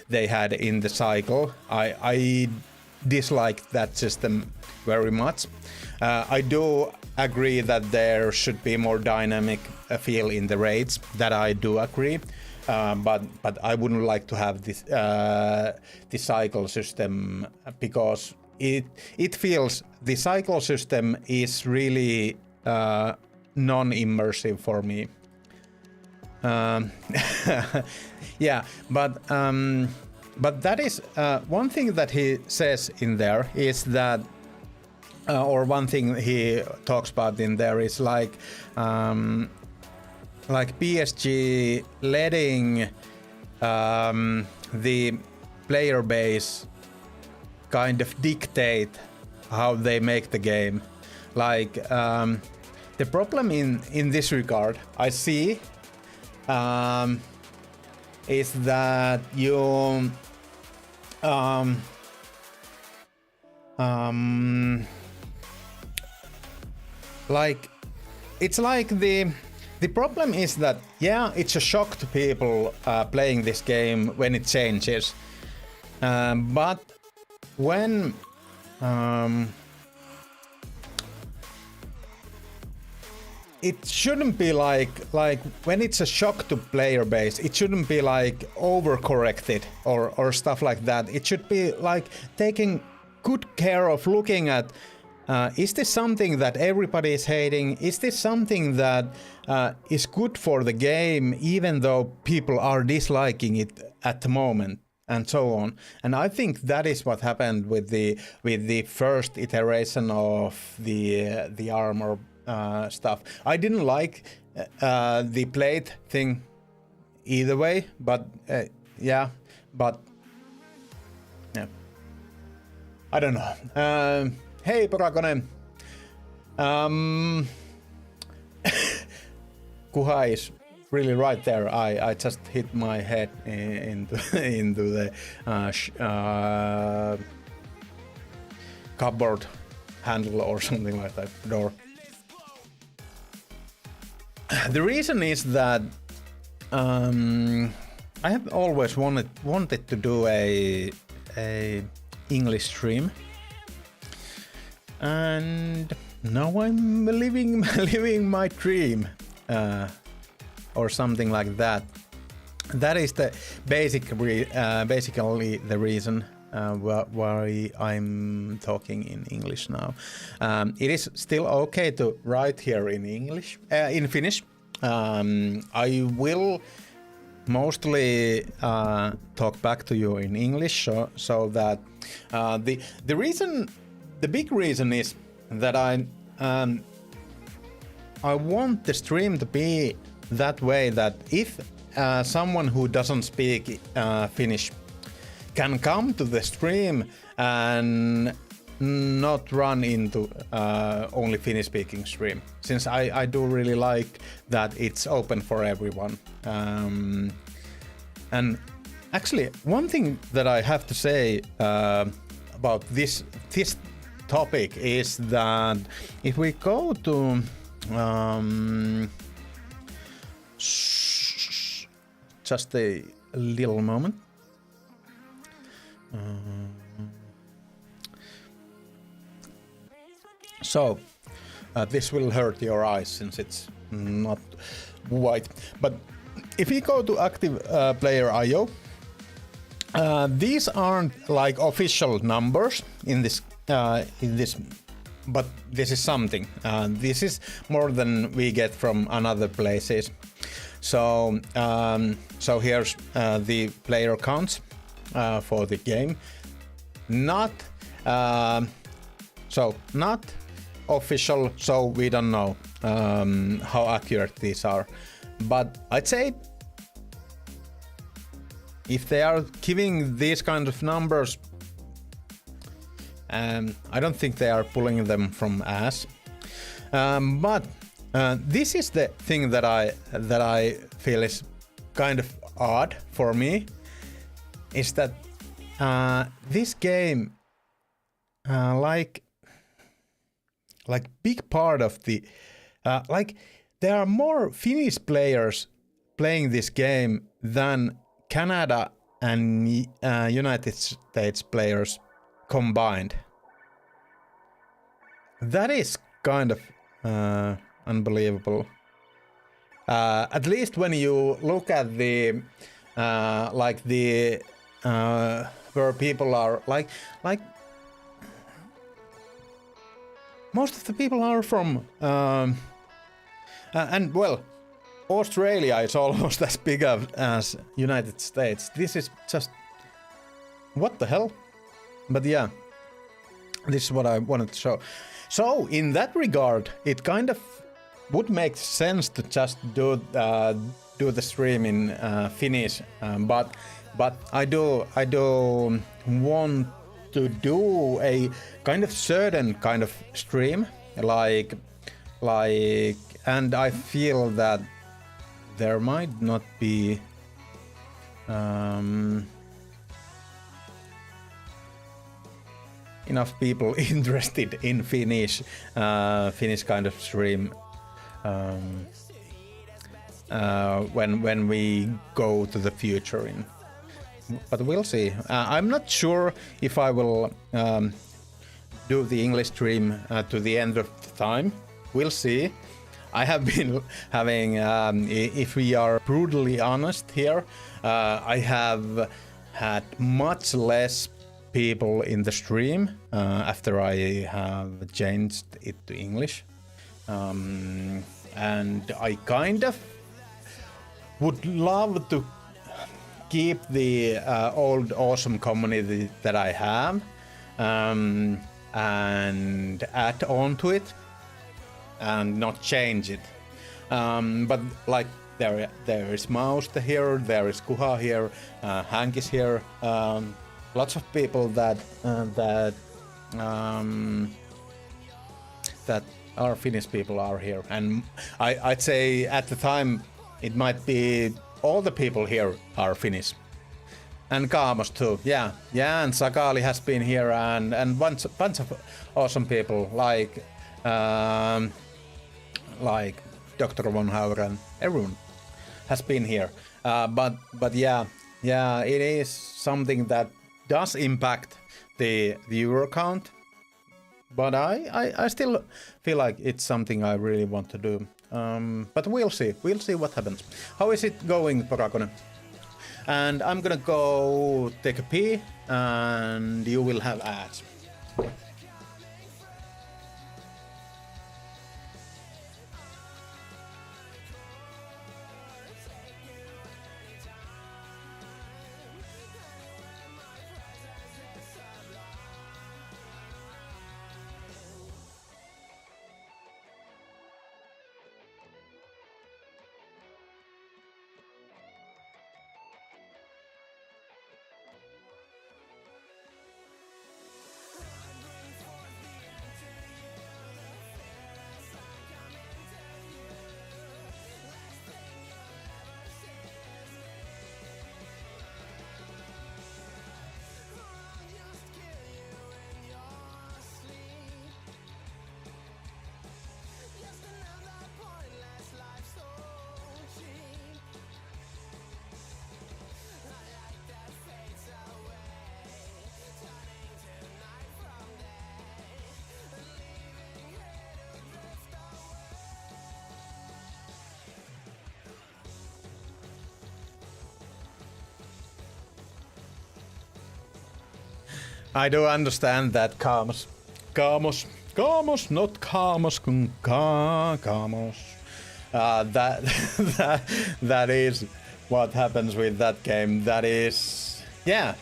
they had in the cycle. I dislike that system very much. I do agree that there should be more dynamic feel in the raids. That I do agree. But I wouldn't like to have this the cycle system because it feels the cycle system is really non-immersive for me. Yeah, but that is one thing that he says in there is that, or one thing he talks about in there is like PSG letting the player base kind of dictate how they make the game. Like the problem in this regard I see is that you like it's like the problem is that yeah, it's a shock to people playing this game when it changes, but when it shouldn't be like when it's a shock to player base, it shouldn't be like overcorrected or stuff like that. It should be like taking good care of looking at is this something that everybody is hating? Is this something that is good for the game even though people are disliking it at the moment? And so on. And I think that is what happened with the first iteration of the armor stuff. I didn't like the plate thing either way, but yeah, I don't know. Hey, Porakone. Kuha is really right there. I just hit my head into the cupboard handle or something like that, door. The reason is that I have always wanted to do a English stream, and now I'm living my dream. Or something like that. That is the basically the reason why I'm talking in English now. It is still okay to write here in English, in Finnish. I will mostly talk back to you in English, so that the big reason is that I want the stream to be that way that if someone who doesn't speak Finnish can come to the stream and not run into only Finnish speaking stream, since I do really like that it's open for everyone. And actually one thing that I have to say about this topic is that if we go to just a little moment. So this will hurt your eyes since it's not white. But if we go to active player IO, these aren't like official numbers in this, but this is something. This is more than we get from other places. So here's the player counts for the game. Not official, so we don't know how accurate these are. But I'd say if they are giving these kind of numbers, I don't think they are pulling them from ass. But this is the thing that I feel is kind of odd for me, is that this game, like big part of the like there are more Finnish players playing this game than Canada and United States players combined. That is kind of unbelievable. At least when you look at the like the where people are like most of the people are from and well, Australia is almost as big as United States. This is just what the hell? But yeah, this is what I wanted to show. So in that regard, it kind of would make sense to just do the stream in Finnish, but I do want to do a kind of certain kind of stream, like, and I feel that there might not be enough people interested in Finnish kind of stream when we go to the future but we'll see. I'm not sure if I will do the English stream to the end of the time. We'll see. I have been having, if we are brutally honest here, I have had much less people in the stream after I have changed it to English. And I kind of would love to keep the old awesome community that I have and add on to it and not change it. But like there is Mausta here, there is Kuha here, Hank is here. Lots of people that are Finnish people are here, and I'd say at the time it might be all the people here are Finnish, and Kaamos too. Yeah, and Sakali has been here, and bunch of awesome people like Dr. Von Hauer, everyone has been here. But yeah, it is something that does impact the viewer count. But I still feel like it's something I really want to do. But we'll see what happens. How is it going, Porakone? And I'm gonna go take a pee, and you will have ads. I do understand that, Kaamos, not Kaamos, Kaamos. That is what happens with that game. That is, yeah.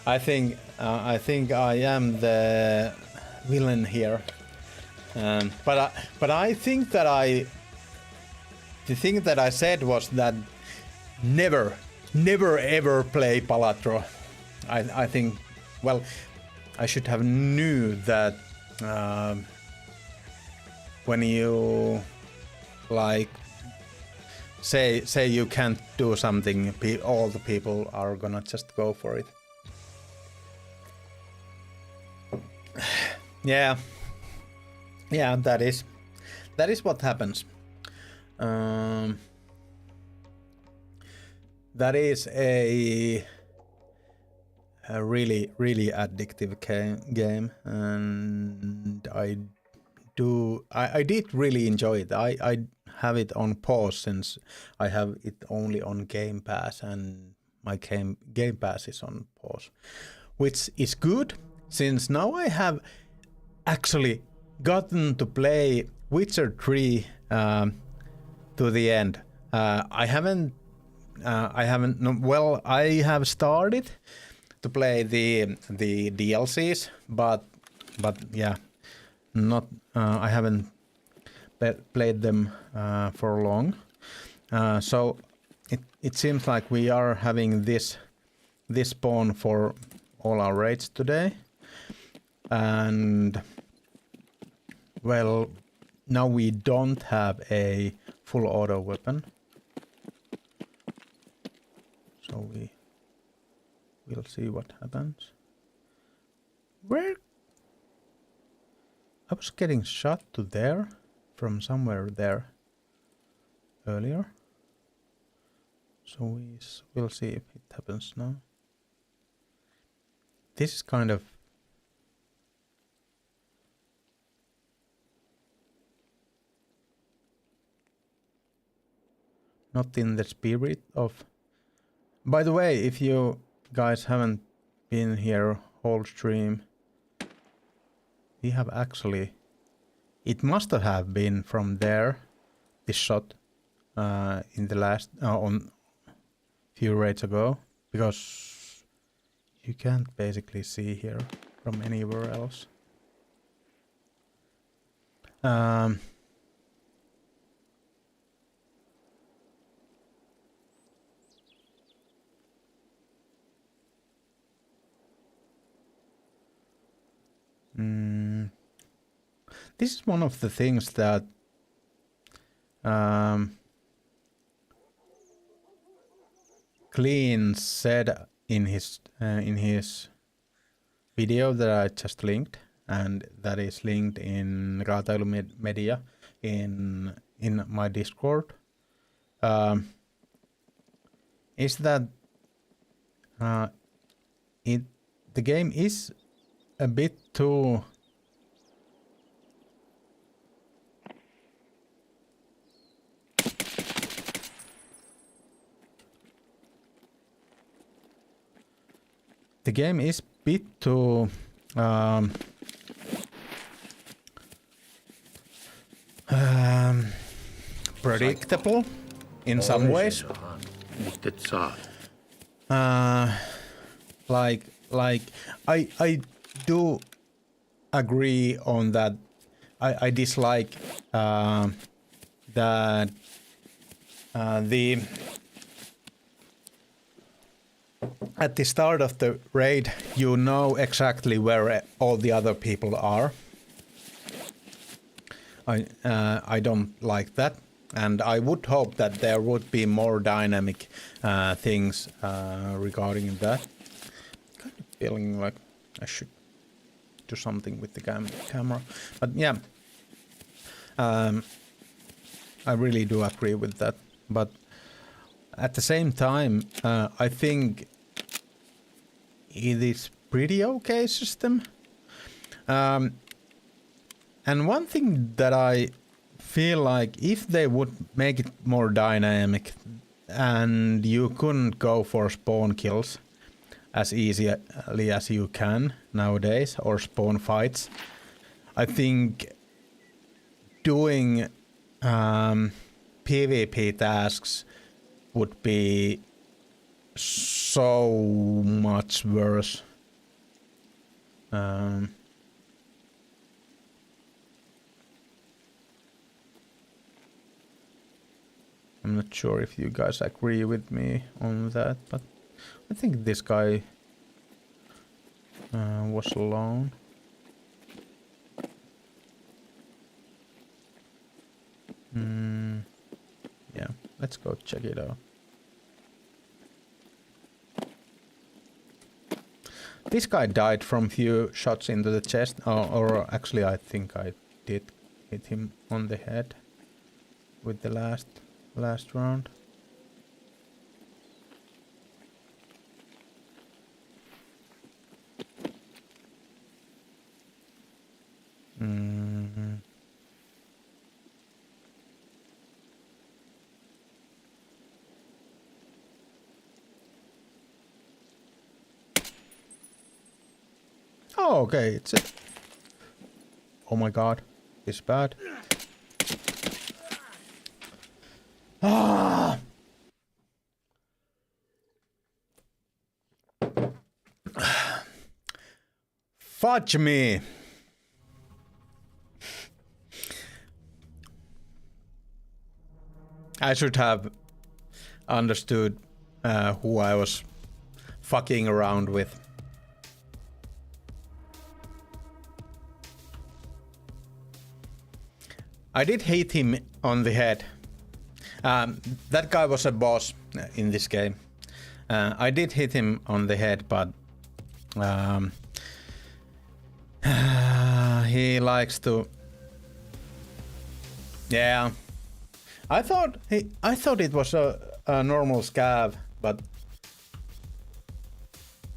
I think I am the villain here. But I think that the thing that I said was that never never ever play Palatro. I think, well, I should have knew that when you like say you can't do something, all the people are gonna just go for it. Yeah, that is what happens. That is a really addictive game, and I did really enjoy it. I have it on pause since I have it only on Game Pass, and my Game Pass is on pause, which is good since now I have actually gotten to play Witcher 3 to the end. I haven't. Well, I have started to play the DLCs, but yeah, not. I haven't played them for long. So it seems like we are having this spawn for all our raids today, and well, now we don't have a full auto weapon. So we'll see what happens. Where? I was getting shot to there from somewhere there earlier. So we'll see if it happens now. This is kind of not in the spirit of. By the way, if you guys haven't been here whole stream, we have actually, it must have been from there, this shot in the last, on few raids ago, because you can't basically see here from anywhere else. This is one of the things that Clean said in his video that I just linked, and that is linked in Raatailu Media in my Discord. Is that the game is a bit too predictable in some ways. Like I do agree on that. I dislike that the at the start of the raid you know exactly where all the other people are. I don't like that, and I would hope that there would be more dynamic things regarding that. Kind of feeling like I should do something with the camera, but yeah, I really do agree with that. But at the same time, I think it is pretty okay system. And one thing that I feel like if they would make it more dynamic and you couldn't go for spawn kills as easily as you can nowadays, or spawn fights, I think doing PvP tasks would be so much worse. I'm not not sure if you guys agree with me on that, but I think this guy was alone. Yeah, let's go check it out. This guy died from few shots into the chest, or actually I think I did hit him on the head with the last round. Oh, okay, it's it. Oh my god, it's bad. Ah! Fudge me! I should have understood who I was fucking around with. I did hit him on the head. That guy was a boss in this game. I did hit him on the head, but he likes to. Yeah, I thought it was a normal scav, but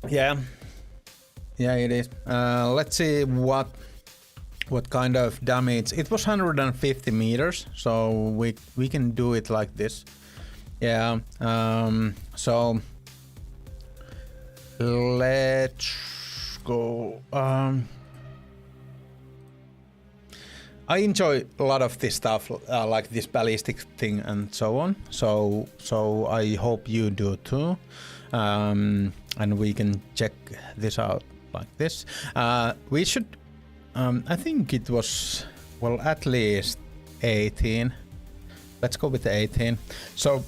yeah, it is. Let's see what kind of damage. It was 150 meters, so we can do it like this. Yeah. So let's go. I enjoy a lot of this stuff, like this ballistic thing and so on. So I hope you do too. And we can check this out like this. We should. I think it was, well, at least 18. Let's go with 18. So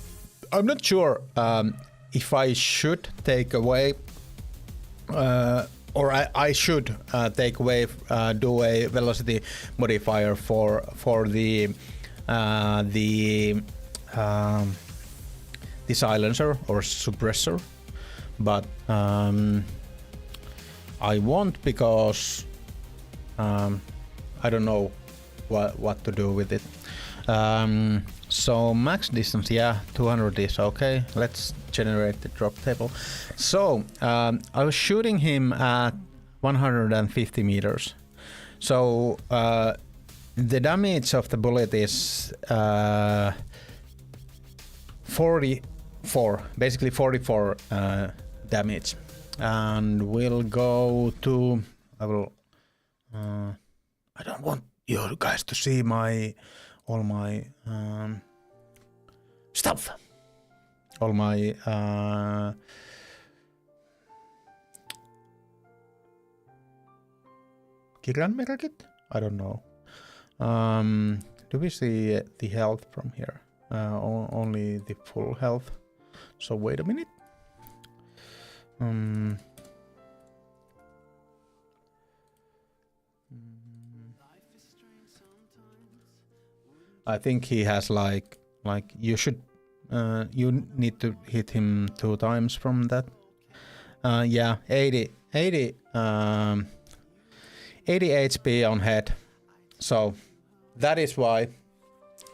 I'm not sure if I should take away, or I should take away, do a velocity modifier for the silencer or suppressor, but I won't, because I don't know what to do with it. So max distance, yeah, 200 is okay. Let's generate the drop table. So I was shooting him at 150 meters. So the damage of the bullet is 44, basically 44 damage. And we'll go to, I don't want you guys to see all my stuff, all my kirjanmerkit? I don't know. Do we see the health from here? Only the full health. So wait a minute. I think he has like you should you need to hit him 2 times from that. Yeah, 80 HP on head. So that is why,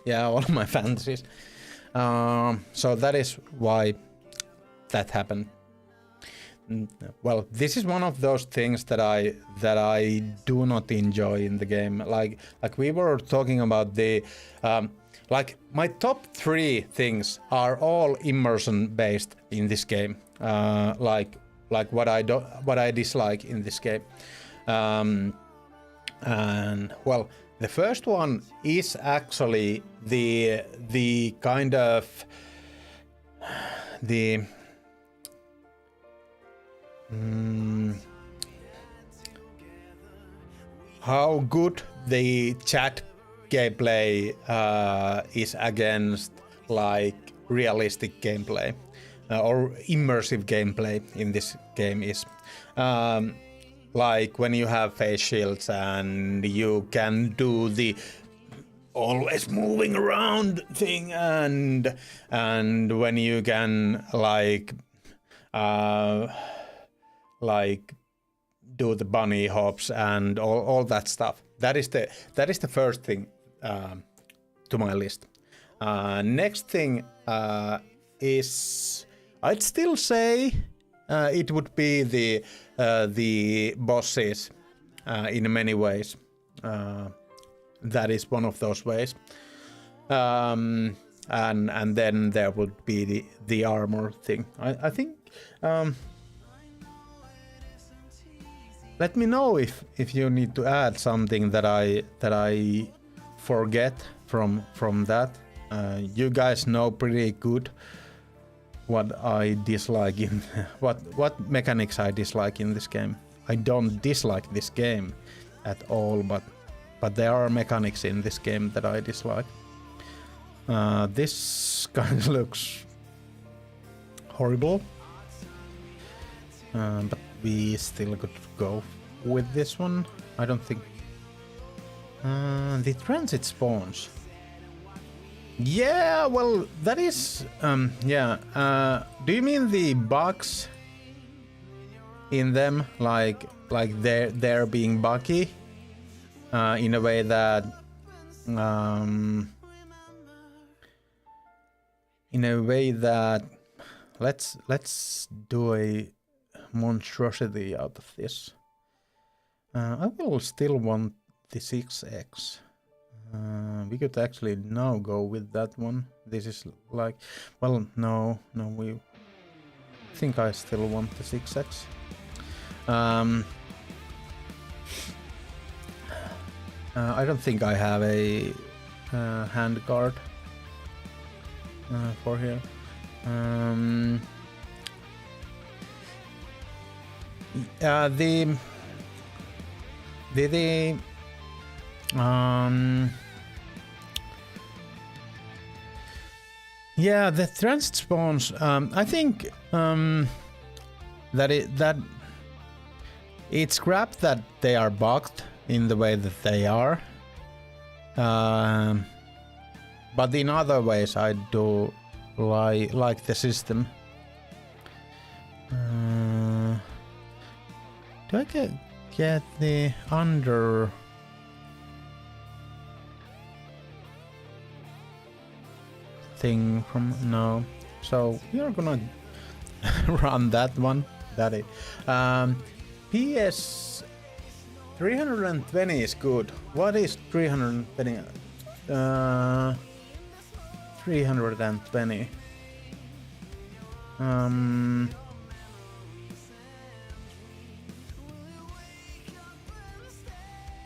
yeah, all my fantasies. So that is why that happened. Well, this is one of those things that I do not enjoy in the game. Like we were talking about the like my top 3 things are all immersion based in this game. Like what I dislike in this game. And well, the first one is actually the kind of the how good the chat gameplay is against like realistic gameplay or immersive gameplay in this game is. Like when you have face shields and you can do the always moving around thing, and when you can like do the bunny hops and all that stuff. That is the first thing to my list. Next thing is, I'd still say it would be the bosses in many ways. That is one of those ways. And then there would be the armor thing. I think. Let me know if you need to add something that I forget from that. You guys know pretty good what I dislike in what mechanics I dislike in this game. I don't dislike this game at all, but there are mechanics in this game that I dislike. This kind of looks horrible, but we still could go with this one. I don't think the transit spawns. Yeah, well, that is yeah. Do you mean the bugs in them, like they're being buggy in a way that let's do a monstrosity out of this. I will still want the 6x. We could actually now go with that one. This is like, well, no, we think I still want the 6x. I don't think I have a hand guard for here. Yeah, the transit spawns. I think that it's crap that they are bugged in the way that they are. But in other ways, I do like the system. Do I get the under? Thing from no, so we are gonna run that one. That is. PS 320 is good. What is 320? 320.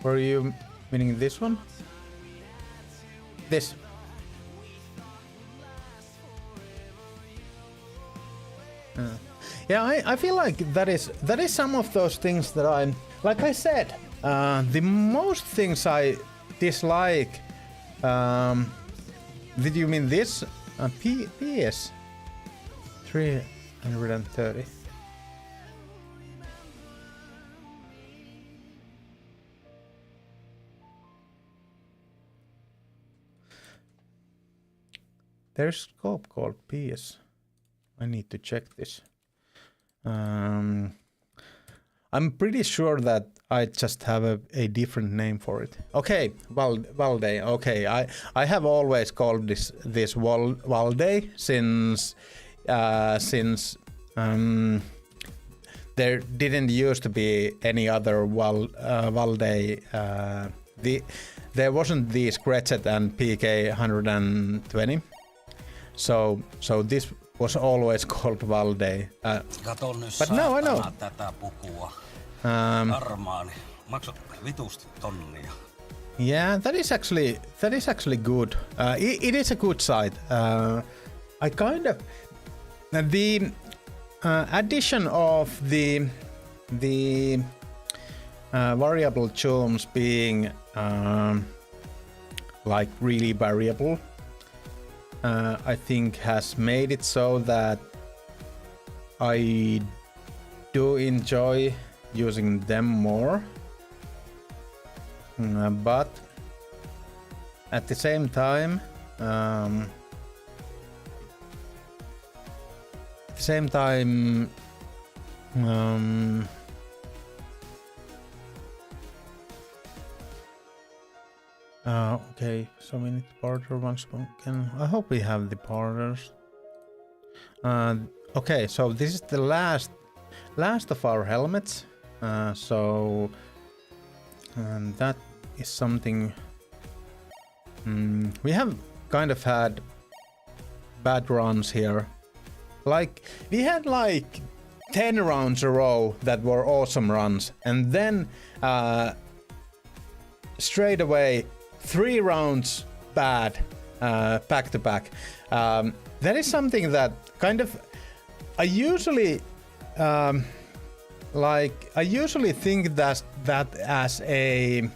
Were you meaning this one? This. Yeah, I feel like that is some of those things that I'm, like I said, the most things I dislike. Did you mean this? PS 330. There's a scope called PS. I need to check this. I'm pretty sure that I just have a different name for it. Okay, Valde. Okay, I have always called this Valde since there didn't used to be any other Valde. There wasn't the Scratchet and PK 120. So this was always called Valde. But no, I know. Tätä pukua. Armaani. Maksat vitusti tonnia. Yeah, that is actually good. It is a good site. I kind of the addition of the variable chums being like really variable I think has made it so that I do enjoy using them more. But at the same time, okay, so we need to barter once again. I hope we have the barters. Okay, so this is the last of our helmets. So that is something. We have kind of had bad runs here. Like we had like 10 rounds a row that were awesome runs, and then straight away 3 rounds bad back to back. That is something that kind of I usually think that as a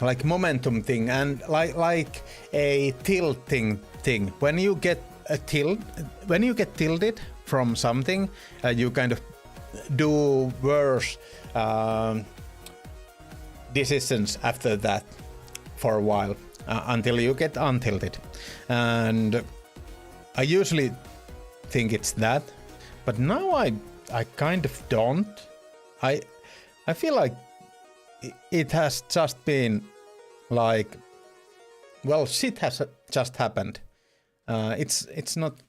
like momentum thing, and like a tilting thing. When you get tilted from something, you kind of do worse decisions after that for a while until you get untilted. And I usually think it's that, but now I kind of don't. I feel like it has just been like, well, shit has just happened. It's not.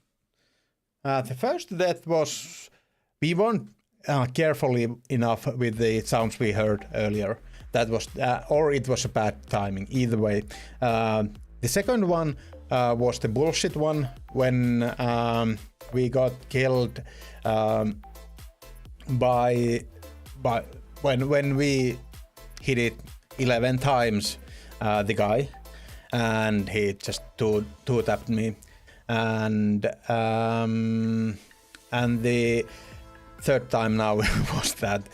The first death was, we weren't carefully enough with the sounds we heard earlier. That was, or it was a bad timing. Either way, the second one was the bullshit one when we got killed by when we hit it 11 times, the guy, and he just two-tapped me, and the third time now was that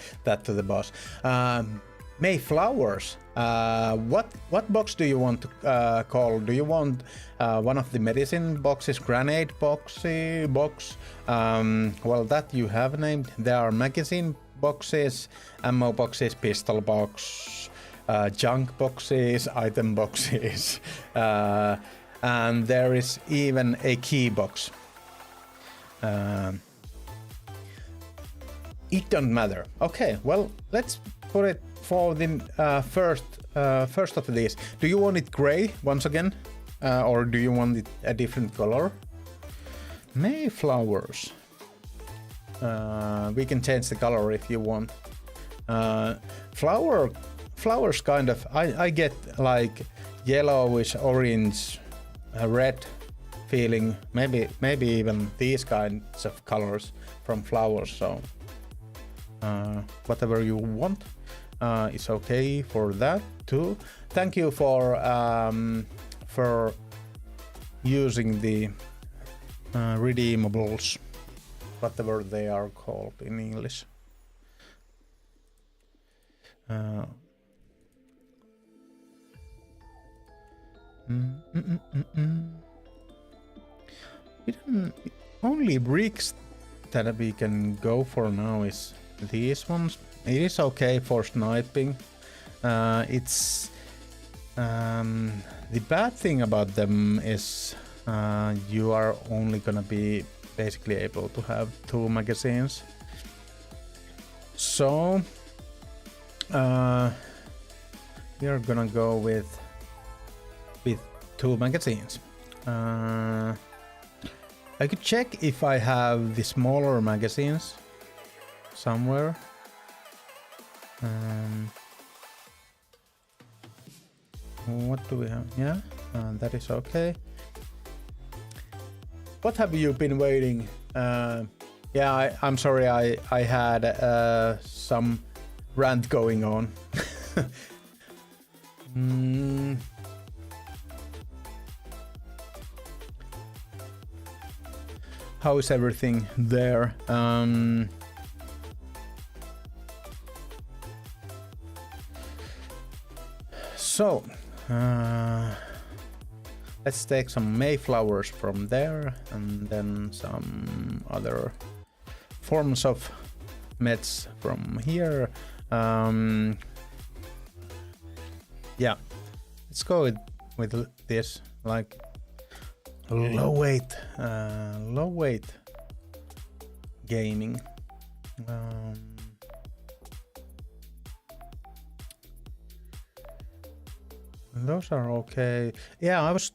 to the boss. Mayflowers. What box do you want to call? Do you want one of the medicine boxes, grenade box? Well, that you have named. There are magazine boxes, ammo boxes, pistol box, junk boxes, item boxes, and there is even a key box. It don't matter. Okay, well, let's put it for the first of these. Do you want it gray once again, or do you want it a different color? Mayflowers. We can change the color if you want. Flowers kind of, I get like yellowish, orange, red feeling. Maybe even these kinds of colors from flowers. So whatever you want is okay for that too. Thank you for using the redeemables, whatever they are called in English. Only bricks that we can go for now is these ones. It is okay for sniping. It's the bad thing about them is you are only gonna be basically able to have 2 magazines. So we are gonna go with 2 magazines. I could check if I have the smaller magazines somewhere. What do we have? Yeah, that is okay. What have you been waiting? Yeah, I'm sorry, I had some rant going on. How is everything there? So, let's take some mayflowers from there, and then some other forms of meds from here. Yeah, let's go with this, like low weight gaming. Those are okay. Yeah, I was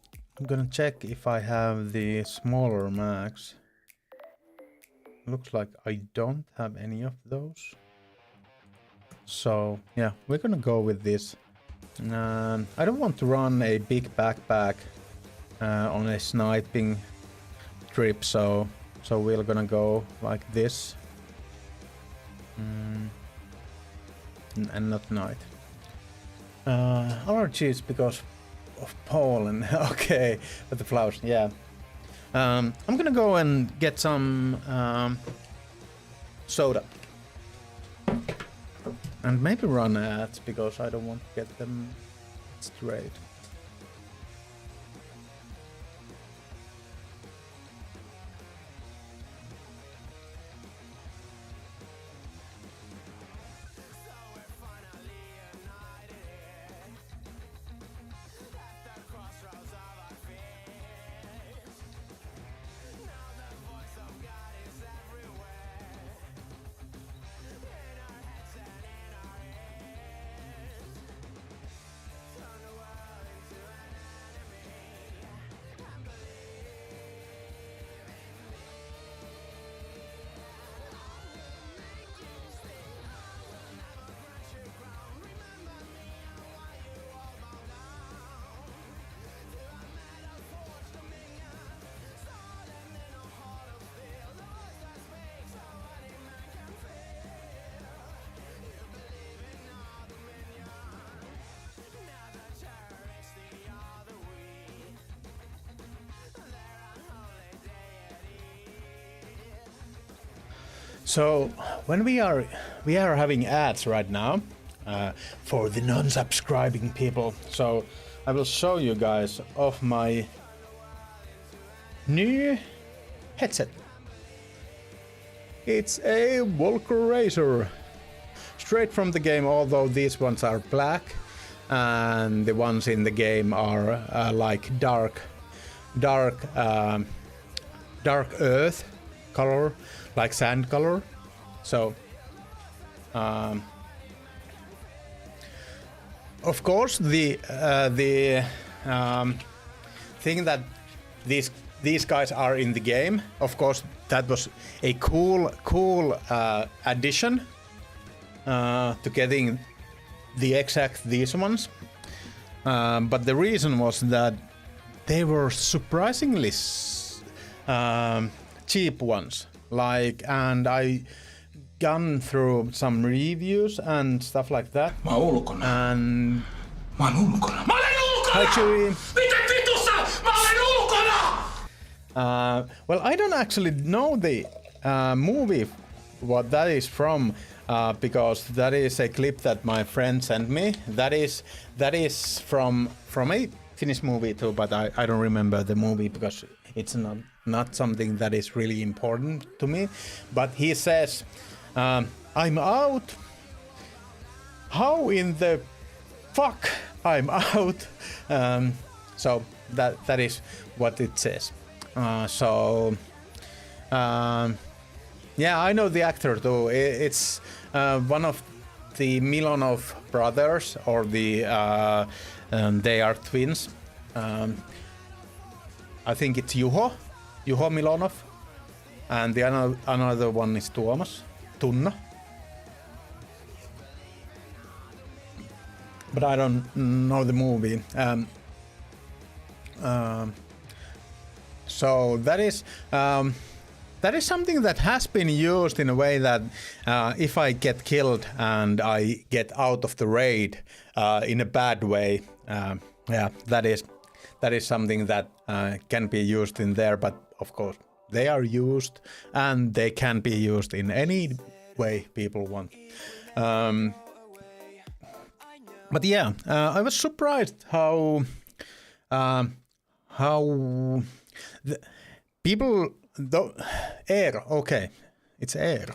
gonna check if I have the smaller mags. Looks like I don't have any of those. So yeah, we're gonna go with this. I don't want to run a big backpack on a sniping trip, so we're gonna go like this. And not night. Allergies because of pollen. Okay, but the flowers, yeah. I'm gonna go and get some soda. And maybe run ads because I don't want to get them straight. So when we are having ads right now for the non-subscribing people. So I will show you guys of my new headset. It's a Walker Racer, straight from the game. Although these ones are black, and the ones in the game are like dark earth color, like sand color. So of course the thing that these guys are in the game, of course that was a cool addition to getting the exact these ones, but the reason was that they were surprisingly cheap ones. Like, and I gone through some reviews and stuff like that. Mä oon ulkona. And Mä oon ulkona. Mä olen ulkona! actually, Mitä vitussa? Mä olen ulkona! well, I don't actually know the movie what that is from, because that is a clip that my friend sent me. That is from a Finnish movie too, but I don't remember the movie because it's not something that is really important to me. But he says, I'm out. How in the fuck I'm out? So that is what it says. Yeah, I know the actor too. It's one of the Milanov brothers, or they are twins. I think it's Juho Milanov, and the another one is Tunna. But I don't know the movie. So that is something that has been used in a way that if I get killed and I get out of the raid in a bad way, yeah, that is something that can be used in there. But of course, they are used, and they can be used in any way people want. But yeah, I was surprised how the people air. Okay, it's air.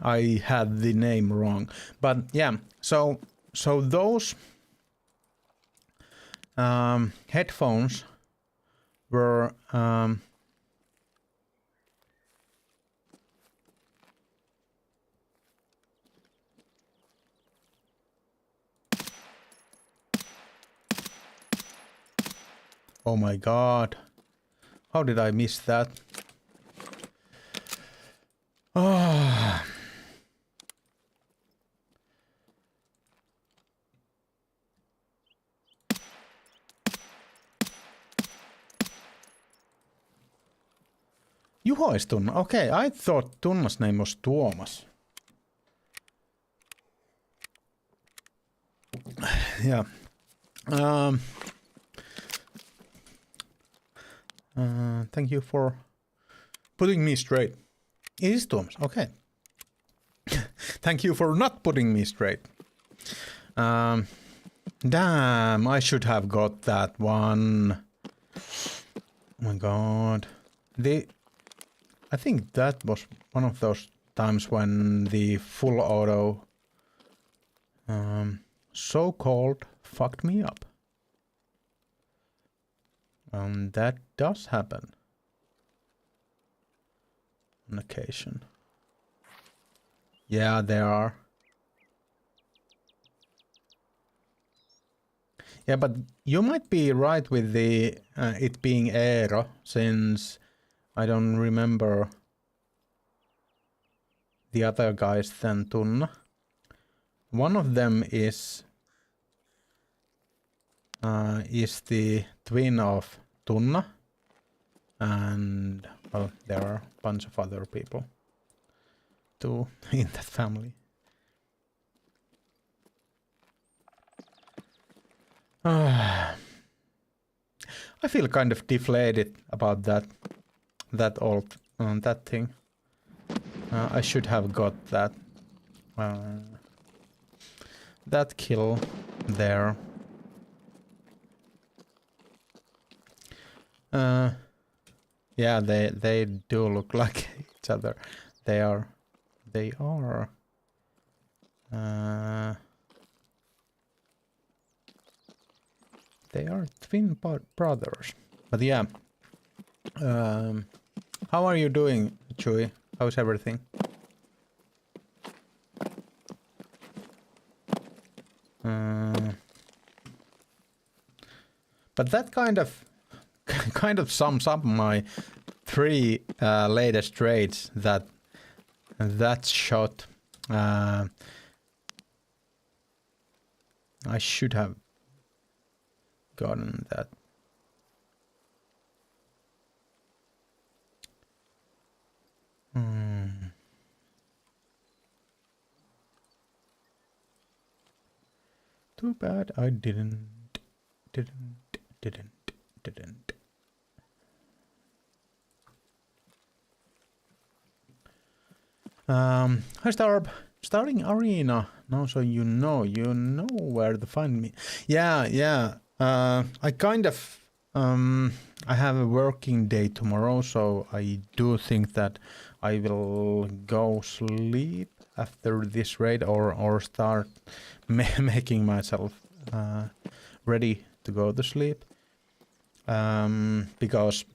I had the name wrong, but yeah. So those headphones were. Oh my god. How did I miss that? Oh. Juho is Tunna. Okay, I thought Tunna's name was Tuomas. Yeah. Thank you for putting me straight. It is Tuomas. Okay. Thank you for not putting me straight. Damn, I should have got that one. Oh my god. I think that was one of those times when the full auto so-called fucked me up. That does happen on occasion. Yeah, there are. Yeah, but you might be right with the it being Eero, since I don't remember the other guys than Tunna. One of them is the twin of Tunna, and well, there are a bunch of other people too in that family. I feel kind of deflated about that thing. I should have got that kill there. Yeah, they do look like each other. They are twin brothers. But yeah, how are you doing, Chewy? How's everything? But that kind of sums up my 3 latest raids that shot. I should have gotten that. Too bad I didn't. Hi Starb, starting arena now, so you know where to find me. Yeah. I kind of I have a working day tomorrow, so I do think that I will go sleep after this raid, or start making myself ready to go to sleep. Because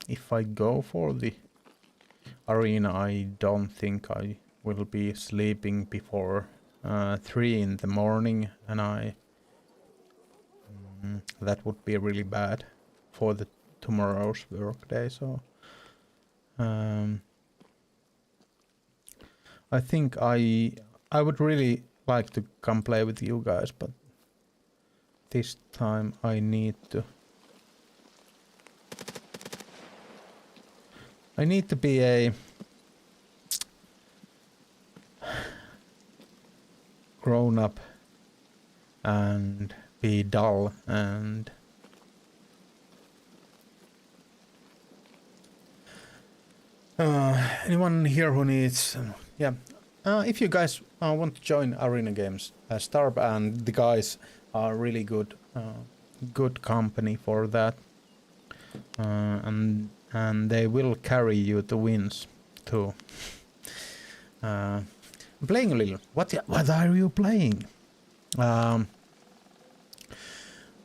if I go for the arena, I don't think I will be sleeping before 3 in the morning, and that would be really bad for the tomorrow's work day. So I think I would really like to come play with you guys, but this time I need to be a grown up and be dull and anyone here who needs yeah, if you guys want to join Arena Games, Starb and the guys are really good, good company for that, and they will carry you to wins too. Playing a little. What are you playing? I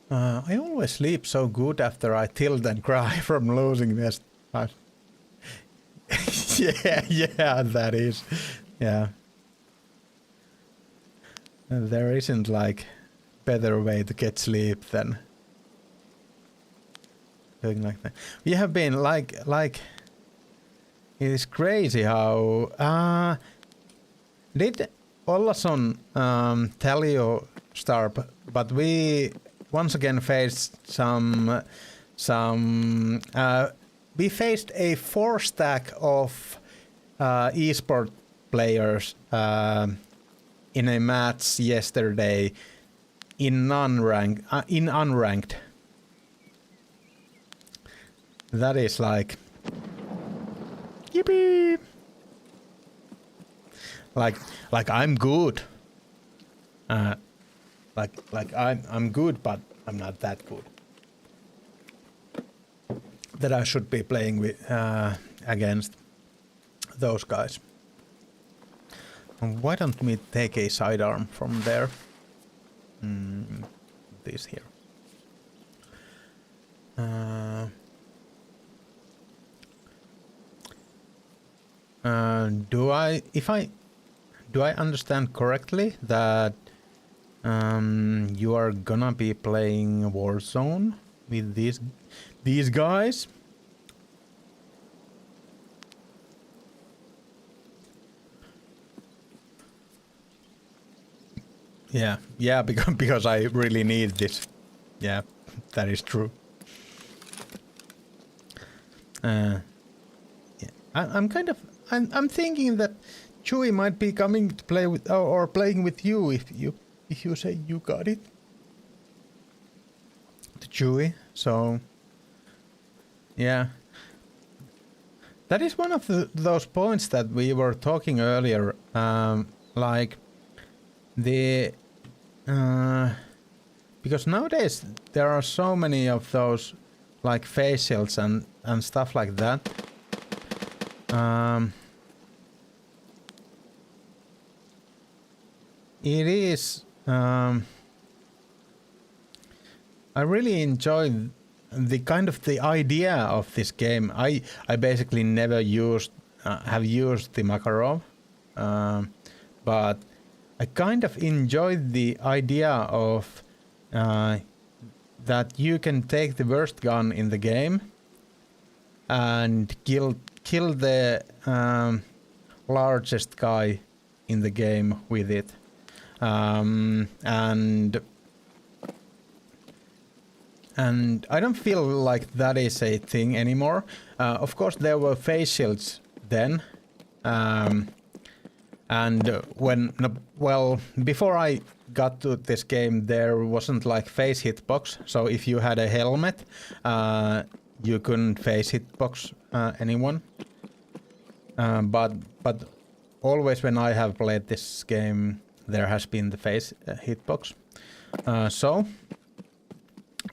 always sleep so good after I tilt and cry from losing this. Yeah, that is. Yeah. There isn't like better way to get sleep than doing like that. We have been like it is crazy how did Ollason tell you, Starp, but we once again faced we faced a 4-stack of esport players in a match yesterday in unranked. That is like yippee. Like I'm good. Like I'm good, but I'm not that good. That I should be playing with against those guys. And why don't we take a sidearm from there? This here. Do I understand correctly that you are gonna be playing Warzone with these guys? Yeah, because I really need this. Yeah, that is true. Yeah, I'm thinking that Chewy might be coming to play with or playing with you if you say you got it. To Chewy, so yeah. That is one of those points that we were talking earlier, like the because nowadays there are so many of those like facials and stuff like that. It is I really enjoy the kind of the idea of this game. I basically never have used the Makarov, but I kind of enjoyed the idea of that you can take the worst gun in the game and kill the largest guy in the game with it, and I don't feel like that is a thing anymore. Of course, there were face shields then. And before I got to this game, there wasn't like face hitbox. So if you had a helmet, you couldn't face hitbox anyone. But always when I have played this game, there has been the face hitbox.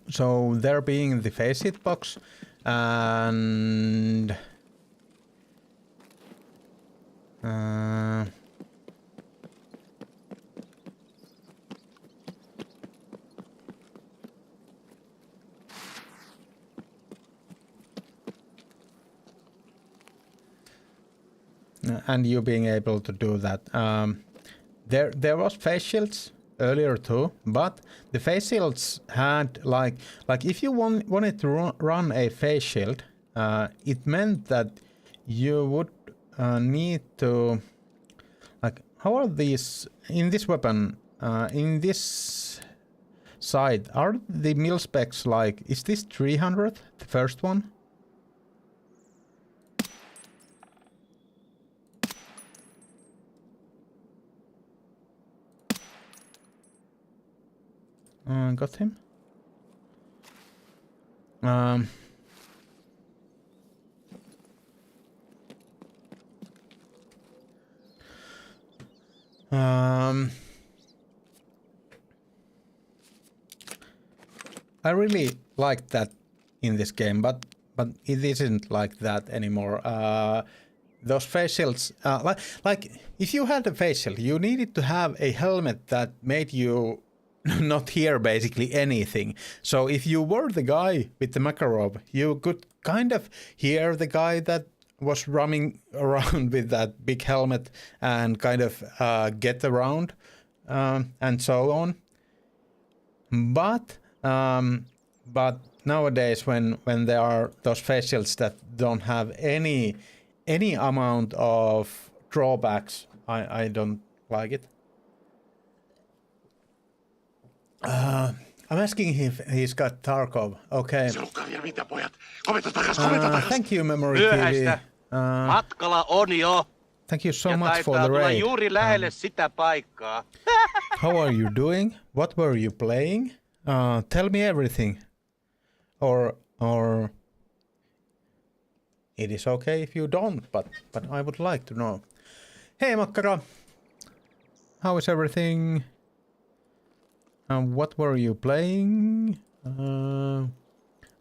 So there being the face hitbox and and you being able to do that. There was face shields earlier too, but the face shields had like if you wanted to run a face shield, it meant that you would need to like, how are these in this weapon, in this side, are the mil specs like, is this 300 the first one? Got him. I really liked that in this game, but it isn't like that anymore. Those facials, like if you had a facial, you needed to have a helmet that made you not hear basically anything. So if you were the guy with the Makarov, you could kind of hear the guy that was running around with that big helmet and kind of get around and so on. But nowadays, when there are those facials that don't have any amount of drawbacks, I don't like it. I'm asking if he's got Tarkov. Okay. Thank you, Memory TV. Myöhäistä. Matkalla on jo. Thank you so Ja much for taitaa the tulla raid. juuri lähelle sitä paikkaa. How are you doing? What were you playing? Tell me everything. Or it is okay if you don't, but I would like to know. Hey Makkara, how is everything? What were you playing?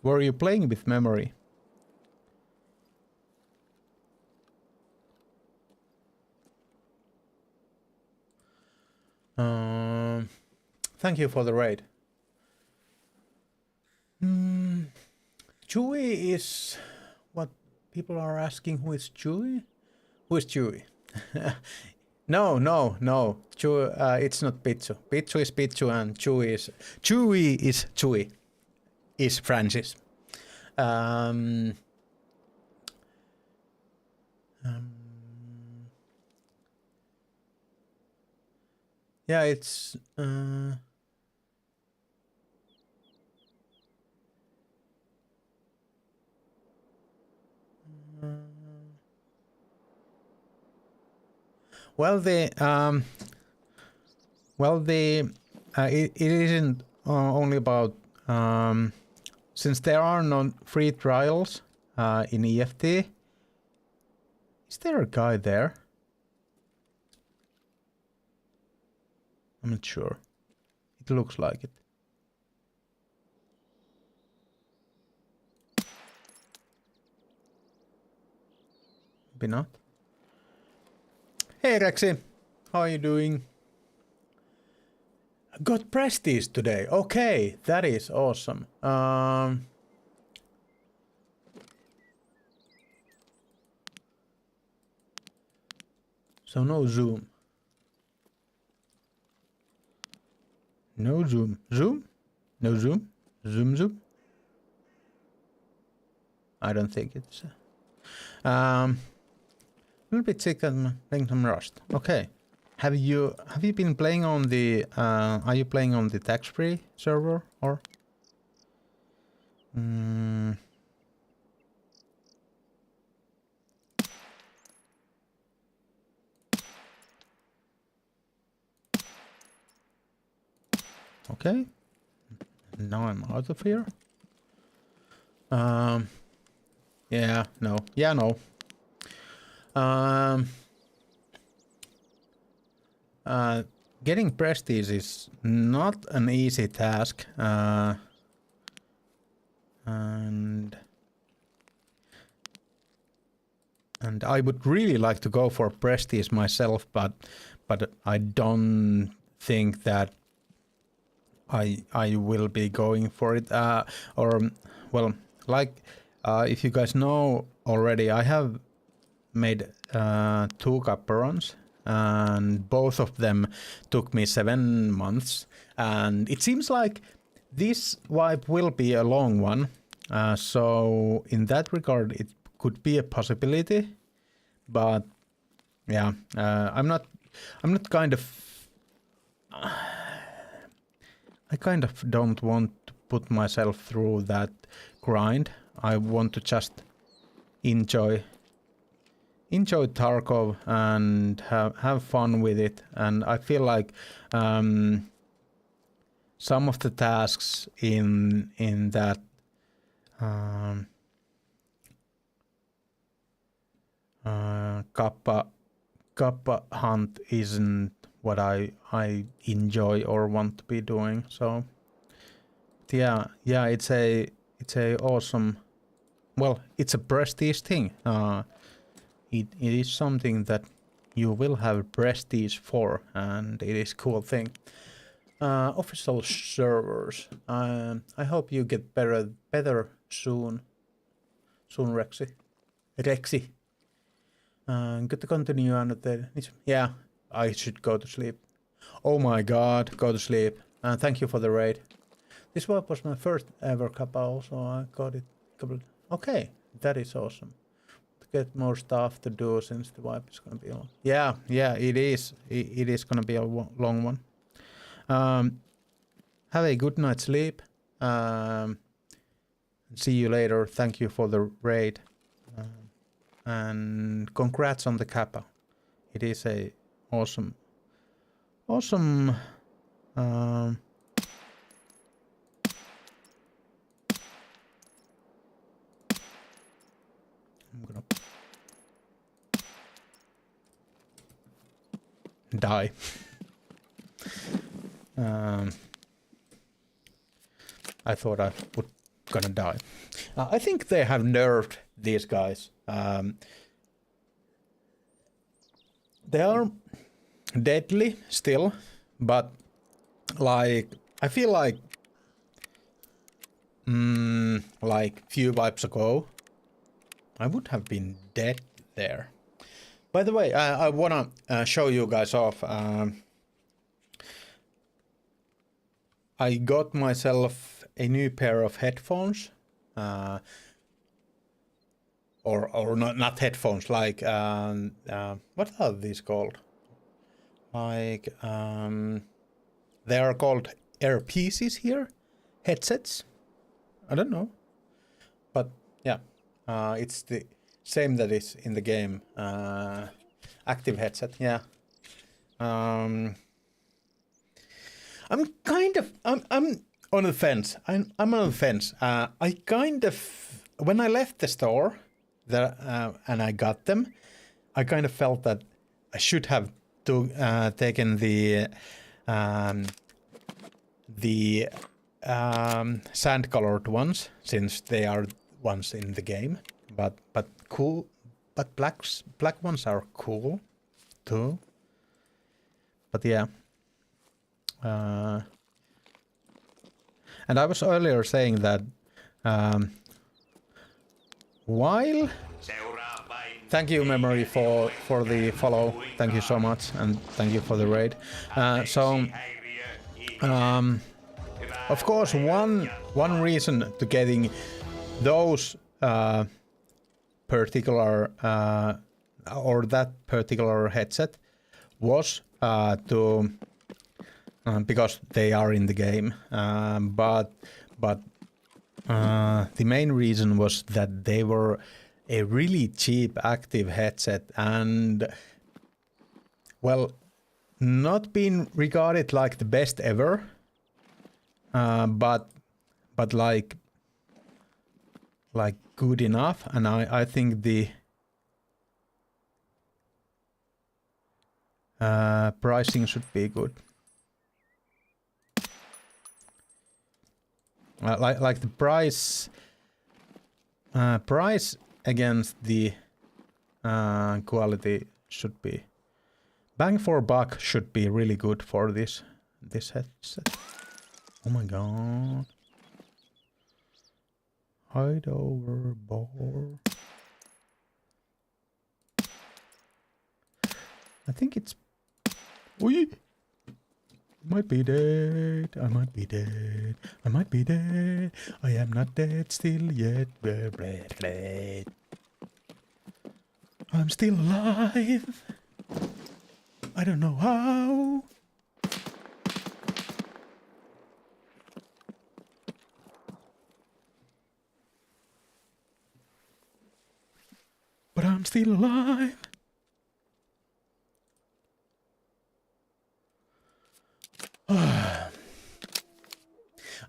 Were you playing with memory? Thank you for the raid. Chewy is what people are asking. Who is Chewy? Who is Chewy? No. Chewy, it's not Pitsu. Pitsu is Pitsu and Chewy is Chewy. Is Francis. Yeah, it's it isn't only about since there are no free trials in EFT. Is there a guy there? I'm not sure. It looks like it. Maybe not. Hey Rexy, how are you doing? Got prestige today. Okay, that is awesome. So no zoom. No zoom. Zoom? No zoom? Zoom? I don't think it's... a little bit sick and playing some Rust. Okay. Have you been playing on the... are you playing on the tax-free server or... Okay. Now I'm out of here. Yeah, no. Yeah, no. Getting prestige is not an easy task. And I would really like to go for prestige myself, but I don't think that I will be going for it. Or well, like if you guys know already, I have made 2 chaperones, and both of them took me 7 months. And it seems like this wipe will be a long one. So in that regard, it could be a possibility. But yeah, I'm not kind of. I kind of don't want to put myself through that grind. I want to just enjoy Tarkov and have fun with it. And I feel like some of the tasks in that Kappa hunt isn't what I enjoy or want to be doing. So yeah, it's a awesome. Well, it's a prestige thing. It is something that you will have prestige for, and it is a cool thing. Official servers. I hope you get better soon. Soon, Rexy. Good to continue annotated. Yeah, I should go to sleep. Oh my god, go to sleep. Thank you for the raid. This was my first ever kappa, so I got it. Okay, that is awesome. To get more stuff to do since the wipe is gonna be long. Yeah, it is. It is gonna be a long one. Have a good night's sleep. See you later. Thank you for the raid. And congrats on the kappa. It is a awesome. I'm gonna die. I thought I would gonna die. I think they have nerfed these guys. They are deadly still, but like I feel like few wipes ago I would have been dead there. By the way, I wanna show you guys off. I got myself a new pair of headphones, or not headphones, like what are these called? Like they are called earpieces here, headsets. I don't know, but yeah, it's the same that is in the game. Active headset, yeah. I'm on the fence. I'm on the fence. I kind of, when I left the store, and I got them, I kind of felt that I should have taken the sand-colored ones, since they are ones in the game. But cool. But black ones are cool too. But yeah. And I was earlier saying that while thank you Memory for the follow, thank you so much, and thank you for the raid. Of course one reason to getting those particular or that particular headset was to because they are in the game, but the main reason was that they were a really cheap active headset, and well, not being regarded like the best ever, but like good enough, and I think the pricing should be good. Like the price against the quality should be bang for buck, should be really good for this headset. Oh my god. Hide overboard. I think it's... Oi! Might be dead. I might be dead. I might be dead. I am not dead still yet. I'm still alive. I don't know how. But I'm still alive.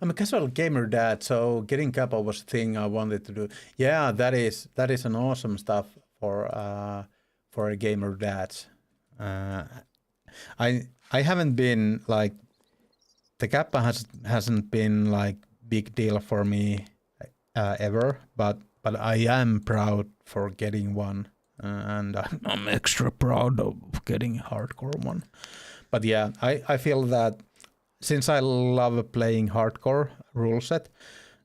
I'm a casual gamer dad, so getting kappa was a thing I wanted to do. Yeah, that is an awesome stuff for a gamer dad. I haven't been like the kappa hasn't been like big deal for me ever, but I am proud for getting one, and I'm extra proud of getting a hardcore one. But yeah, I feel that since I love playing hardcore rule set,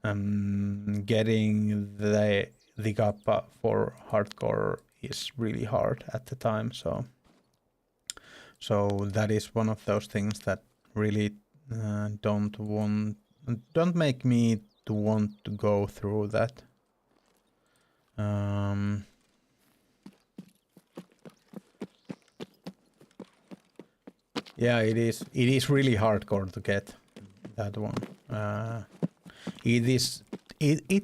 getting the kappa for hardcore is really hard at the time. So that is one of those things that really don't make me to want to go through that. Yeah, it is really hardcore to get that one. It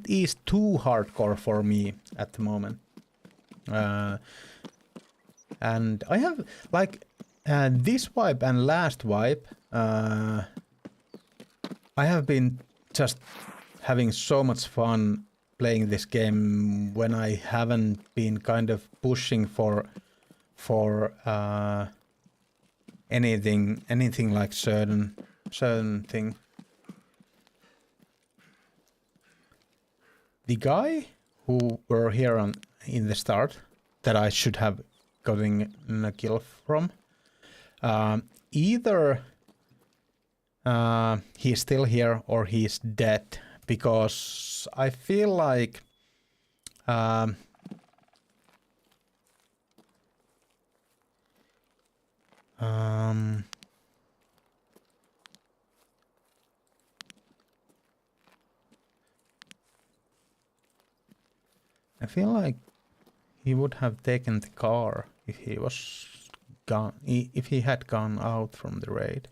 is too hardcore for me at the moment. And I have like this wipe and last wipe. I have been just having so much fun playing this game when I haven't been kind of pushing for anything like certain thing. The guy who were here in the start that I should have gotten a kill from, either he's still here or he's dead, because I feel like I feel like he would have taken the car if he was gone, if he had gone out from the raid.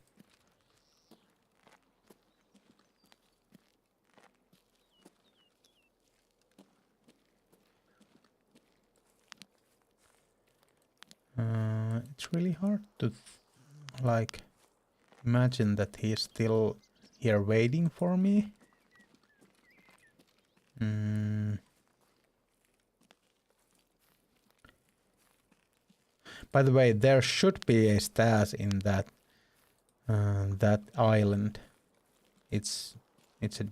It's really hard to like imagine that he's still here waiting for me. By the way, there should be a stash in that island. It's a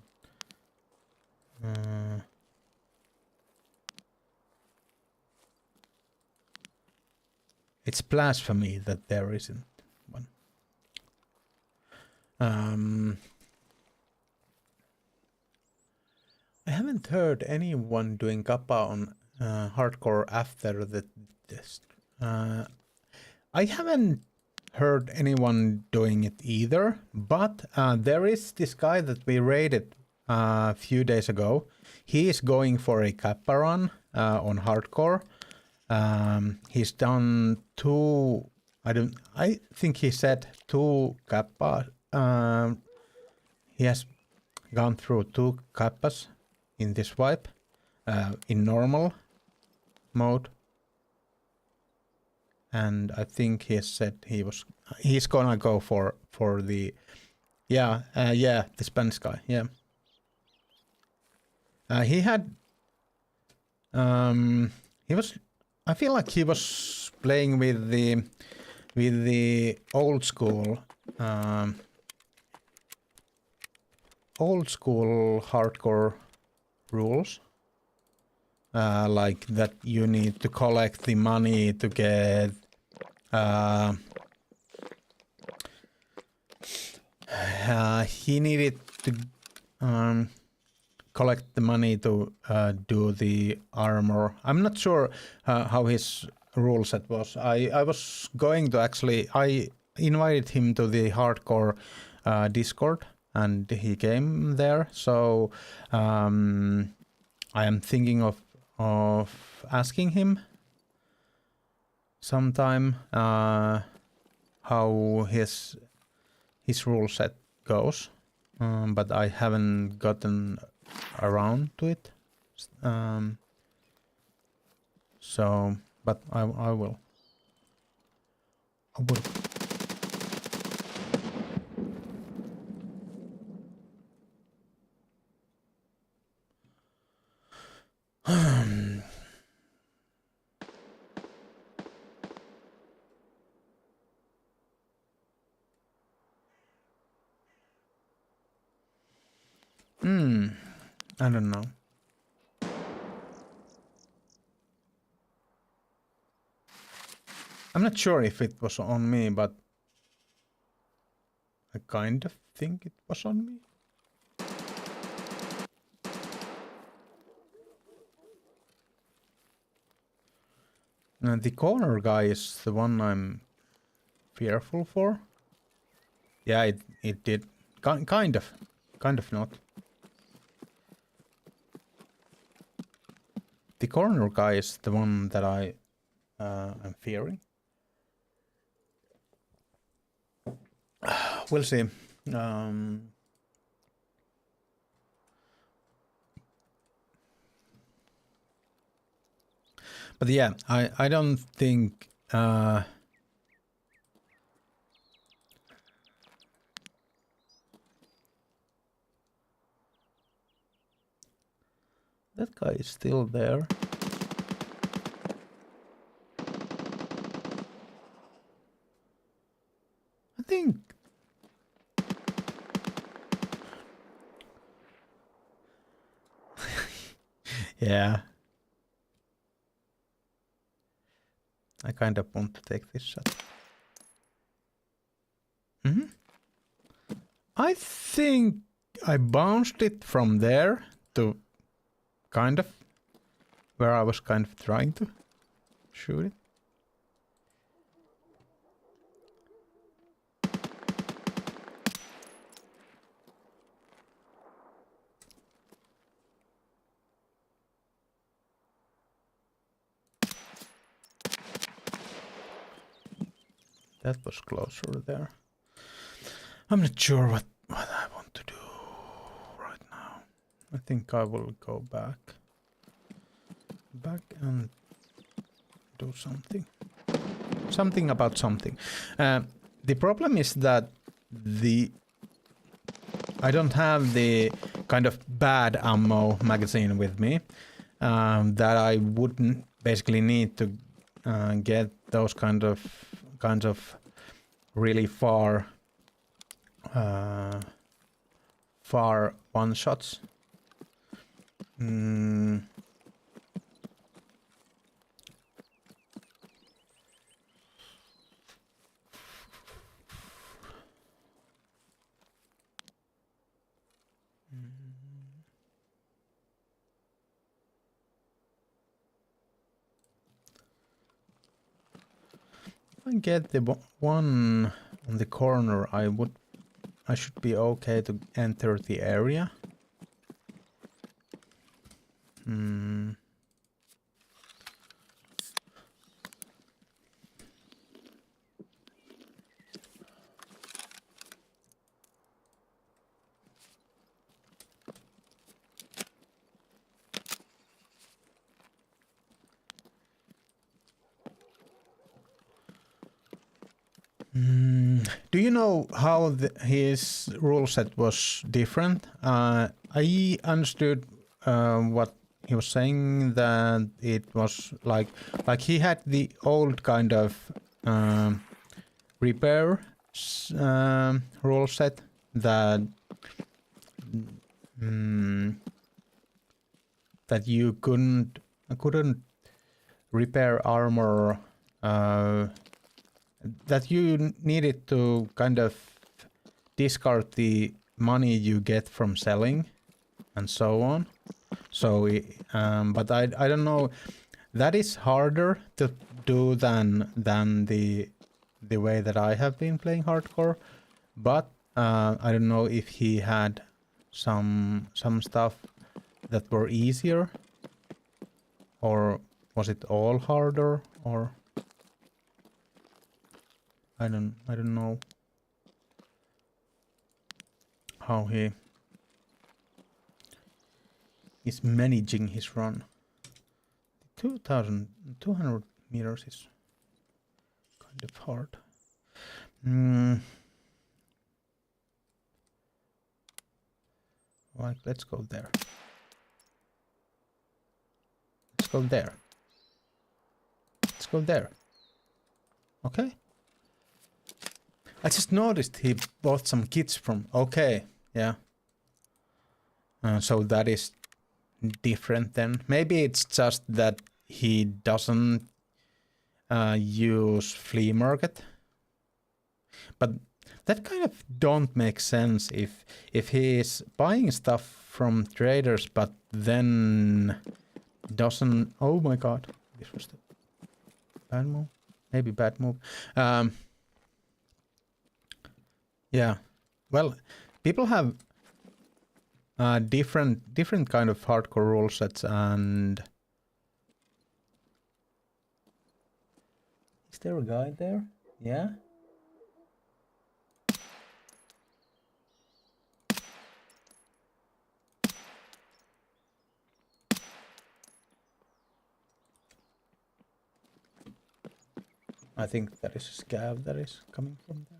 it's blasphemy that there isn't one. I haven't heard anyone doing kappa on hardcore after this. I haven't heard anyone doing it either, but there is this guy that we raided a few days ago. He is going for a kappa run on hardcore. He's done two. I think he said 2 kappa. He has gone through 2 kappas in this wipe, in normal mode. And I think he said he's gonna go for the the Spanish guy. Yeah. He had he was, I feel like he was playing with the old school hardcore rules. Like that you need to collect the money to get he needed to collect the money to do the armor. I'm not sure how his rule set was. I was going to actually, I invited him to the hardcore Discord and he came there, so I am thinking of asking him sometime how his rule set goes, but I haven't gotten around to it. So, but I will. I will. I don't know. I'm not sure if it was on me, but I kind of think it was on me. The corner guy is the one I'm fearful for. Yeah, it did. Kind of not. The corner guy is the one that I am fearing. We'll see. But yeah, I don't think that guy is still there. I think yeah. I kind of want to take this shot. I think I bounced it from there to kind of where I was kind of trying to shoot it. That was closer there. I'm not sure what I want to do right now. I think I will go back and do something. Something about something. The problem is that I don't have the kind of bad ammo magazine with me that I wouldn't basically need to get those kinds of really far one shots. If I get the one on the corner, I should be okay to enter the area. Do you know how his rule set was different? I understood what he was saying, that it was like he had the old kind of repair rule set that that you couldn't repair armor. That you needed to kind of discard the money you get from selling and so on. So, but I don't know. That is harder to do than the way that I have been playing hardcore. But I don't know if he had some stuff that were easier, or was it all harder, or I don't know how he is managing his run. 2,200 meters is kind of hard. Right, let's go there. Let's go there. Let's go there. Okay. I just noticed he bought some kits from... Okay, yeah. So that is different then. Maybe it's just that he doesn't use flea market. But that kind of don't make sense if he is buying stuff from traders but then doesn't... Oh my god, this was the bad move. Maybe bad move. Yeah, well, people have different kind of hardcore rule sets, and is there a guy there? Yeah. I think that is a scav that is coming from there.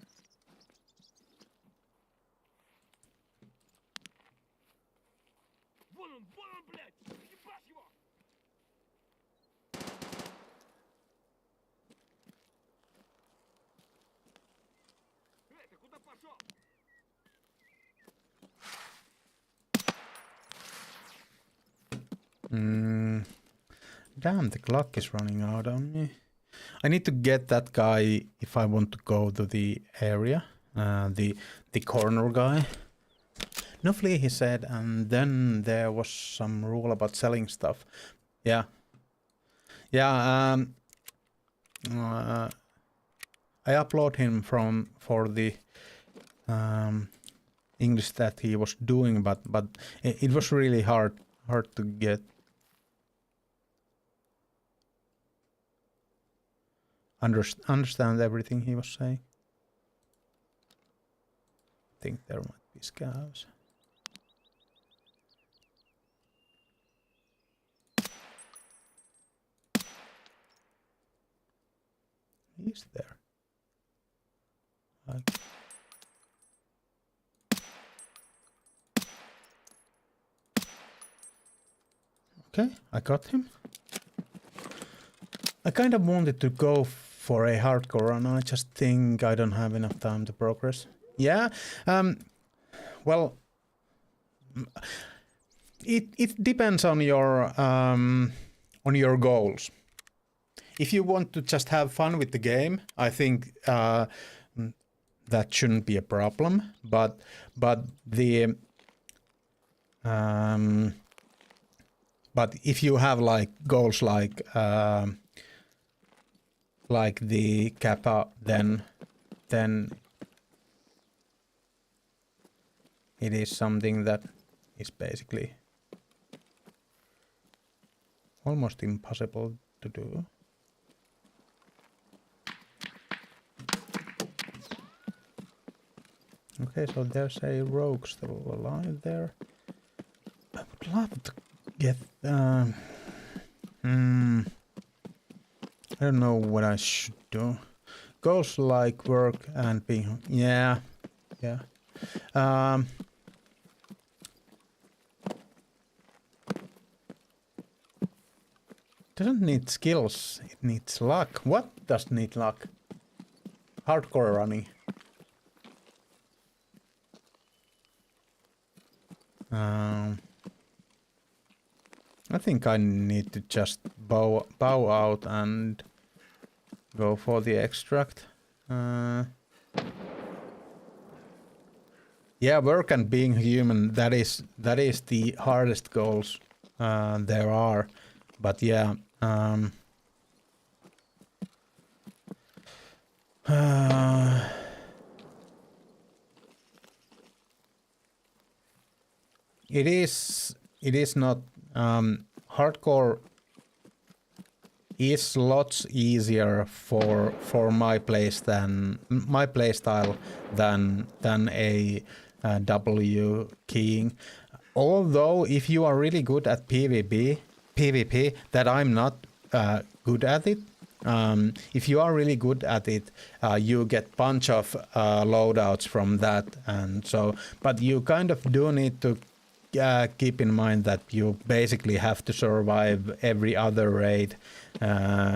Damn, the clock is running out on me. I need to get that guy if I want to go to the area, the corner guy. No flea, he said, and then there was some rule about selling stuff. Yeah. Yeah, I upload him for the English that he was doing, but it was really hard to get. Understand everything he was saying. I think there might be scavs. He's there. Okay, I got him. I kind of wanted to go for a hardcore run. I just think I don't have enough time to progress. Yeah, well, it depends on your goals. If you want to just have fun with the game, I think that shouldn't be a problem. But the but if you have like goals like the kappa, then it is something that is basically almost impossible to do. Okay, so there's a rogue still alive there. I would love to get I don't know what I should do. Goals like work and being... Yeah. Doesn't need skills, it needs luck. What does need luck? Hardcore running. I think I need to just bow out and go for the extract. Yeah, work and being human, that is the hardest goals there are. But yeah, it is not hardcore is lots easier for my play style than a W keying. Although if you are really good at PvP, that I'm not good at it. If you are really good at it, you get bunch of loadouts from that, and so. But you kind of do need to keep in mind that you basically have to survive every other raid,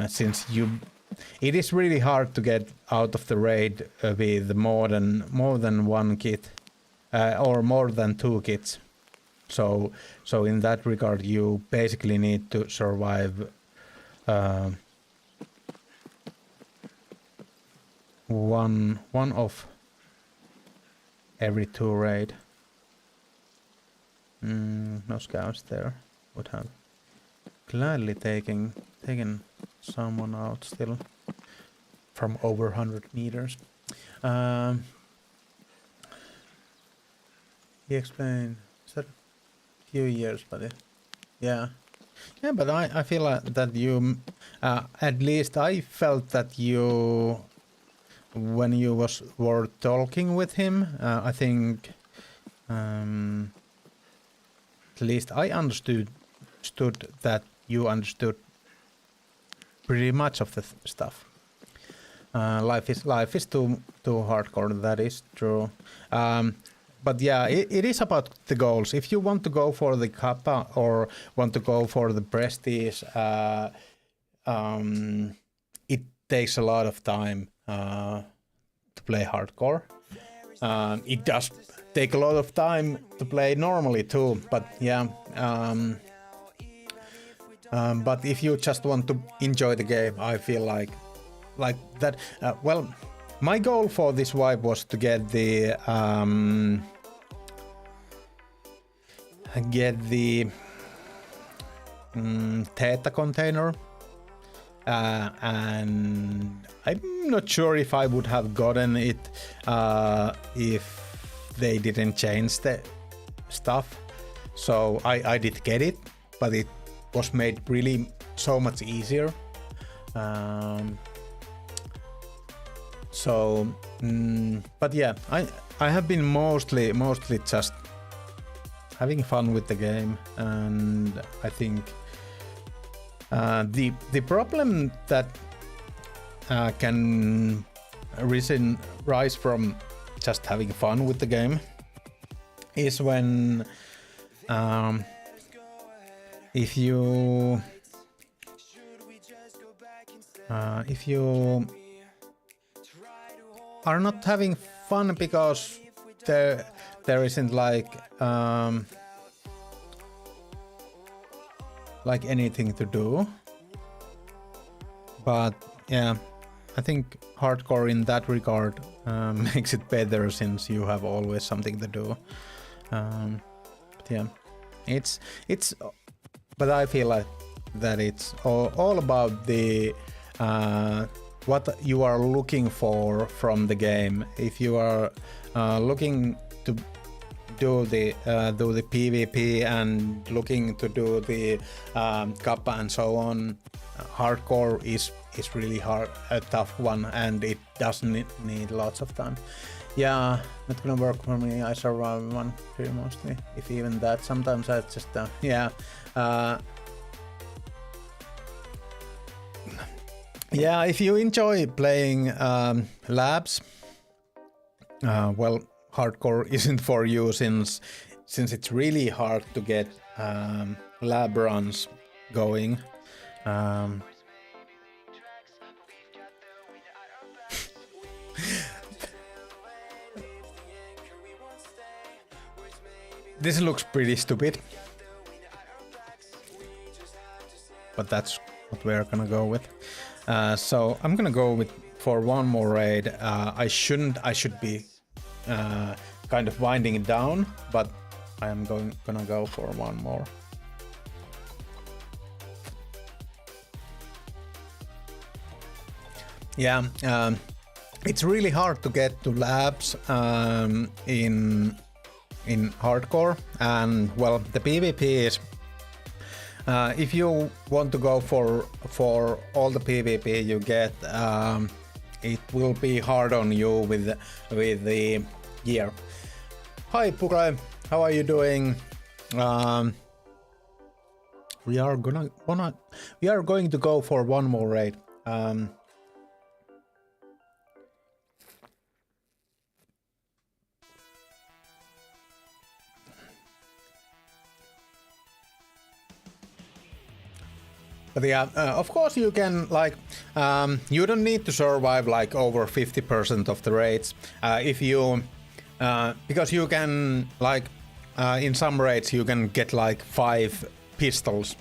since it is really hard to get out of the raid with more than one kit, or more than 2 kits. So in that regard, you basically need to survive one of every 2 raid. No scouts there. Would have gladly taken someone out still from over 100 meters. He explained, is that a few years, but yeah, but I feel that you, at least I felt that you, when you were talking with him, I think, at least I understood that you understood pretty much of the stuff. Life is too hardcore. That is true. But yeah, it is about the goals. If you want to go for the kappa or want to go for the prestige, it takes a lot of time to play hardcore. It does take a lot of time to play normally too. But yeah, but if you just want to enjoy the game, I feel like that. Well, my goal for this wipe was to get the Theta container, and I'm not sure if I would have gotten it if they didn't change the stuff. So I did get it, but it was made really so much easier. But yeah, I have been mostly just having fun with the game, and I think the problem that can rise from just having fun with the game is when if you are not having fun because there isn't like anything to do. But yeah, I think hardcore in that regard makes it better, since you have always something to do. But yeah, it's but I feel like that it's all about the what you are looking for from the game. If you are looking to do the PvP and looking to do the kappa and so on, hardcore is really hard, a tough one, and it doesn't need lots of time. Yeah, not gonna work for me. I survive one pretty mostly, if even that. Sometimes I just yeah. Yeah, if you enjoy playing labs, well, hardcore isn't for you, since it's really hard to get lab runs going. This looks pretty stupid, but that's what we're gonna go with. So I'm gonna go for one more raid. I should be kind of winding it down, but I am gonna go for one more. Yeah, it's really hard to get to labs in hardcore, and well, the PvP is. If you want to go for all the PvP you get, it will be hard on you with the gear. Hi Pure, how are you doing? We are going to go for one more raid. But yeah, of course you can, like, you don't need to survive like over 50% of the raids if you, because you can like in some raids you can get like 5 pistols.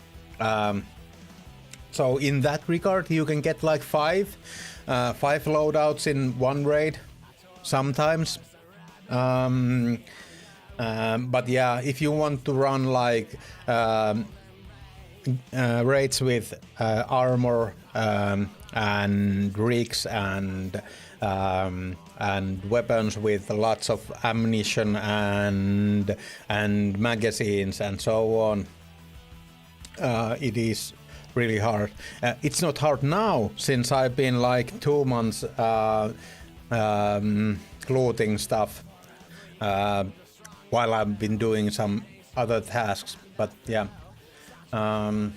So in that regard, you can get like 5 loadouts in one raid sometimes. But yeah, if you want to run like raids with armor and rigs and weapons with lots of ammunition and magazines and so on, it is really hard. It's not hard now since I've been like 2 months looting stuff while I've been doing some other tasks. But yeah, now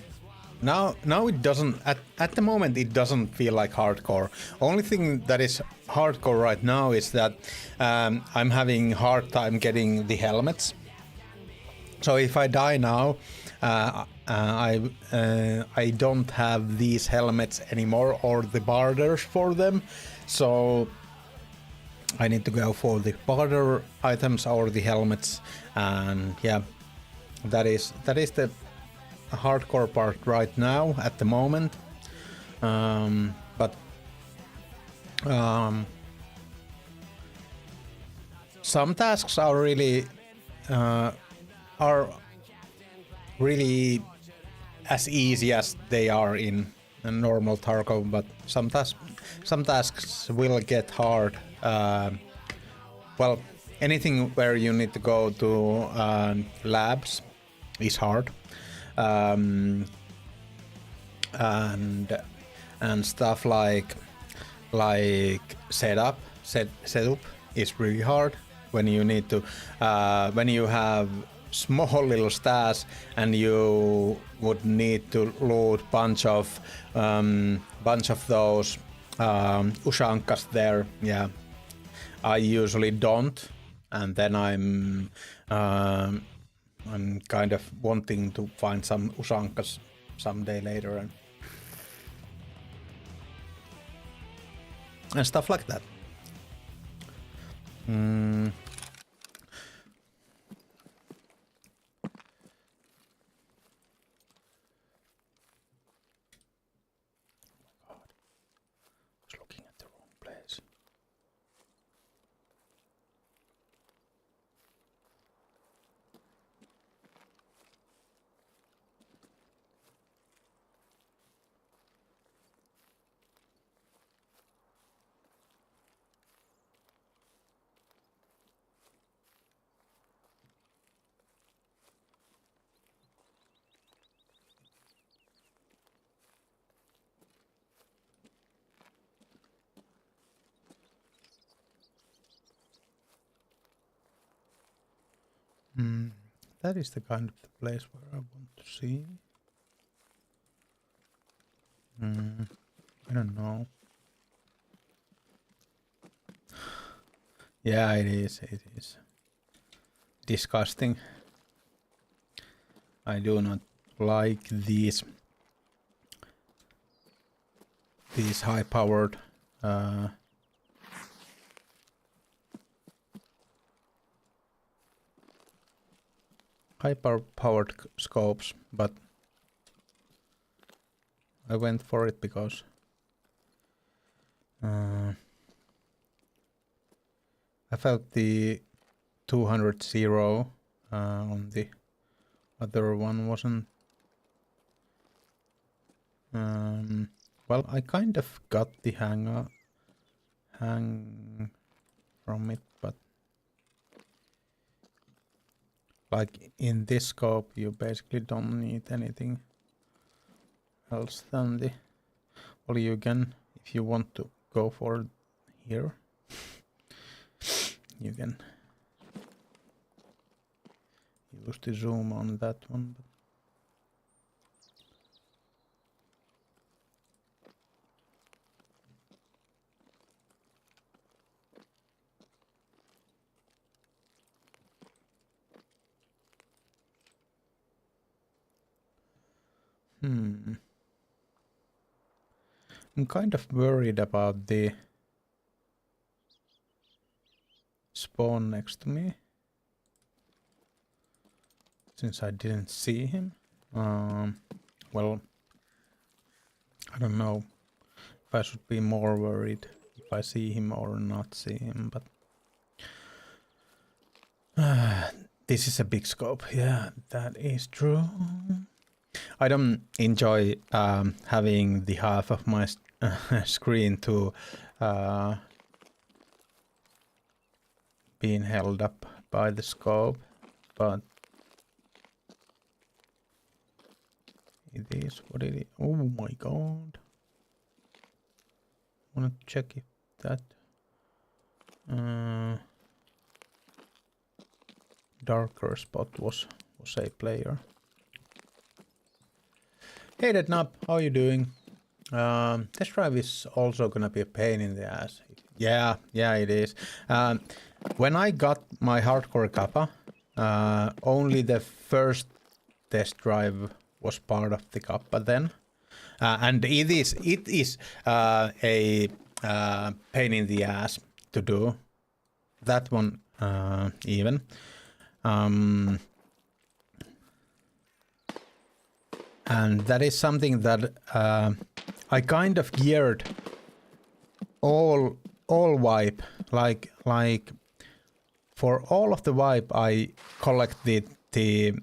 it doesn't. At the moment, it doesn't feel like hardcore. Only thing that is hardcore right now is that I'm having hard time getting the helmets. So if I die now, I don't have these helmets anymore or the barters for them. So I need to go for the barter items or the helmets, and yeah, that is the hardcore part right now at the moment. But some tasks are really as easy as they are in a normal Tarkov, but some tasks will get hard. Well, anything where you need to go to labs is hard, and stuff like setup is really hard when you need to when you have small little stairs and you would need to loot bunch of those ushankas there. Yeah, I usually don't, and then I'm kind of wanting to find some ushankas someday later and stuff like that. That is the kind of the place where I want to see. I don't know. Yeah, it is disgusting. I do not like these high-powered high-powered scopes, but I went for it because I felt the 200 on the other one wasn't. Well, I kind of got the hang from it, but like in this scope, you basically don't need anything else than the. Well, you can, if you want to go for here, you can use the zoom on that one. But I'm kind of worried about the spawn next to me. since I didn't see him. Well, I don't know if I should be more worried if I see him or not see him, but this is a big scope. Yeah, that is true. I don't enjoy having the half of my screen to being held up by the scope, but it is what it is. Oh my god. Wanna check if that darker spot was a player. Hey Deadnap, how are you doing? Test drive is also gonna be a pain in the ass. Yeah, it is. When I got my hardcore kappa, only the first test drive was part of the kappa then, and it is a pain in the ass to do that one even. And that is something that I kind of geared all wipe, like for all of the wipe I collected the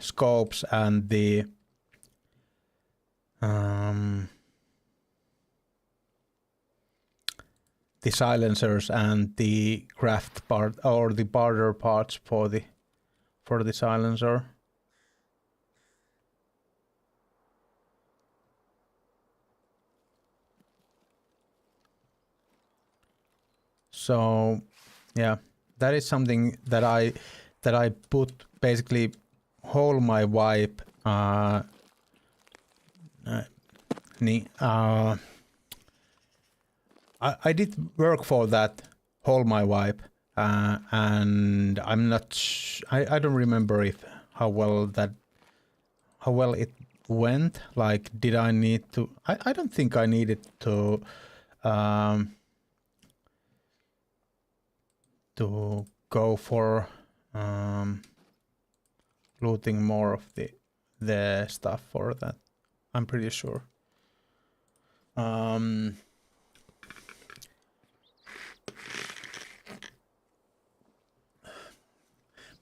scopes and the silencers and the craft part or the barter parts for the silencer. So yeah, that is something that I put basically whole my wipe I did work for that whole my wipe and I'm not I don't remember how well it went. Like, did I need to I don't think I needed to go for looting more of the stuff for that. I'm pretty sure.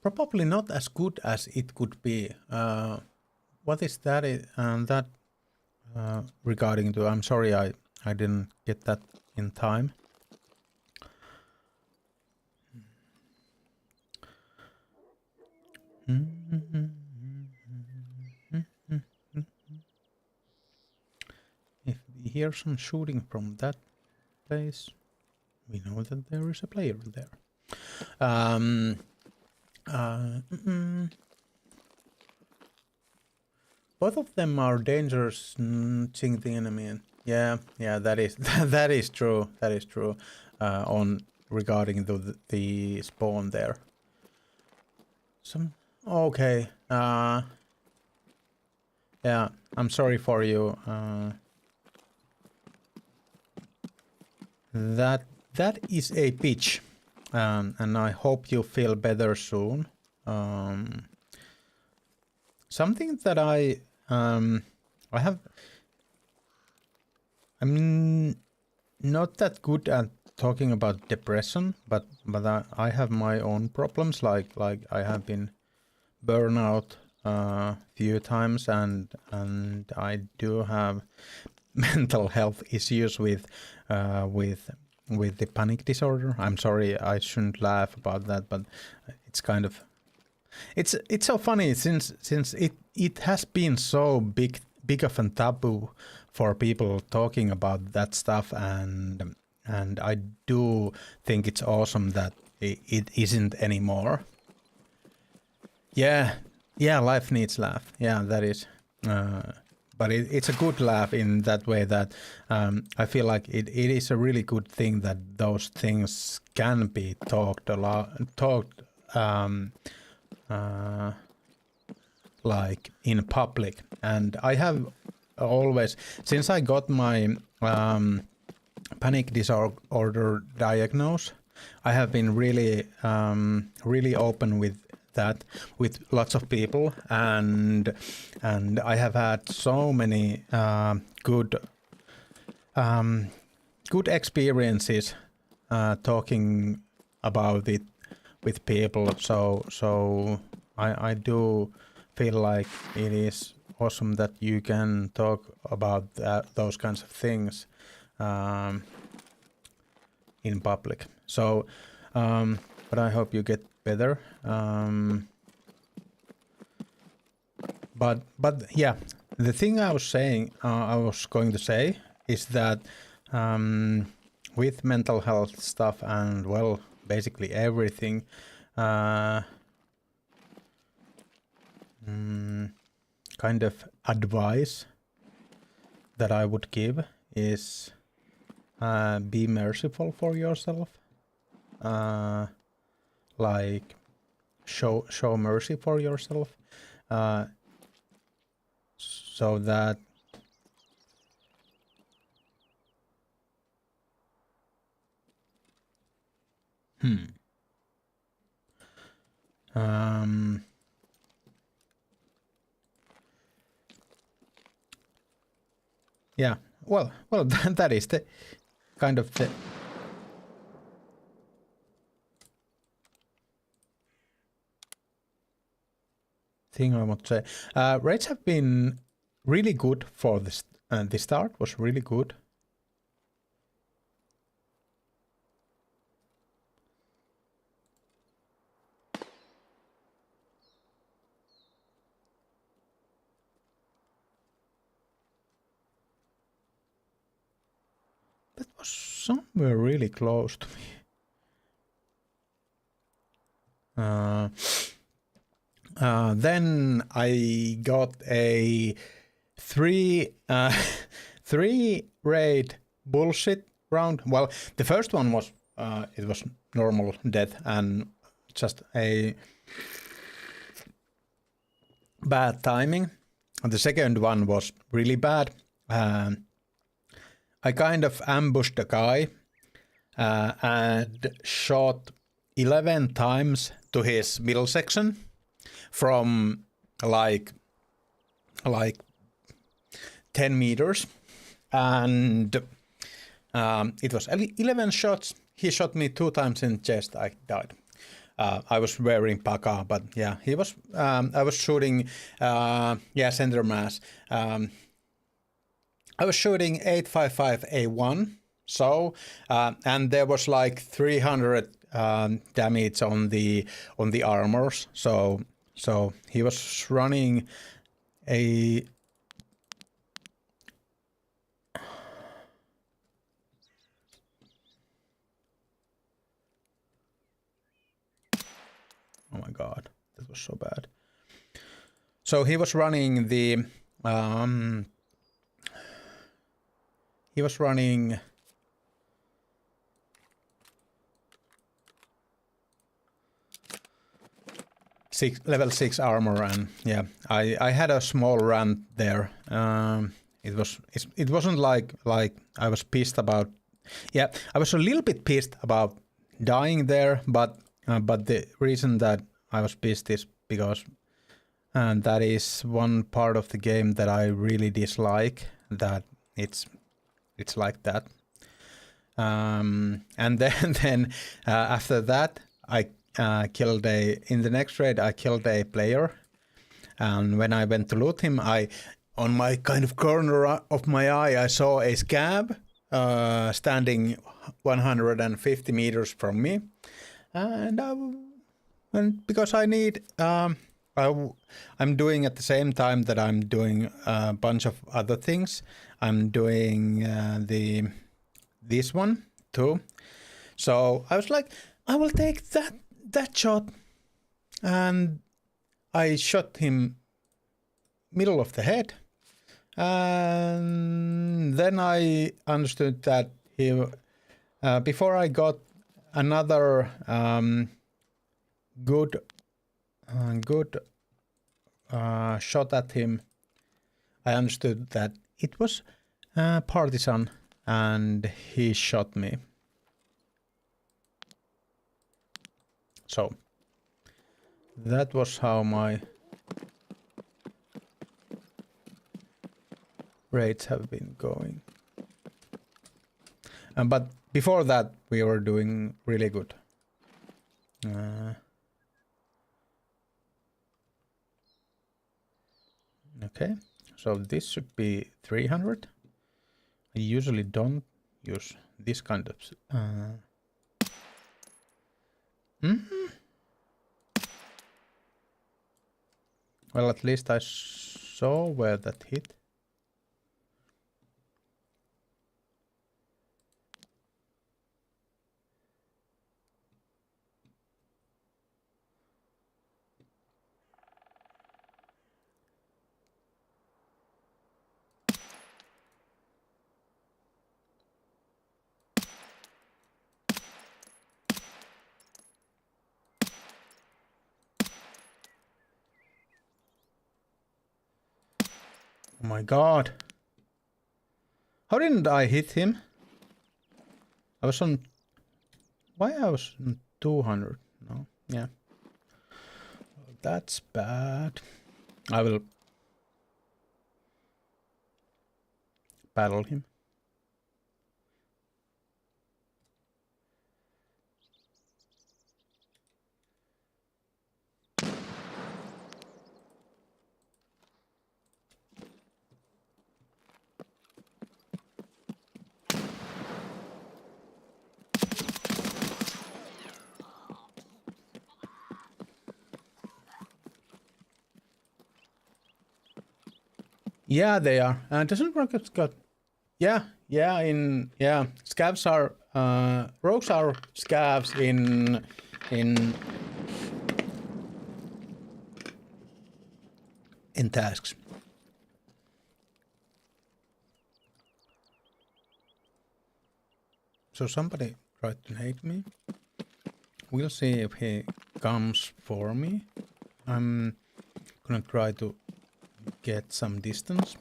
Probably not as good as it could be. What is that? That regarding to? I'm sorry, I didn't get that in time. If we hear some shooting from that place, we know that there is a player there. Both of them are dangerous. Seeing the enemy. Yeah, that is that is true. That is true. On regarding the spawn there. Some. Okay. Yeah, I'm sorry for you. That is a pitch, and I hope you feel better soon. Something that I'm not that good at talking about depression, but I have my own problems. Like I have been burnout few times, and I do have mental health issues with the panic disorder. I'm sorry, I shouldn't laugh about that, but it's kind of it's so funny since it has been so big of a taboo for people talking about that stuff, and I do think it's awesome that it isn't anymore. Yeah, life needs laugh. Yeah, that is. But it's a good laugh in that way that I feel like it is a really good thing that those things can be talked like in public. And I have always, since I got my panic disorder diagnosis, I have been really open with that with lots of people, and I have had so many good experiences talking about it with people. So I do feel like it is awesome that you can talk about those kinds of things in public. So, but I hope you get better. But yeah, the thing I was going to say is that with mental health stuff and well, basically everything, kind of advice that I would give is be merciful for yourself. Like show mercy for yourself, so that yeah, well, that is the kind of the thing I want to say. Raids have been really good for this. The start was really good. That was somewhere really close to me. Then I got a three raid bullshit round. Well, the first one was it was normal death and just a bad timing. And the second one was really bad. I kind of ambushed a guy and shot 11 times to his middle section from like 10 meters, and it was 11 shots. He shot me 2 times in the chest. I died. I was wearing Paka, but yeah, he was. I was shooting. Center mass. I was shooting 855A1. So and there was like 300 damage on the armors. So he was running a. Oh my god, that was so bad. So he was running the he was running level 6 armor, and yeah, I had a small rant there. It wasn't like I was pissed about. Yeah, I was a little bit pissed about dying there, but the reason that I was pissed is because that is one part of the game that I really dislike, that it's like that. And then after that, I killed in the next raid I killed a player, and when I went to loot him, on my kind of corner of my eye I saw a scab standing 150 meters from me. And because I need, I'm doing at the same time that I'm doing a bunch of other things. I'm doing this one too. So I was like, I will take that shot, and I shot him middle of the head. And then I understood that he, before I got another good shot at him, I understood that it was partisan, and he shot me. that was how my rates have been going. But before that, we were doing really good. Okay, so this should be 300. I usually don't use this kind of... Well, at least I saw where that hit. Oh my god. How didn't I hit him? I was on... Why I was on 200? No, yeah. That's bad. I will battle him. Yeah, they are. Doesn't rockets got? Yeah, scavs are rogues are scavs in tasks. So somebody tried to hate me. We'll see if he comes for me. I'm gonna try to get some distance.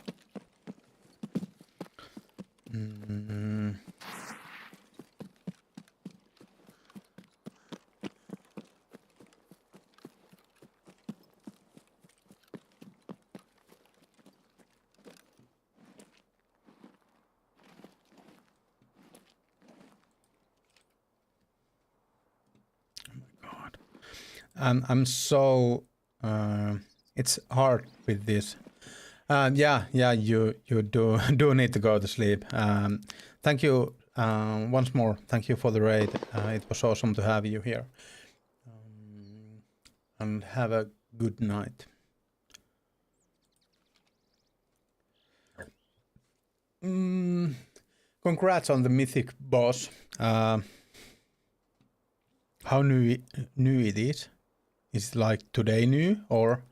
I'm so it's hard with this. Yeah, you do need to go to sleep. Thank you once more. Thank you for the raid. It was awesome to have you here. And have a good night. Congrats on the mythic boss. How new it is? Is it like today new or?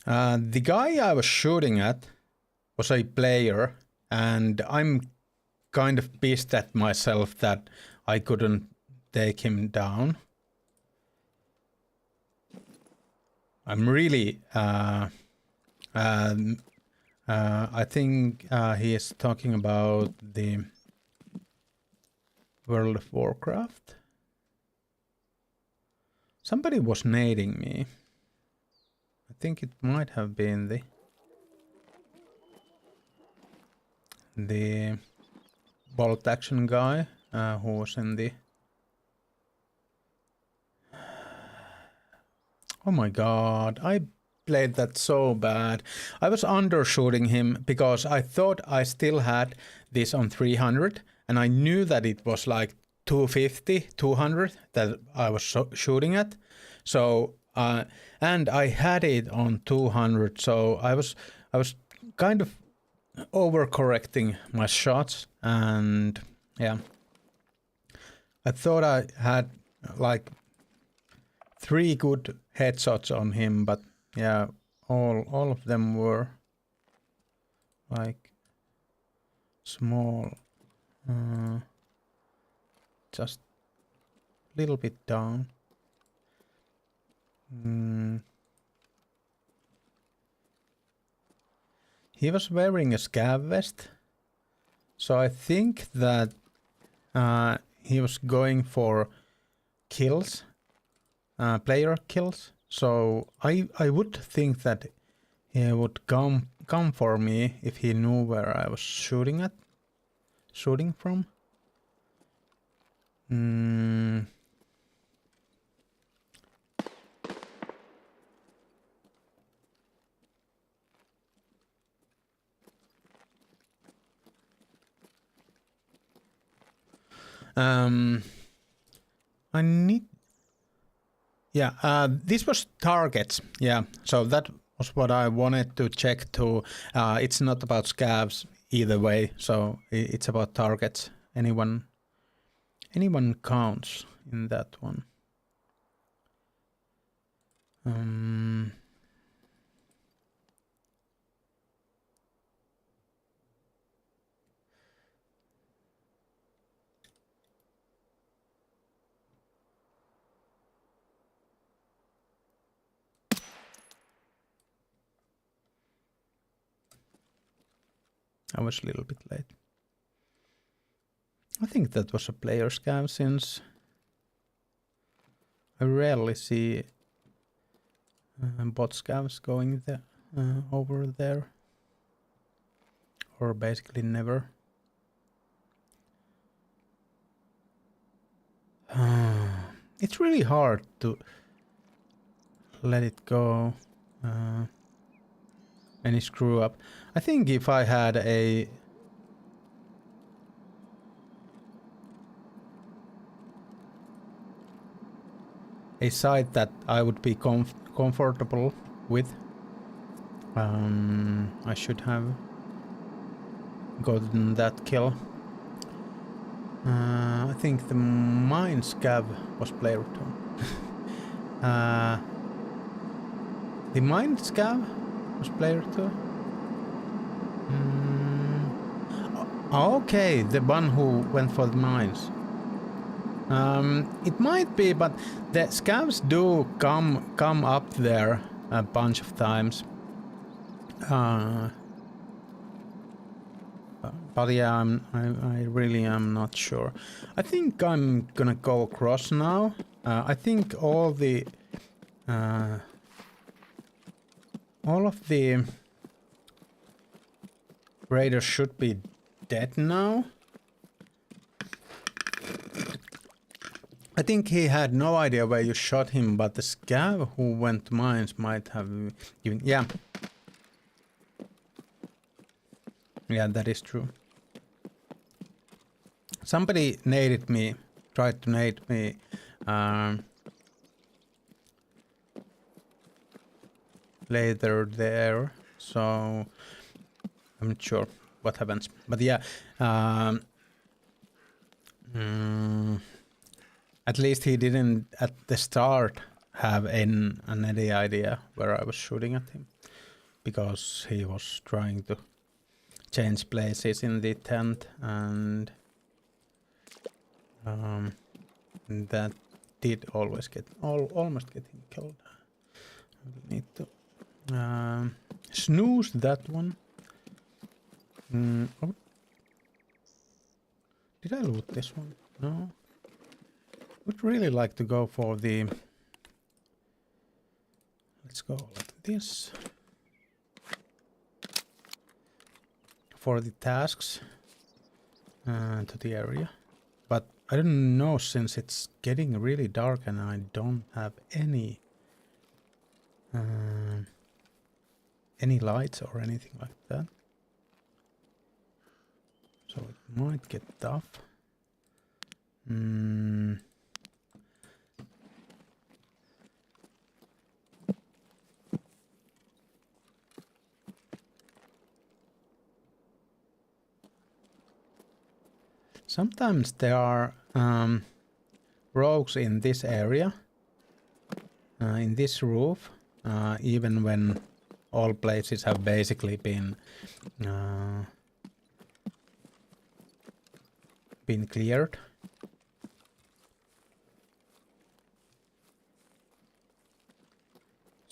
The guy I was shooting at was a player, and I'm kind of pissed at myself that I couldn't take him down. I'm really... I think he is talking about the World of Warcraft. Somebody was nading me. I think it might have been the bolt action guy who was in the... Oh my god, I played that so bad. I was undershooting him because I thought I still had this on 300 and I knew that it was like 250, 200 that I was shooting at. So and I had it on 200, so I was kind of overcorrecting my shots, and yeah, I thought I had like 3 good headshots on him, but yeah, all of them were like small, just a little bit down. He was wearing a scav vest, so I think that he was going for kills, player kills. So I would think that he would come for me if he knew where I was shooting from. I need. Yeah, this was targets. Yeah, so that was what I wanted to check too. It's not about scavs either way, so it's about targets. Anyone counts in that one. I was a little bit late. I think that was a player scam since I rarely see bot scams going there, over there, or basically never. It's really hard to let it go. Any screw up. I think if I had a site that I would be comfortable with, I should have gotten that kill. I think the mine scav was player 2. The mine scav was player 2. Okay, the one who went for the mines. It might be, but the scavs do come up there a bunch of times. But yeah, I really am not sure. I think I'm gonna go across now. I think all of the raiders should be dead now. I think he had no idea where you shot him, but the scav who went to mines might have given. Yeah. Yeah, that is true. Somebody naded me, tried to nade me. Later there, so I'm not sure what happens. But yeah, at least he didn't at the start have any idea where I was shooting at him, because he was trying to change places in the tent, and that did always almost get him killed. I need to snooze that one. Oh. Did I loot this one? No. Would really like to go for the. Let's go like this. For the tasks to the area, but I don't know, since it's getting really dark and I don't have any lights or anything like that, so it might get tough. Sometimes there are rogues in this area, in this roof, even when all places have basically been cleared.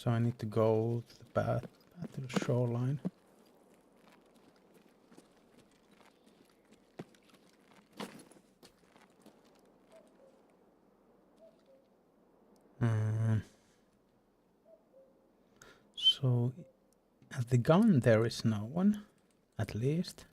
So I need to go to the path to the shoreline. So at the gun there is no one, at least.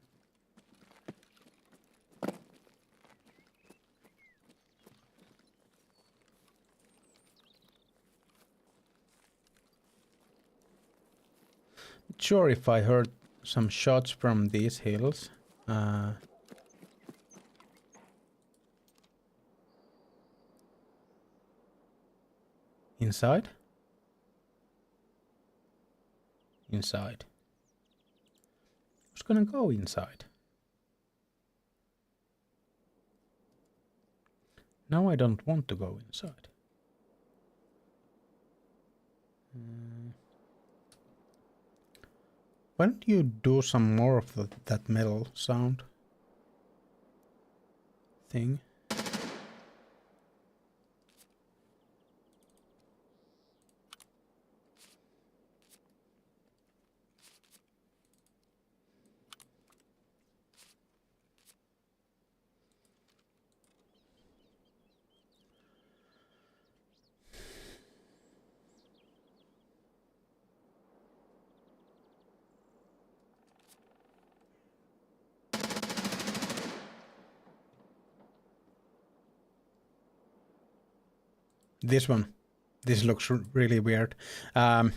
Sure, if I heard some shots from these hills. Inside? Inside. Who's gonna go inside? Now I don't want to go inside. Why don't you do some more of that metal sound thing? This one. This looks really weird. I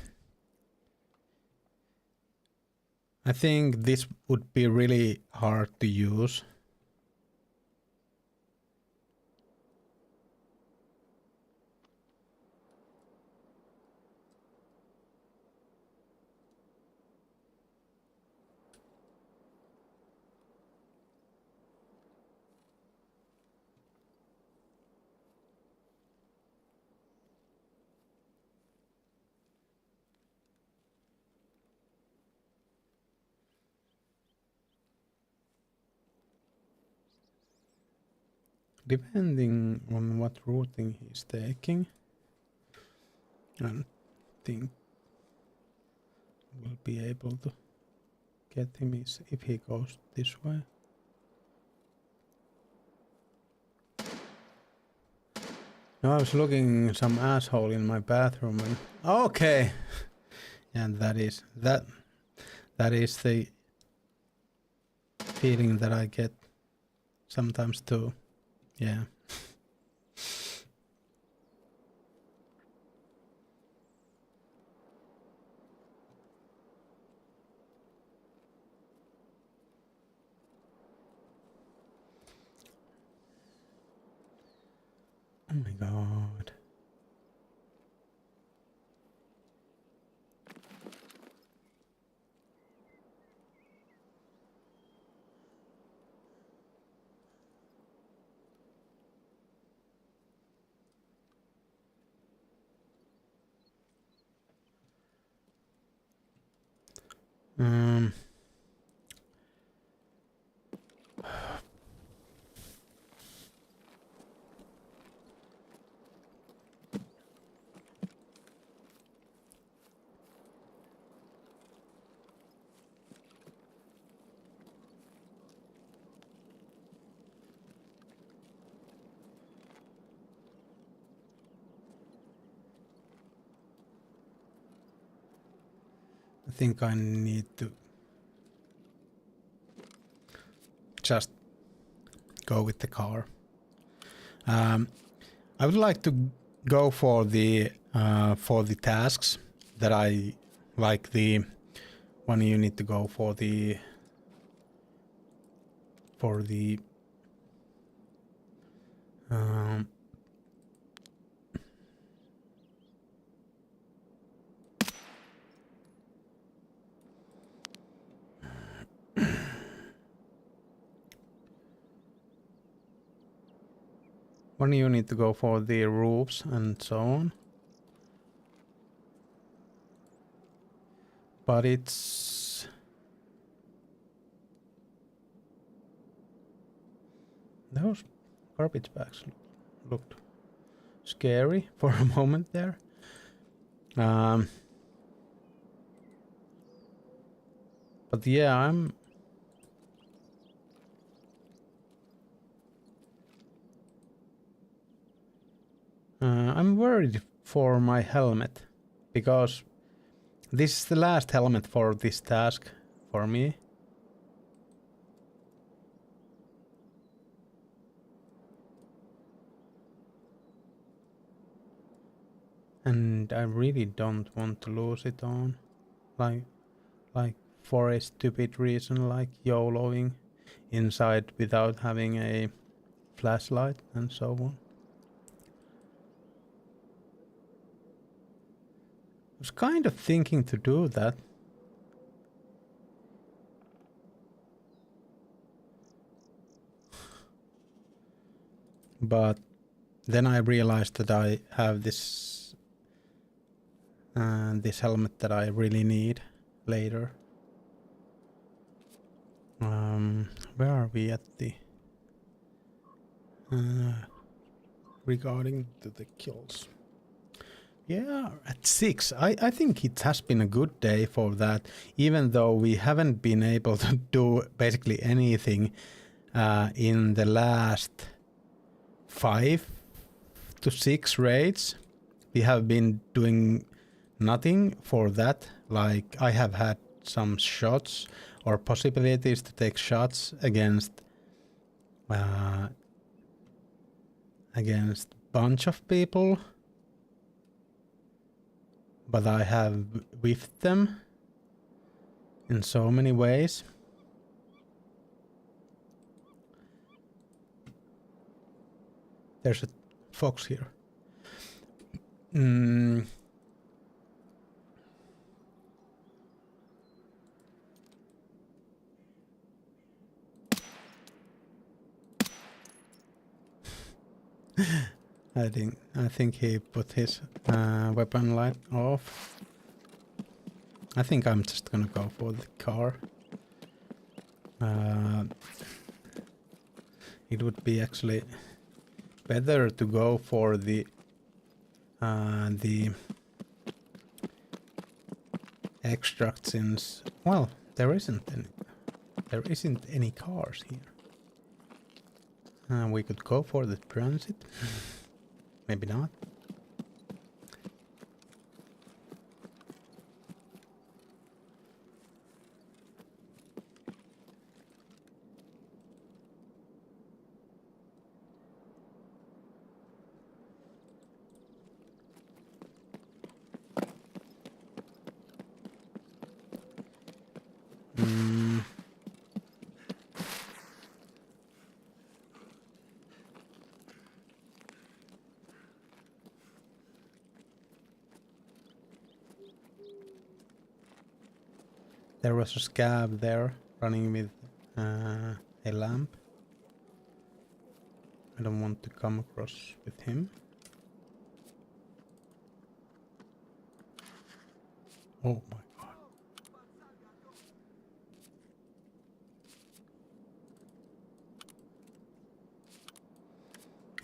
think this would be really hard to use. Depending on what routing he's taking, I don't think we'll be able to get him if he goes this way. No, I was looking some asshole in my bathroom and okay, and that is the feeling that I get sometimes too. Yeah. Oh my god. I think I need to just go with the car. I would like to go for the tasks that I like. The one you need to go for the one you need to go for the roofs and so on. But it's those garbage bags looked scary for a moment there. But yeah, I'm worried for my helmet because this is the last helmet for this task for me. And I really don't want to lose it on, like for a stupid reason like YOLOing inside without having a flashlight and so on. I was kind of thinking to do that. But then I realized that I have this this helmet that I really need later. Where are we at the regarding to the kills? Yeah, at 6. I think it has been a good day for that, even though we haven't been able to do basically anything in the last 5 to 6 raids. We have been doing nothing for that. Like I have had some shots or possibilities to take shots against bunch of people, but I have whiffed them in so many ways. There's a fox here. I think he put his weapon light off. I think I'm just gonna go for the car. It would be actually better to go for the extract since, well, there isn't any cars here. We could go for the transit. Maybe not. There was a scab there running with a lamp. I don't want to come across with him. Oh my god.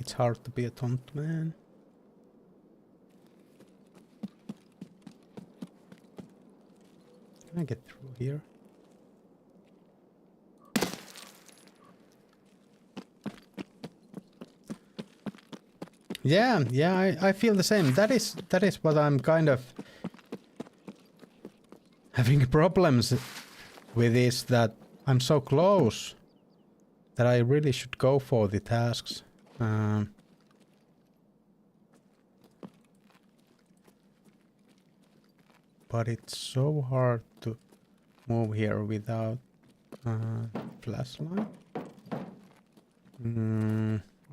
It's hard to be a taunt man. Can I get through here? Yeah, I feel the same. That is what I'm kind of having problems with, is that I'm so close that I really should go for the tasks. But it's so hard to move here without flashlight.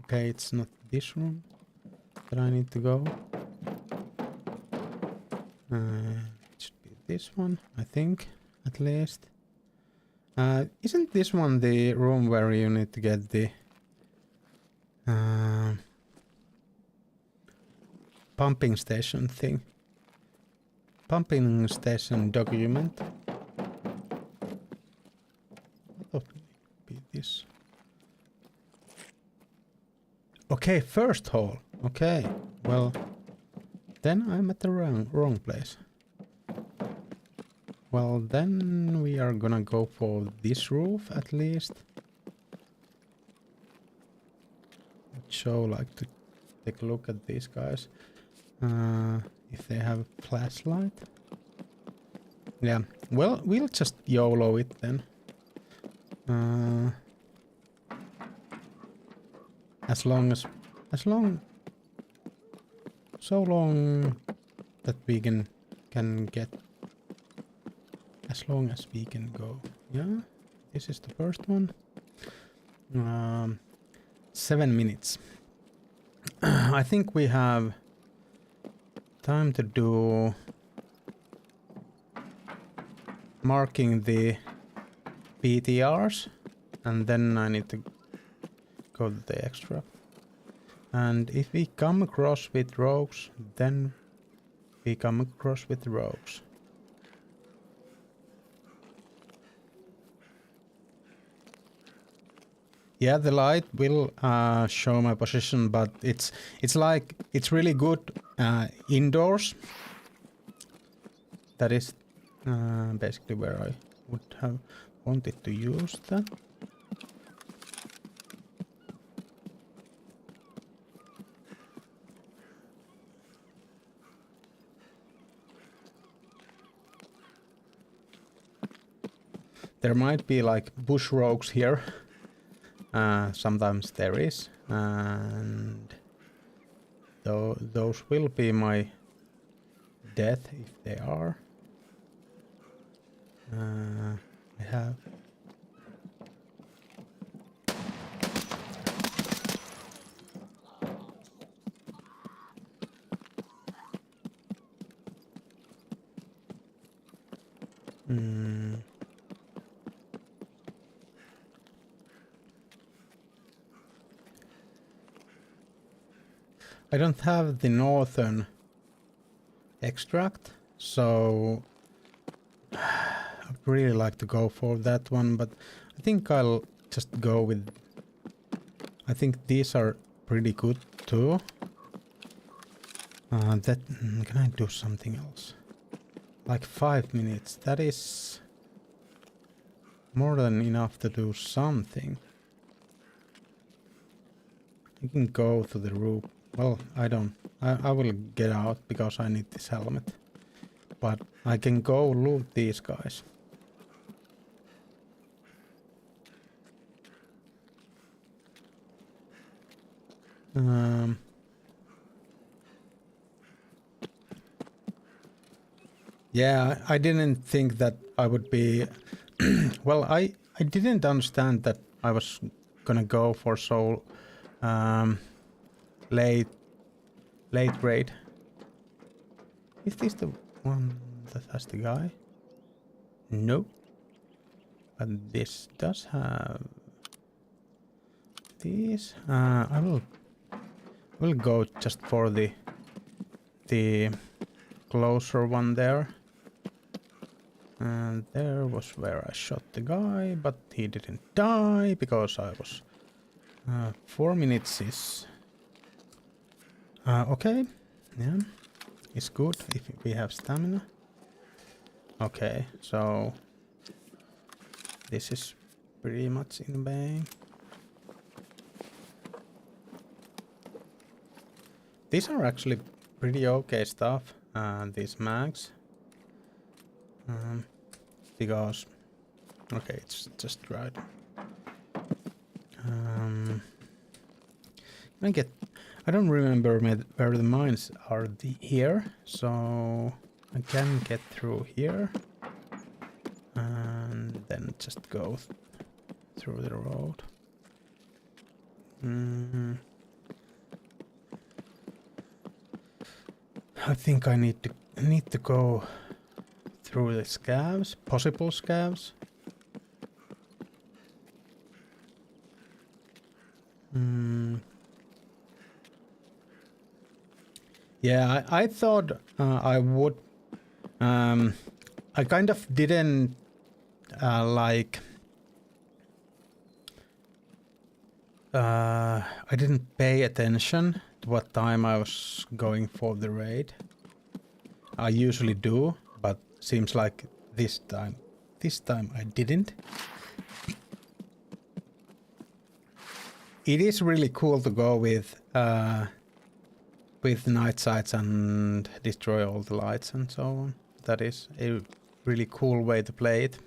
Okay, it's not this room that I need to go. It should be this one, I think, at least. Isn't this one the room where you need to get the pumping station thing? Pumping station document. I thought it would be this. Okay, first hole. Okay, well, then I'm at the wrong place. Well, then we are gonna go for this roof at least. So like to take a look at these guys. If they have a flashlight. Yeah, well, we'll just YOLO it then. So long that we can get, as long as we can go. Yeah, this is the first one. 7 minutes. I think we have time to do marking the PTRs, and then I need to go to the extra. And if we come across with rogues, then we come across with rogues. Yeah, the light will show my position, but it's really good indoors. That is basically where I would have wanted to use that. There might be like bush rogues here. Sometimes there is, and those will be my death if they are. I have. I don't have the northern extract, so I'd really like to go for that one, but I think I'll just go with... I think these are pretty good too. Can I do something else? Like 5 minutes, that is more than enough to do something. I can go to the roof. Well, I don't. I will get out because I need this helmet. But I can go loot these guys. Yeah, I didn't think that I would be... Well, I didn't understand that I was gonna go for so... late raid. Is this the one that has the guy? No. But this does have these. I will go just for the closer one there. And there was where I shot the guy, but he didn't die because I was 4 minutes is okay. Yeah, it's good if we have stamina. Okay, so this is pretty much in vain. These are actually pretty okay stuff, these mags. Because okay, it's just right. I don't remember where the mines are here, so I can get through here and then just go through the road. I think I need to go through the scavs, possible scavs. Yeah, I thought I would. I kind of didn't like. I didn't pay attention to what time I was going for the raid. I usually do, but seems like this time I didn't. It is really cool to go with night sights and destroy all the lights and so on. That is a really cool way to play it.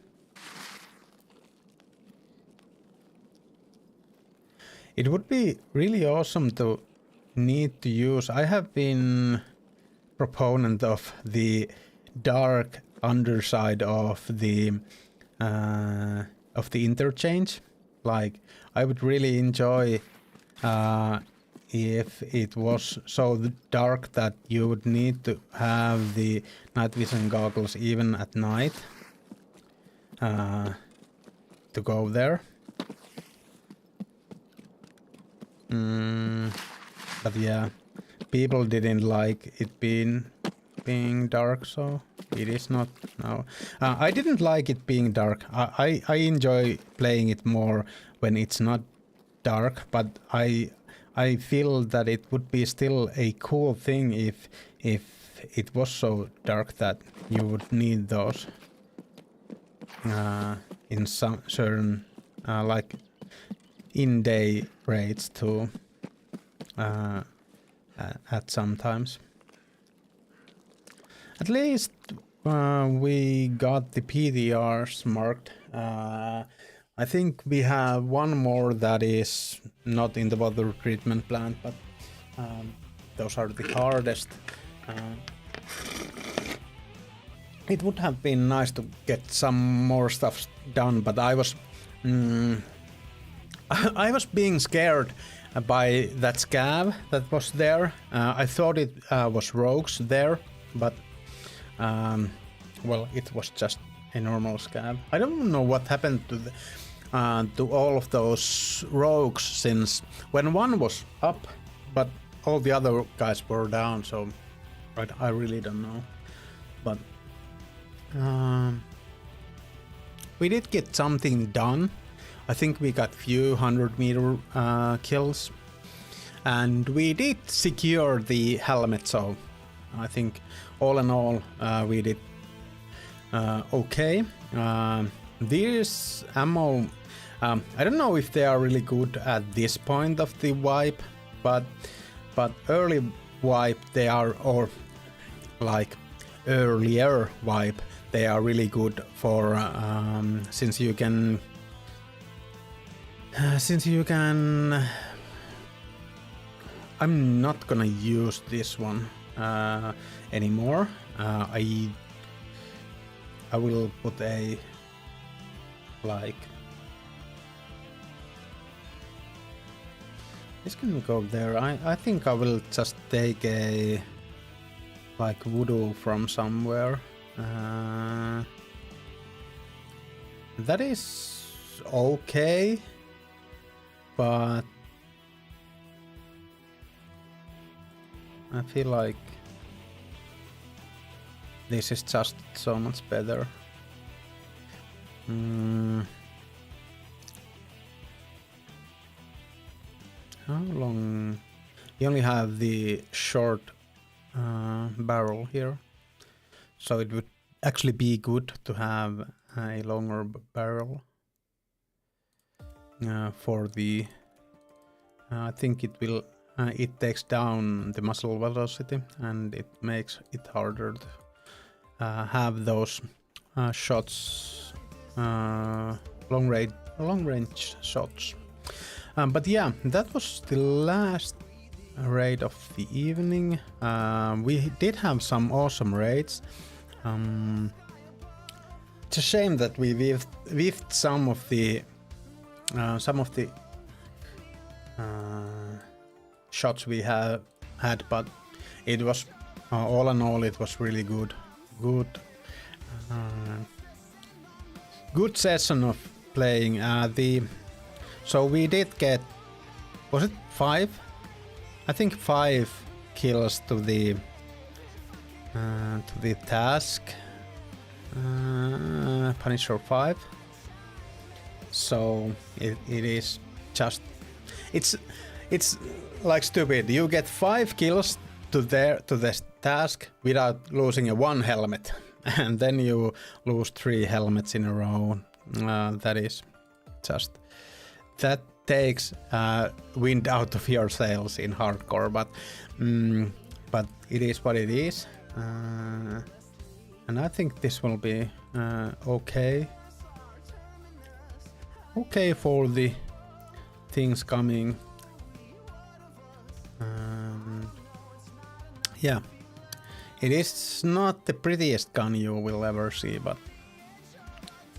It would be really awesome to need to use. I have been proponent of the dark underside of the interchange. Like, I would really enjoy if it was so dark that you would need to have the night vision goggles even at night to go there. But yeah, people didn't like it being dark, so it is not now. I didn't like it being dark. I enjoy playing it more when it's not dark, but I feel that it would be still a cool thing if it was so dark that you would need those in some certain like in-day raids too at some times. At least we got the PDRs marked. I think we have one more that is not in the water treatment plant, but those are the hardest. It would have been nice to get some more stuff done, but I was being scared by that scav that was there. I thought it was rogues there, but well, it was just a normal scav. I don't know what happened to all of those rogues, since when one was up, but all the other guys were down. So I really don't know. But we did get something done. I think we got few 100-meter kills, and we did secure the helmet. So I think all in all we did okay. These ammo, I don't know if they are really good at this point of the wipe, but early wipe they are, or like earlier wipe, they are really good for since you can I'm not gonna use this one anymore. I will put a like this can go there. I think I will just take a like voodoo from somewhere. That is okay, but I feel like this is just so much better. How long? You only have the short barrel here, so it would actually be good to have a longer barrel for the. I think it will. It takes down the muzzle velocity, and it makes it harder to have those shots, long range shots. But yeah, that was the last raid of the evening. We did have some awesome raids. It's a shame that we whiffed some of the shots we had, but it was all in all it was really good session of playing. So we did get, was it 5? I think 5 kills to the task. Punisher 5. So it is just it's like stupid. You get 5 kills to the task without losing a 1 helmet, and then you lose 3 helmets in a row. That is just that takes wind out of your sails in hardcore, but it is what it is, and I think this will be okay for the things coming. Yeah, it is not the prettiest gun you will ever see, but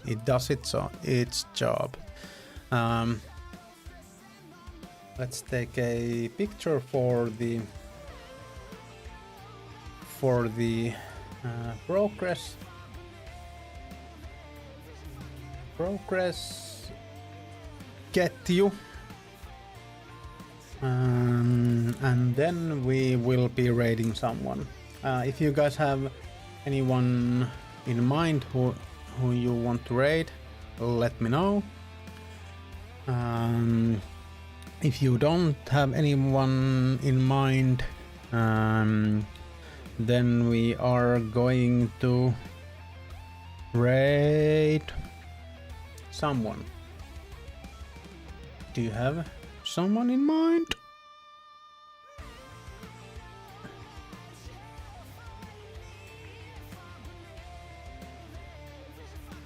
it does its job. Let's take a picture for the progress. Get you. And then we will be raiding someone. If you guys have anyone in mind who you want to raid, let me know. If you don't have anyone in mind, then we are going to raid someone. Do you have someone in mind?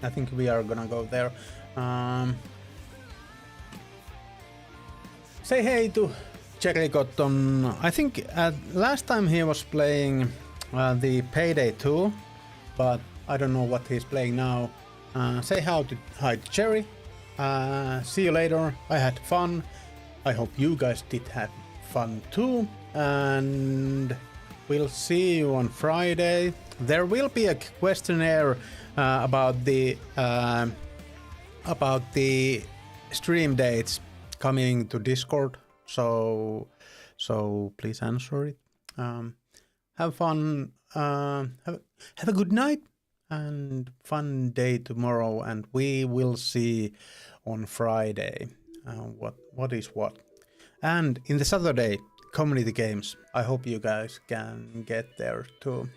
I think we are gonna go there. Say hey to Cheklicotton. I think last time he was playing the Payday 2, but I don't know what he's playing now. Say hi to Cherry. See you later. I had fun. I hope you guys did have fun too. And we'll see you on Friday. There will be a questionnaire about the stream dates coming to Discord. So please answer it. Have fun. Have a good night and fun day tomorrow, and we will see on Friday what is what. And in the Saturday community games, I hope you guys can get there too.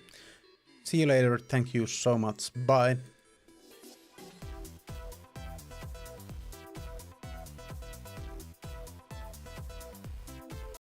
See you later. Thank you so much. Bye.